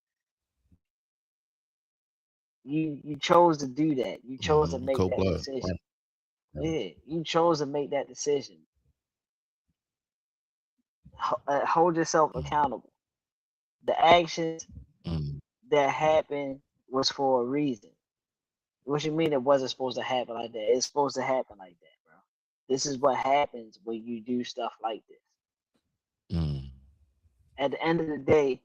you chose to do that. You chose to make Cold that blood. decision. Right. Yeah, you chose to make that decision. Hold yourself accountable. The actions that happened was for a reason. What you mean it wasn't supposed to happen like that? It's supposed to happen like that, bro. This is what happens when you do stuff like this. At the end of the day,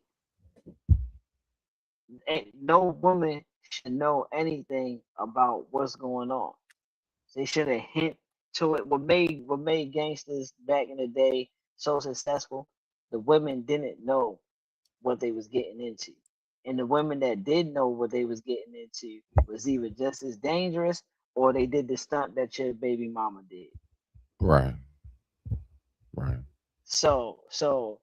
no woman should know anything about what's going on. They should have hint to it. What made gangsters back in the day so successful? The women didn't know what they was getting into. And the women that did know what they was getting into was either just as dangerous or they did the stunt that your baby mama did. Right. So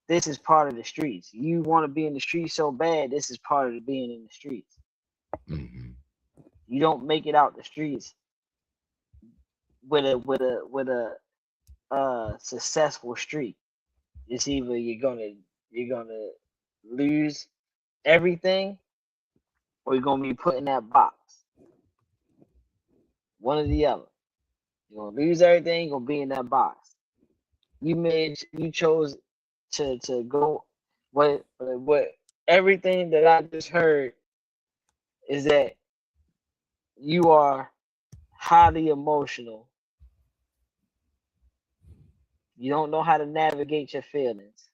this is part of the streets. You want to be in the streets so bad, this is part of being in the streets. You don't make it out the streets with a successful streak. It's either you're gonna lose everything or you're gonna be put in that box. One or the other. You're gonna lose everything, you're gonna be in that box. You chose to go what everything that I just heard is that you are highly emotional. You don't know how to navigate your feelings.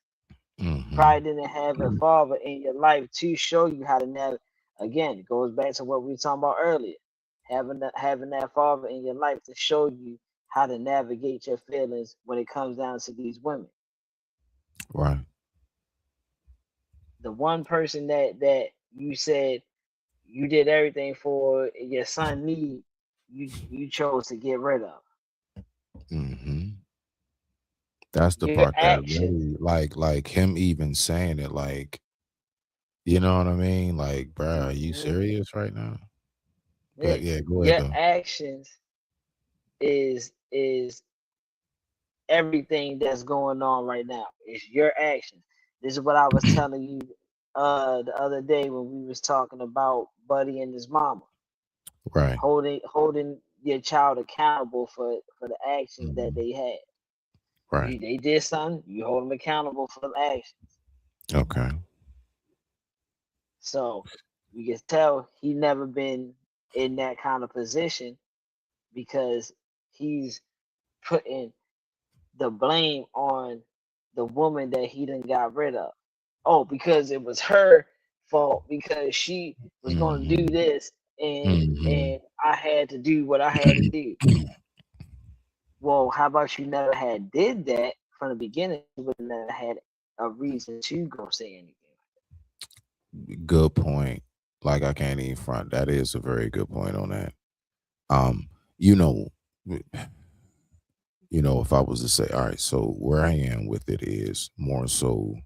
Probably didn't have a father in your life to show you how to navigate. Again, it goes back to what we were talking about earlier. Having that father in your life to show you how to navigate your feelings when it comes down to these women. Right. The one person that you said you did everything for, your son need, you chose to get rid of. That's the Your part that actions. really like him even saying it, like, you know what I mean? Like, bro, are you serious right now? But yeah, go ahead Your though. actions is everything that's going on right now. It's your actions. This is what I was telling you the other day when we was talking about Buddy and his mama. Right. Holding your child accountable for the actions that they had. Right. They did something, you hold them accountable for the actions. Okay. So you can tell he never been in that kind of position because he's putting the blame on the woman that he done got rid of. Oh, because it was her fault because she was going to do this and I had to do what I had to do. Well, how about you never had did that from the beginning? You would have never had a reason to go say anything. Good point. Like, I can't even front. That is a very good point on that. You know, if I was to say, all right, so where I am with it is more so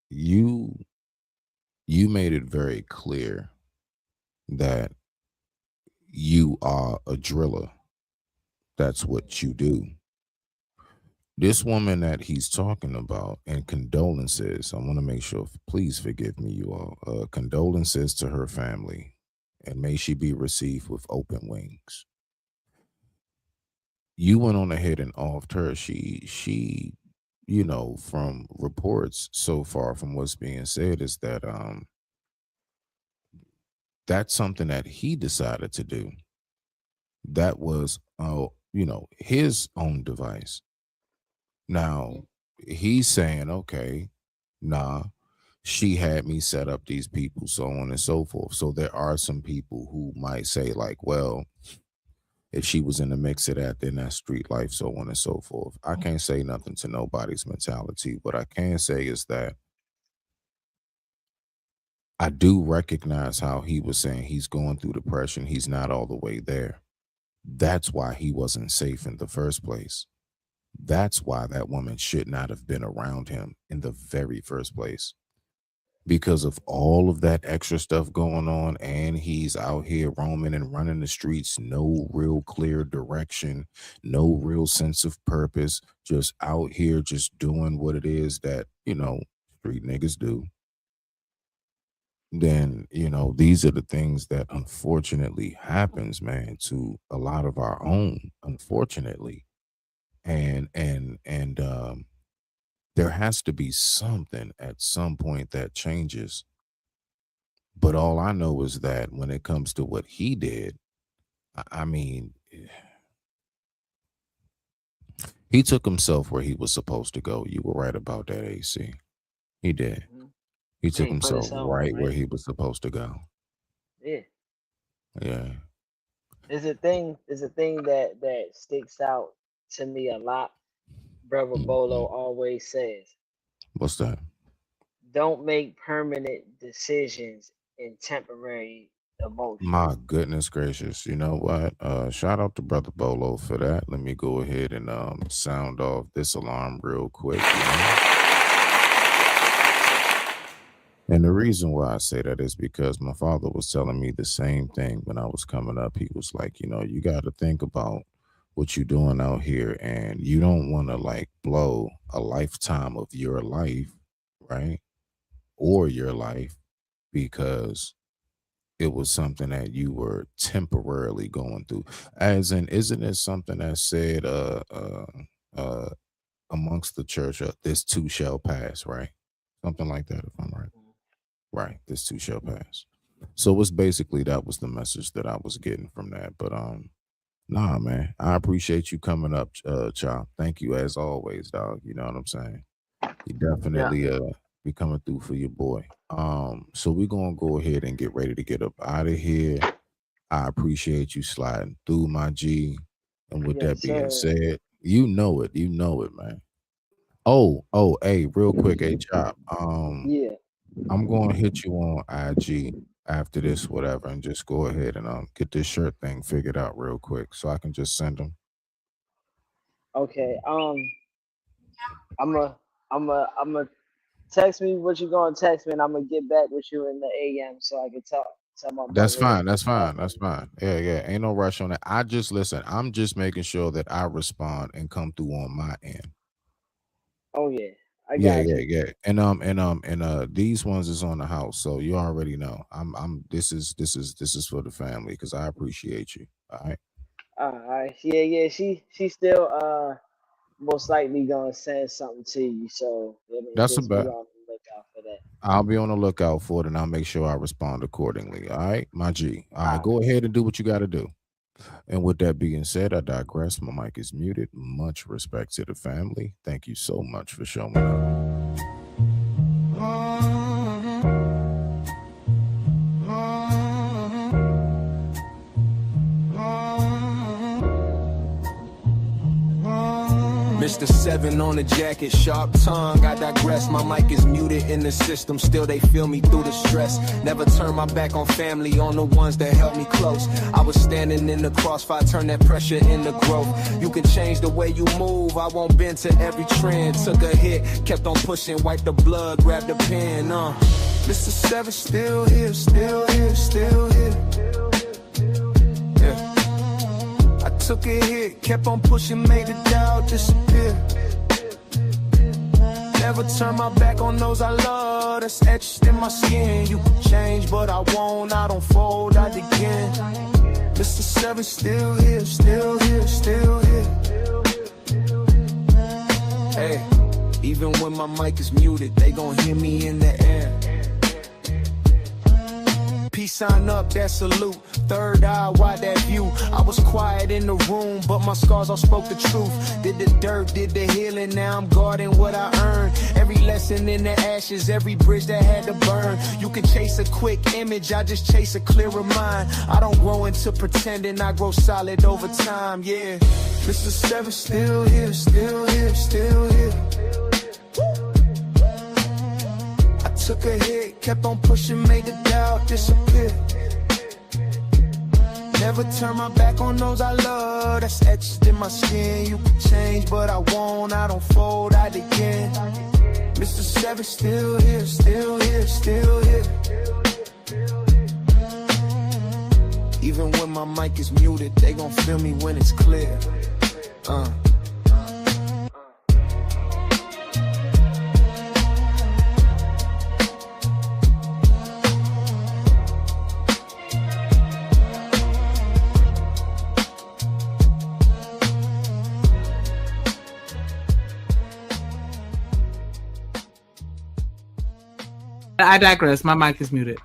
you you made it very clear that you are a driller. That's what you do. This woman that he's talking about, and condolences, I want to make sure, please forgive me, you all. Condolences to her family, and may she be received with open wings. You went on ahead and offed her. She, you know, from reports so far from what's being said is that that's something that he decided to do. That was, you know, his own device. Now, he's saying, okay, nah, she had me set up these people, so on and so forth. So there are some people who might say, like, well, if she was in the mix of that, then that's street life, so on and so forth. I can't say nothing to nobody's mentality. What I can say is that I do recognize how he was saying he's going through depression. He's not all the way there. That's why he wasn't safe in the first place. That's why that woman should not have been around him in the very first place. Because of all of that extra stuff going on, and he's out here roaming and running the streets, no real clear direction, no real sense of purpose, just out here just doing what it is that, you know, street niggas do. Then, you know, these are the things that unfortunately happens, man, to a lot of our own, unfortunately. And there has to be something at some point that changes. But all I know is that when it comes to what he did, I mean, he took himself where he was supposed to go. You were right about that, AC. He did. He took himself right where he was supposed to go. Yeah. Yeah. There's a thing that sticks out to me a lot. Brother Bolo always says, What's that? don't make permanent decisions in temporary emotions. My goodness gracious. You know what? Shout out to Brother Bolo for that. Let me go ahead and sound off this alarm real quick. You know? And the reason why I say that is because my father was telling me the same thing when I was coming up. He was like, you know, you got to think about what you're doing out here, and you don't want to like blow a lifetime of your life, right? Or your life, because it was something that you were temporarily going through. As in, isn't it something that said amongst the church, this too shall pass, right? Something like that, if I'm right. Right, this too shall pass. So it's basically, that was the message that I was getting from that. But nah, man, I appreciate you coming up, Chop. Thank you as always, dog. You know what I'm saying? You definitely be coming through for your boy. So we're gonna go ahead and get ready to get up out of here. I appreciate you sliding through, my G. And with that being said, you know it, man. Oh, hey, real quick, hey, Chop. Yeah. I'm going to hit you on IG after this, whatever, and just go ahead and get this shirt thing figured out real quick so I can just send them. Okay. I'm a text me what you gonna text me, and I'm gonna get back with you in the AM so I can talk. That's fine. That's fine. Yeah. Ain't no rush on that. I'm just making sure that I respond and come through on my end. Oh yeah. Yeah. And these ones is on the house, so you already know. This is for the family, because I appreciate you. All right. All right. Yeah. She still most likely gonna send something to you. So That's just be about. on the lookout for that. I'll be on the lookout for it, and I'll make sure I respond accordingly. All right, my G. All right, go ahead and do what you got to do. And with that being said, I digress. My mic is muted. Much respect to the family. Thank you so much for showing up. Mr. 7 on the jacket, sharp tongue. I digress, my mic is muted in the system. Still they feel me through the stress. Never turn my back on family, on the ones that held me close. I was standing in the crossfire, turn that pressure into growth. You can change the way you move, I won't bend to every trend. Took a hit, kept on pushing, wiped the blood, grabbed the pen, Mr. Seven still here, still here, still here. Yeah. I took a hit, kept on pushing, made the doubt disappear. Never turn my back on those I love, that's etched in my skin. You can change, but I won't, I don't fold out again. Mr. Seven still here, still here, still here. Hey, even when my mic is muted, they gon' hear me in the air. Peace sign up, that salute. Third eye, wide that view. I was quiet in the room, but my scars all spoke the truth. Did the dirt, did the healing, now I'm guarding what I earned. Every lesson in the ashes, every bridge that had to burn. You can chase a quick image, I just chase a clearer mind. I don't grow into pretending, I grow solid over time, yeah. Mr. Seven still here, still here, still here. Took a hit, kept on pushing, made the doubt disappear. Never turn my back on those I love, that's etched in my skin. You can change, but I won't, I don't fold out again. Mr. Seven still here, still here, still here. Even when my mic is muted, they gon' feel me when it's clear. I digress. My mic is muted.